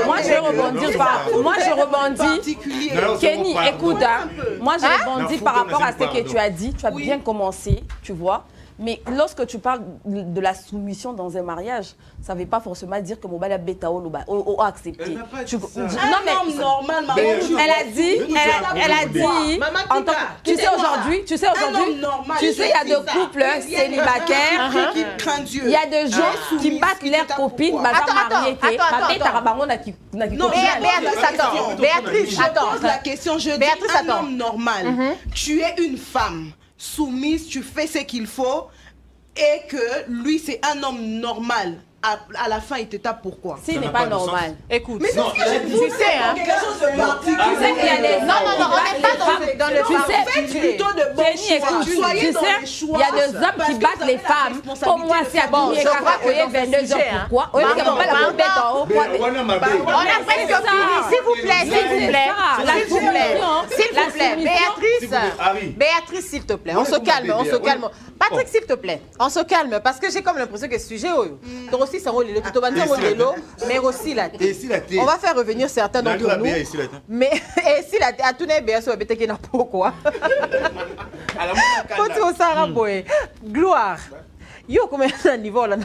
moi je rebondis par, moi je rebondis. Kenny, écoute, moi je rebondis par rapport à ce que tu as dit. Tu as bien commencé, tu vois. Mais lorsque tu parles de la soumission dans un mariage, ça ne veut pas forcément dire que mon bal a bêta ou accepté. Non, mais normal, maman. Elle a dit, tu sais aujourd'hui, tu sais, il y a des couples célibataires, il y a des gens qui battent leurs copines, Béatrice, attends. La question, je dis un homme normal. Tu es une femme soumise, tu fais ce qu'il faut et que lui c'est un homme normal. À la fin, il te tape pourquoi? Ce n'est pas normal. Écoute, tu sais, hein, quelque chose de particulier. Tu sais qu'il y a des... Non, on n'est pas dans le fait plutôt de bons choix. Tu sais, il y a des hommes qui battent les femmes. Pour moi, c'est à bon, je crois qu'il y a 22 heures. Pourquoi? On a presque fini. S'il vous plaît, Béatrice, s'il te plaît. On se calme. Patrick, s'il te plaît, on se calme parce que j'ai comme l'impression que ce sujet, mais aussi la tête. On va faire revenir certains d'entre nous. Mais si la tête, à tout n'est bien sûr, qu'il n'a pas quoi. Gloire. Yo, combien de niveau là?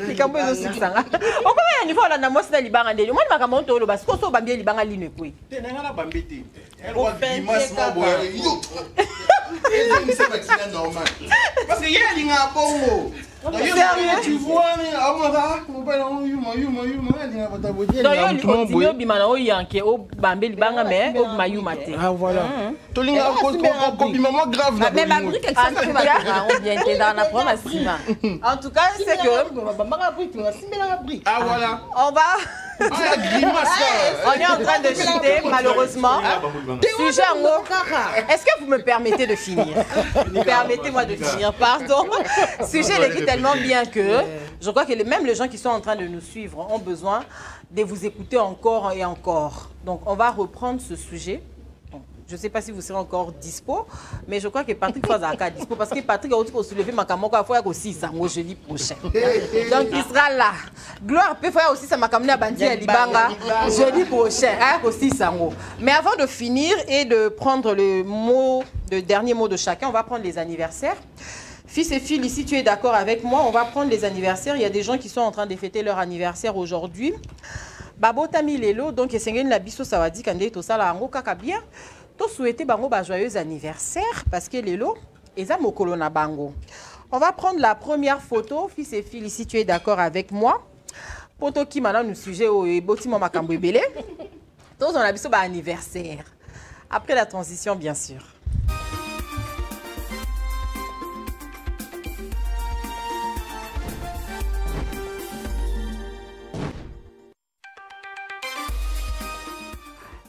Likambo ezo sikisanga. Okoya niveau là na mosi na libanga ndeli. Moi ma kamonto olo basi ko so bambie libanga lino ekwe. Te na ngana bambete. Elle va dimanche mo boye. Yo. Et ni c'est pas normal. Parce que hier il nga bongo. Sérieux, tu vois mais amara ko ba na yuma ni nga bata bodie. Donc yo bimana o yanke o bambe libanga mais o mayuma te. Ah voilà. To linga ko bimama grave na. Mais ma brique elle ça fait on bien que dans la première ciment. En tout cas, c'est que ah voilà. On va on est en train de chuter malheureusement. Sujet en haut. Est-ce que vous me permettez de finir? Permettez-moi de finir, pardon. Sujet l'écrit tellement bien que je crois que même les gens qui sont en train de nous suivre ont besoin de vous écouter encore et encore. Donc on va reprendre ce sujet. Je ne sais pas si vous serez encore dispo, mais je crois que Patrick Fazaka est dispo parce que Patrick a aussi soulevé ma caméra aussi ça jeudi prochain. Donc il sera là. Gloire peut faire aussi ça m'a à Bandi à Libanga jeudi prochain aussi ça. Mais avant de finir et de prendre le dernier mot de chacun, on va prendre les anniversaires. Fils et filles, ici tu es d'accord avec moi, on va prendre les anniversaires. Il y a des gens qui sont en train de fêter leur anniversaire aujourd'hui. Babo Tami Lelo, donc Esengeni la biso sawadi kande to sala ngo kaka bien. To souhaiter bango ba joyeux anniversaire parce que Lelo eza mokolo na bango. On va prendre la première photo, fils et filles, ici tu es d'accord avec moi. Poto ki maintenant nous sujet au boti mo makambo ebele. Tous on a biso ba anniversaire. Après la transition bien sûr.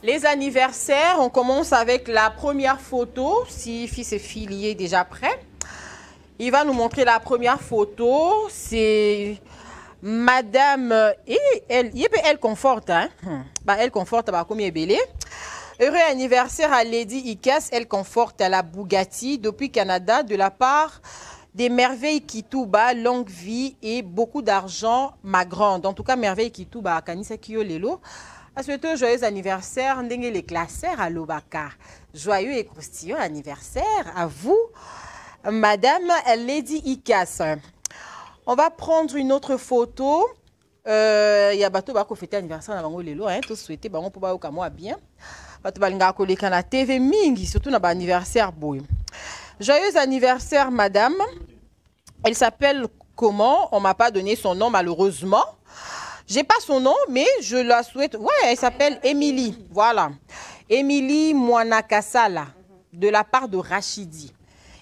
Les anniversaires, on commence avec la première photo, si fils et filles y est déjà prêt. Il va nous montrer la première photo, c'est Madame, et elle conforte, hein? Elle conforte, comme elle est belle. Heureux anniversaire à Lady Ikas, elle conforte à la Bugatti depuis Canada de la part des Merveilles Kitouba, longue vie et beaucoup d'argent, ma grande. En tout cas, Merveille Kitouba, à Kanisa Kiyo Lelo. À souhaiter joyeux anniversaire, Ndenge les classeurs à Lobaka. Joyeux et croustillant anniversaire à vous, Madame Lady Ikas. On va prendre une autre photo. Il y a bateau qui fêter anniversaire à Bango Lelo. Tout souhaiter Bango pour Baoka moi bien. Bateau balinga koleka na TV mingi surtout na anniversaire boy. Joyeux anniversaire, Madame. Elle s'appelle comment? On m'a pas donné son nom malheureusement. J'ai pas son nom, mais je la souhaite. Ouais, elle s'appelle Émilie. Voilà. Émilie Mouanakasala, de la part de Rachidi.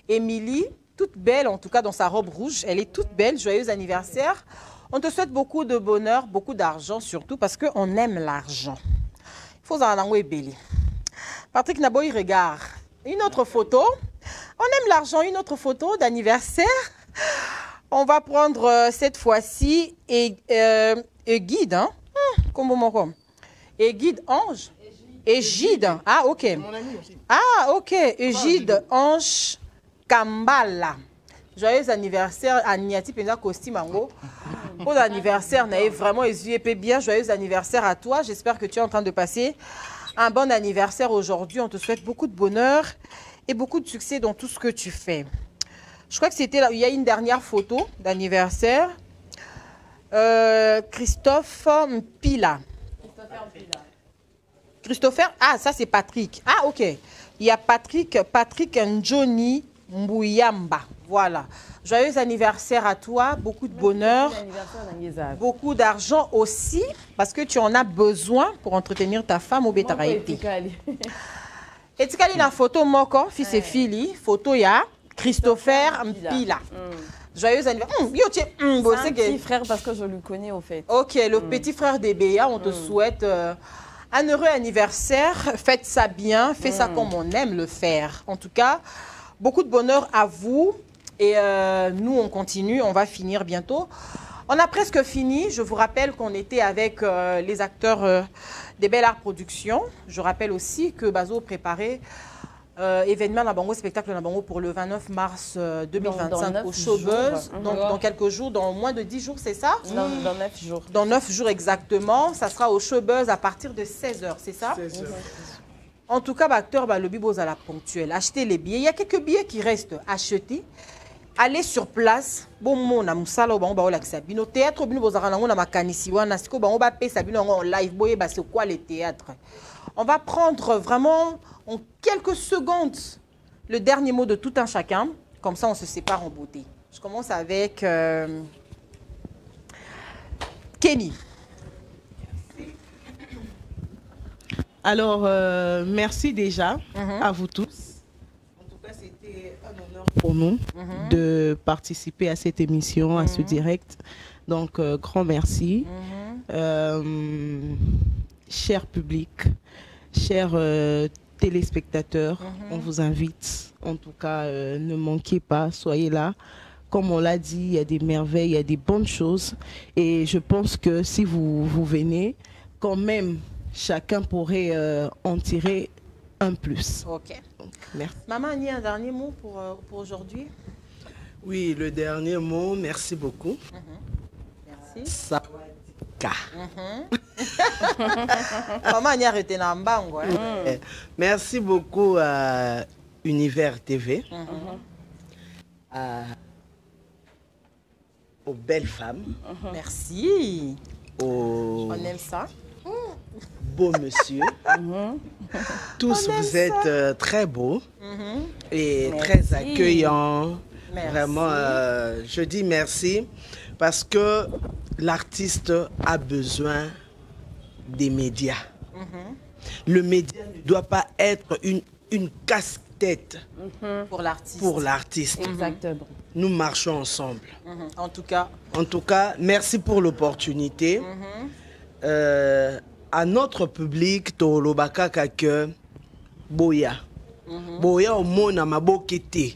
Émilie, toute belle, en tout cas dans sa robe rouge. Elle est toute belle. Joyeux anniversaire. On te souhaite beaucoup de bonheur, beaucoup d'argent surtout parce qu'on aime l'argent. Il faut en avoir belé. Patrick Naboy regarde. Une autre photo. On aime l'argent. Une autre photo d'anniversaire. On va prendre cette fois-ci Guide. Hein? Guide Ange. Égide. Ah, ok. Ah, ok. Égide Ange Kambala. Joyeux anniversaire à Niati Penda Costimango. Pour l'anniversaire, vraiment bien. Joyeux anniversaire à toi. J'espère que tu es en train de passer un bon anniversaire aujourd'hui. On te souhaite beaucoup de bonheur et beaucoup de succès dans tout ce que tu fais. Je crois que c'était là. Il y a une dernière photo d'anniversaire. Christophe Mpila. Christopher, ah, ça c'est Patrick. Ah, ok. Il y a Patrick Njoni Mbouyamba. Voilà. Joyeux anniversaire à toi, beaucoup de bonheur, beaucoup d'argent aussi, parce que tu en as besoin pour entretenir ta femme au Bétaraïti. Et tu as la photo Moko, fils et fille, photo ya Christopher Mpila. Joyeux anniversaire. C'est un petit frère parce que je le connais au fait. Ok, le petit frère d'Ebea, on te souhaite un heureux anniversaire. Faites ça bien, faites ça comme on aime le faire. En tout cas, beaucoup de bonheur à vous. Et nous, on continue, on va finir bientôt. On a presque fini. Je vous rappelle qu'on était avec les acteurs des Bel Art Productions. Je rappelle aussi que Bazo préparait événement Nabango, spectacle Nabango pour le 29 mars 2025 au Showbuzz. Donc, dans quelques jours, dans moins de 10 jours, c'est ça? Dans 9 jours. Dans 9 jours exactement. Ça sera au Showbuzz à partir de 16h, c'est ça? 16h. En tout cas, acteur, le Biboz à la ponctuelle. Achetez les billets. Il y a quelques billets qui restent achetés. Allez sur place. Bon, mon amusala au bango la sabino théâtre bino bozarana ngona makanisi wana siko bango ba pe sabino en live boye ba c'est quoi les théâtres. On va prendre vraiment en quelques secondes le dernier mot de tout un chacun. Comme ça, on se sépare en beauté. Je commence avec Kenny. Alors, merci déjà à vous tous. Pour nous de participer à cette émission, à ce direct. Donc, grand merci. Cher public, chers téléspectateurs, on vous invite. En tout cas, ne manquez pas, soyez là. Comme on l'a dit, il y a des merveilles, il y a des bonnes choses. Et je pense que si vous venez, quand même, chacun pourrait en tirer un plus. Ok. Merci. Maman, il y a un dernier mot pour aujourd'hui? Oui, le dernier mot, merci beaucoup. Merci. Sawadika. Maman, il y a arrêté dans Mbango. Merci beaucoup à Univers TV, aux belles femmes. Merci. On aime ça. Beau monsieur. Tous vous êtes très beaux et très accueillants. Merci. Vraiment, je dis merci parce que l'artiste a besoin des médias. Le média ne doit pas être une casse-tête pour l'artiste. Pour l'artiste. Exactement. Nous marchons ensemble. En tout cas, merci pour l'opportunité. À notre public, Tolobaka Kake, Boya. Boya au mona mabokete.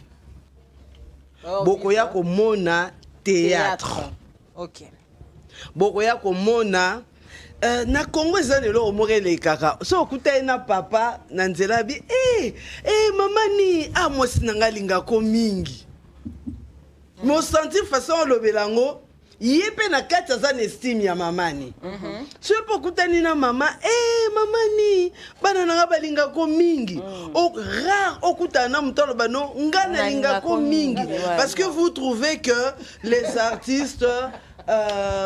Bokoya ko mona théâtre. Ok. Bokoya ko mona na Congo ezalelo omorele kaka. So okutai na papa na nzela bi mama ni amosi nanga linga ko mingi. Mo sentir façon lobelango. Yepe na kati aza na estime ya mamani. So po kutani na mama, mamani, bana nanga balinga ko mingi. Rare okutana mutolo bano ngana linga ko mingi. Parce que vous trouvez que les artistes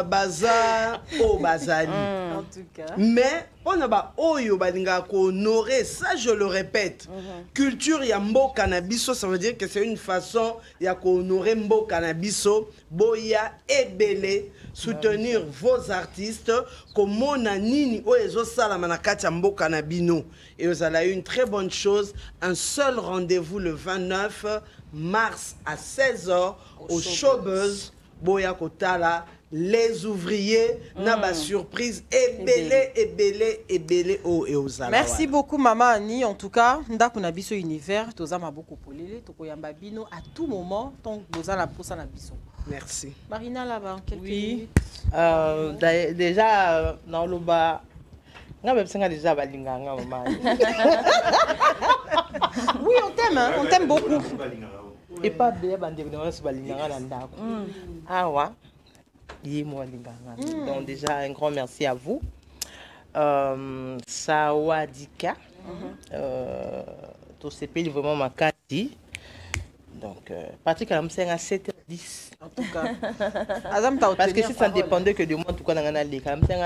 baza au bazali. En tout cas. Mais on a ba oyo balinga ko honorer, ça je le répète. Culture ya mbo cannabiso, ça veut dire que c'est une façon ya ko honorer mbo cannabiso, boya ebele soutenir vos artistes comme on a nini oezo sala manakati ya mbo cannabino. Et vous allez une très bonne chose, un seul rendez-vous le 29 mars à 16h au Showbuzz. Boya Kotala, les ouvriers, na ba surprise ebele et aux ala. Merci beaucoup maman Annie. En tout cas, ndako na biso univers, toza maboko polele, tokoyamba bino à tout moment tant boza la posa na biso. Merci. Marina là-bas, quelques minutes. Déjà dans le bas, on a déjà balinganga maman. Oui, on t'aime, hein? On t'aime beaucoup. Et pas bien bandégrement sur balinganga dans ndako. Ah ouais. Donc déjà un grand merci à vous. Sawadika, tout ce pays vraiment ma carte. Donc Patrick a à 7h10. En tout cas, parce que si ça ne dépendait que de moi, en tout cas, on a à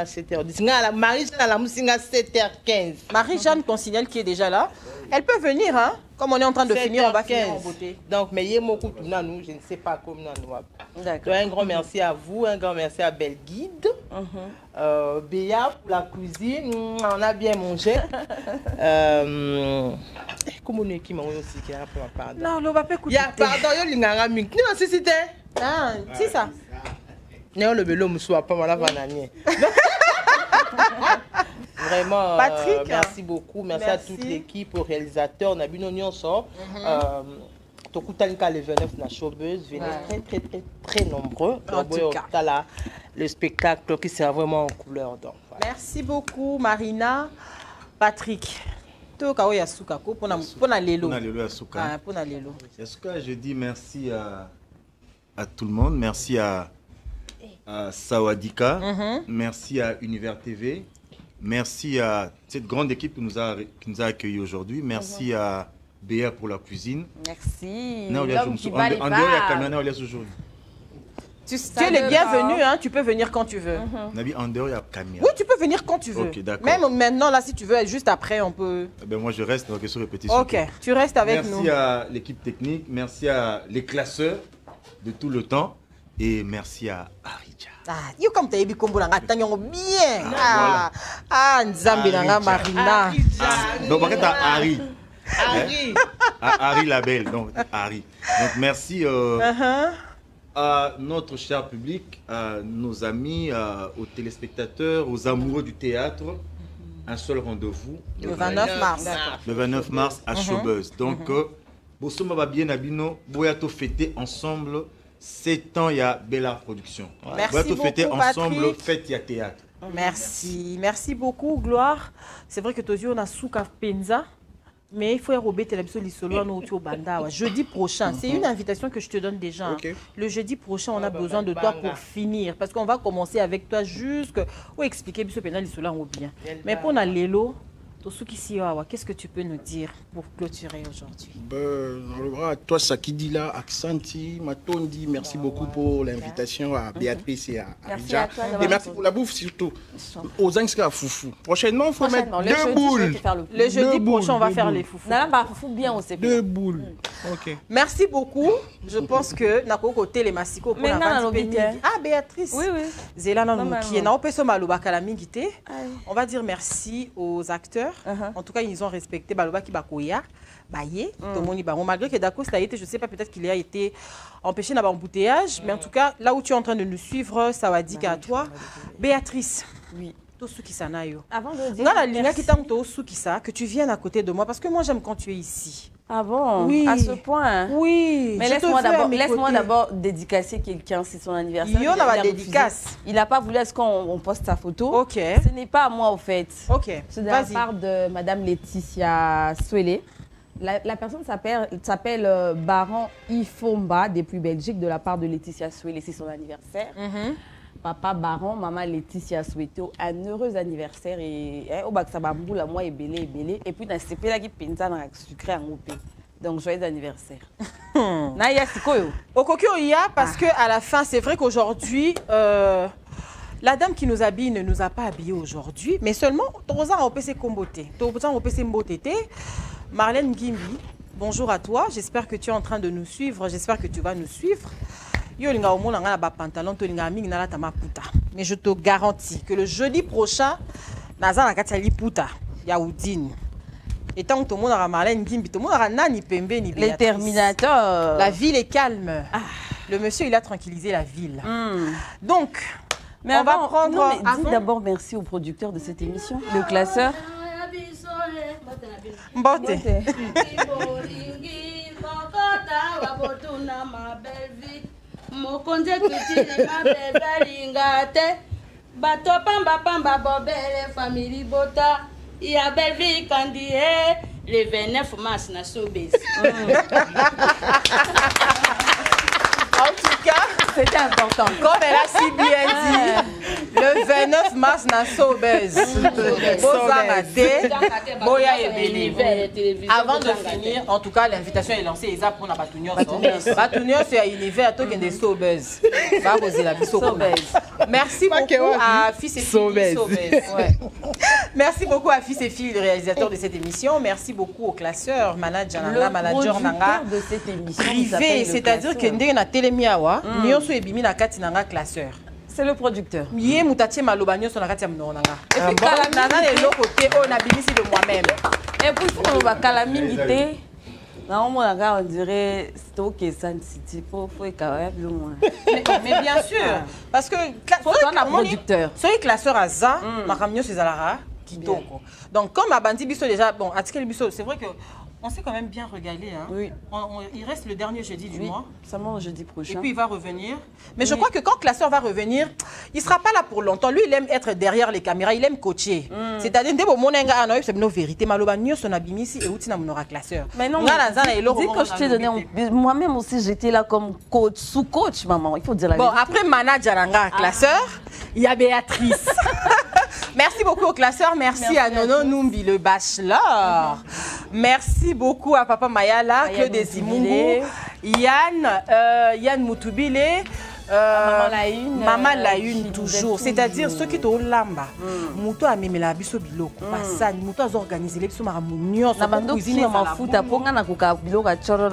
7h10. Marie-Jeanne à 7h15. Marie-Jeanne, ton signal qui est déjà là, elle peut venir, hein? Comme on est en train de finir, on va finir en beauté. Donc, mais il y a beaucoup de nous, je ne sais pas comment nous. D'accord. Un grand merci à vous, un grand merci à Belguide, Béa pour la cuisine, on a bien mangé. Comment on est qui m'a aussi qui a pour ma part? Non, on va pas écouter. Pardon, il y a un mink. Non, c'est c'était. Ah, c'est ça. Non, le vélo me soit pas mal à bananier. Vraiment, Patrick, merci beaucoup. Merci à toute l'équipe, aux réalisateurs. On a vu nos nyonso. Tokutalika le 29 na showbuzz. Venez très nombreux. En tout cas. Le spectacle qui sera vraiment en couleur. Donc, voilà. Merci beaucoup, Marina. Patrick. Toka Yasuka ko pona lelo. Pona lelo Yasuka. Ah, pona lelo. Yasuka, je dis merci à tout le monde. Merci à Sawadika. Merci à Univers TV. Merci à cette grande équipe qui nous a accueillis aujourd'hui. Merci à Béa pour la cuisine. Merci. Tu es le bienvenu, hein? Tu peux venir quand tu veux. Oui, tu peux venir quand tu veux. Okay, même maintenant, là, si tu veux, juste après, on peut... Moi, je reste dans question répétition. Ok, tu restes avec nous. Merci à l'équipe technique, merci à les classeurs de tout le temps et merci à Aridja. Ah, yo comme tu as dit, bien. Ah, Nzambi Nanga Marina. Donc, par contre, Harry. Harry Labelle, donc Harry. Donc, merci à notre cher public, à nos amis, aux téléspectateurs, aux amoureux du théâtre. Un seul rendez-vous. Le 29 mars. Le 29 mars à Showbuzz. Donc, Bossoma va bien abino, Boyato fêter ensemble 7 ans, il y a Bella Production. Merci Boyato beaucoup, fêter ensemble, Patrick. fête, il y a théâtre. Merci. Merci beaucoup, Gloire. C'est vrai que toi, on a Souka Penza. Mais il faut rebeter la jeudi prochain. C'est une invitation que je te donne déjà. Okay. Le jeudi prochain, on a besoin de toi pour finir. Parce qu'on va commencer avec toi jusqu'à expliquer bien. Mais pour Nalélo, qu'est-ce que tu peux nous dire pour clôturer aujourd'hui? Toi, Sakidi là, Aksanti, Matondi, merci beaucoup pour l'invitation à Béatrice et à Aridja. Et merci pour la bouffe surtout. Aux Angska Foufou. Prochainement, il faut mettre 2 boules. Le jeudi prochain, on va faire les foufous. Bien, on sait 2 boules. Ok. Merci beaucoup. Je pense que Nako côté les massicos pour la Béatrice. Oui, oui. Zélana Nouki. On va dire merci aux acteurs. En tout cas, ils ont respecté Baloba Kibakoya, Baye, Tomoni Baron. Malgré que d'accord, ça a été, je ne sais pas, peut-être qu'il a été empêché d'avoir embouteillage, mais en tout cas, là où tu es en train de nous suivre, ça va dire qu'à toi. Béatrice. Oui. Avant de dire que tu viennes à côté de moi, parce que moi, j'aime quand tu es ici. Ah bon? Oui. À ce point? Oui. Mais laisse-moi d'abord dédicacer quelqu'un, c'est son anniversaire. Il y en a la dédicace. Il n'a pas voulu à ce qu'on poste sa photo. Ok. Ce n'est pas à moi, au fait. Ok. C'est de la part de Madame Laetitia Swele. La personne s'appelle Baron Ifomba, depuis Belgique, de la part de Laetitia Swele. C'est son anniversaire. Papa Baron, maman Laetitia souhaité un heureux anniversaire et au bac ça la moi et belé et puis dans ce pays là qui pinta dans sucré en OP. Donc joyeux anniversaire. Na ya sikoyo. Au kokyo ya parce que à la fin c'est vrai qu'aujourd'hui la dame qui nous habille ne nous a pas habillés aujourd'hui, mais seulement Toza on peut se comboter. Toza on peut se mbotété. Marlène Gimbi, bonjour à toi. J'espère que tu es en train de nous suivre. J'espère que tu vas nous suivre. Mais je te garantis que le jeudi prochain, et tant que tout le monde a Marlène Gimbi, tout le monde a Nani Pembe ni les Terminators. La ville est calme. Le monsieur, il a tranquillisé la ville. Donc, mais on va prendre... Non, mais dis d'abord merci au producteur de cette émission, le classeur. Mbote. Bato pamba pamba bobele famille bota ya belle vie candié le 29 mars na Sobez. En tout cas, c'était important. Comme elle a si bien dit, le 29 mars na Sobez. Avant de finir, en tout cas, l'invitation est lancée. Isa pour na Batunios. Batunios c'est à l'univers tout de Sobez. Va poser la vie Sobez. Merci beaucoup à Fils et Filles. Merci beaucoup à Fils et Filles, le réalisateur de cette émission. Merci beaucoup au classeur, manager Nanga, de cette émission. Privé, c'est-à-dire que ndenge na telemiawa, nyonso ebimi na kati nanga classeur. C'est le producteur. Yé mutatie maloba nyonso na kati ya mnona nga. Et puis nana le côté on a bimisi de moi-même. Et puis on va calamité. Non, moi, on dirait Stoke et Sun City. Faut quand même le moins. Mais bien sûr, parce que un producteur. Soyez classeur à ça, Maramio Cezalara, Kitoko. Donc comme à Bandi Bisso déjà, bon, à Tikel Bisso, c'est vrai que on s'est quand même bien régalé. Hein. Oui. Il reste le dernier jeudi du mois. Seulement jeudi prochain. Et puis il va revenir. Mais je crois que quand Classeur va revenir, il ne sera pas là pour longtemps. Lui, il aime être derrière les caméras, il aime coacher. C'est-à-dire, c'est une vérité. Mais non, dis que je t'ai donné. Moi-même aussi, j'étais là comme coach, sous-coach, maman. Il faut dire la vérité. Bon, après manager, Classeur, il y a Béatrice. Merci beaucoup au classeur. Merci à Nono Numbi, le bachelor. Merci beaucoup à Papa Mayala, Claude Zimungu, Yann Moutubile, Maman la une toujours. C'est-à-dire ceux qui sont lamba. Mouto a mis la biso biloko. Mouto a organisé les biso maramounios.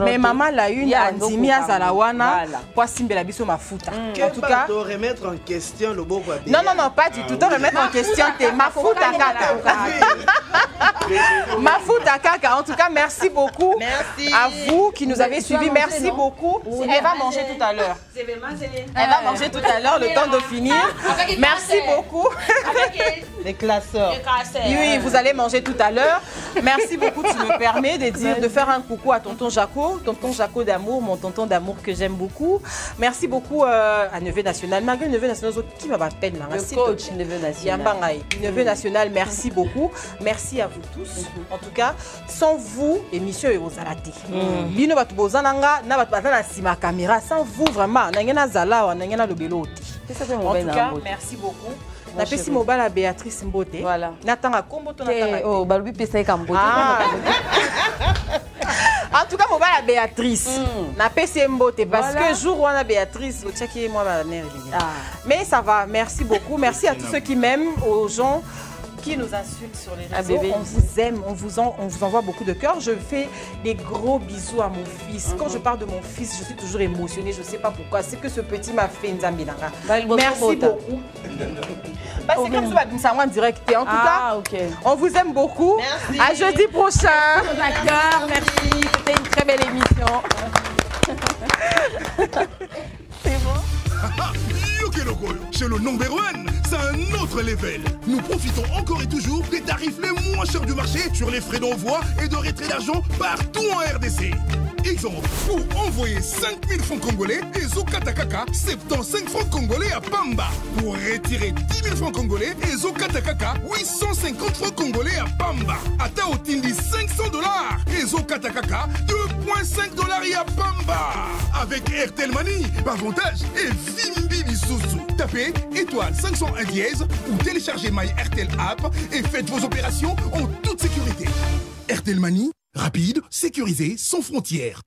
Mais Maman la une a dimi à Zalawana pour simber la biso mafuta. En tout cas, remettre en question le beau. Non, non, non, pas du tout. Remettre en question tes mafuta kaka. Mafuta kaka. En tout cas, merci beaucoup à vous qui nous avez suivis. Merci beaucoup. Elle va manger tout à l'heure. Elle va manger tout à l'heure, le temps de finir. Merci beaucoup. Les classeurs. Oui, vous allez manger tout à l'heure. Merci beaucoup, tu me permets de faire un coucou à tonton Jaco d'amour, mon tonton d'amour que j'aime beaucoup. Merci beaucoup à Neveu National. Malgré Neveu National, qui m'a battu là. Le coach Neveu National. Neveu National, merci beaucoup. Merci à vous tous. En tout cas, sans vous, émission est aux alatés. Bino batubozananga, na batubazana sima caméra. Sans vous, vraiment, n'engena zala ou n'engena lobelo. En tout cas, merci beaucoup. Napesi mobile à Béatrice Mbote. Voilà. Natanga kombo to natanga. Oh, balubi pesa kambote. En tout cas, mobile à Béatrice. Napesi Mbote parce que jour où on a Béatrice, le check moi ma mère. Mais ça va, merci beaucoup. Merci à tous ceux qui m'aiment, aux gens qui nous insultent sur les réseaux. On vous aime, on vous envoie beaucoup de cœur. Je fais des gros bisous à mon fils. Quand je parle de mon fils, je suis toujours émotionnée. Je ne sais pas pourquoi. C'est que ce petit m'a fait une zambinanga. Merci beaucoup. C'est comme ça, en direct. En tout cas, on vous aime beaucoup. Merci. À jeudi prochain. D'accord, merci. C'était une très belle émission. C'est bon. Chez le number one, c'est un autre level. Nous profitons encore et toujours des tarifs les moins chers du marché sur les frais d'envoi et de retrait d'argent partout en RDC. Exemple, pour envoyer 5000 francs congolais et Zokatakaka 75 francs congolais à Pamba. Pour retirer 10 000 francs congolais et Zokatakaka 850 francs congolais à Pamba. Ata Otindi $500 et Zokatakaka 2,5 $ à Pamba. Avec Airtel Money, avantage et Vimbi Lisuzu. Tapez étoile 501 dièse ou téléchargez My Airtel app et faites vos opérations en toute sécurité. Airtel Money, rapide, sécurisé, sans frontières.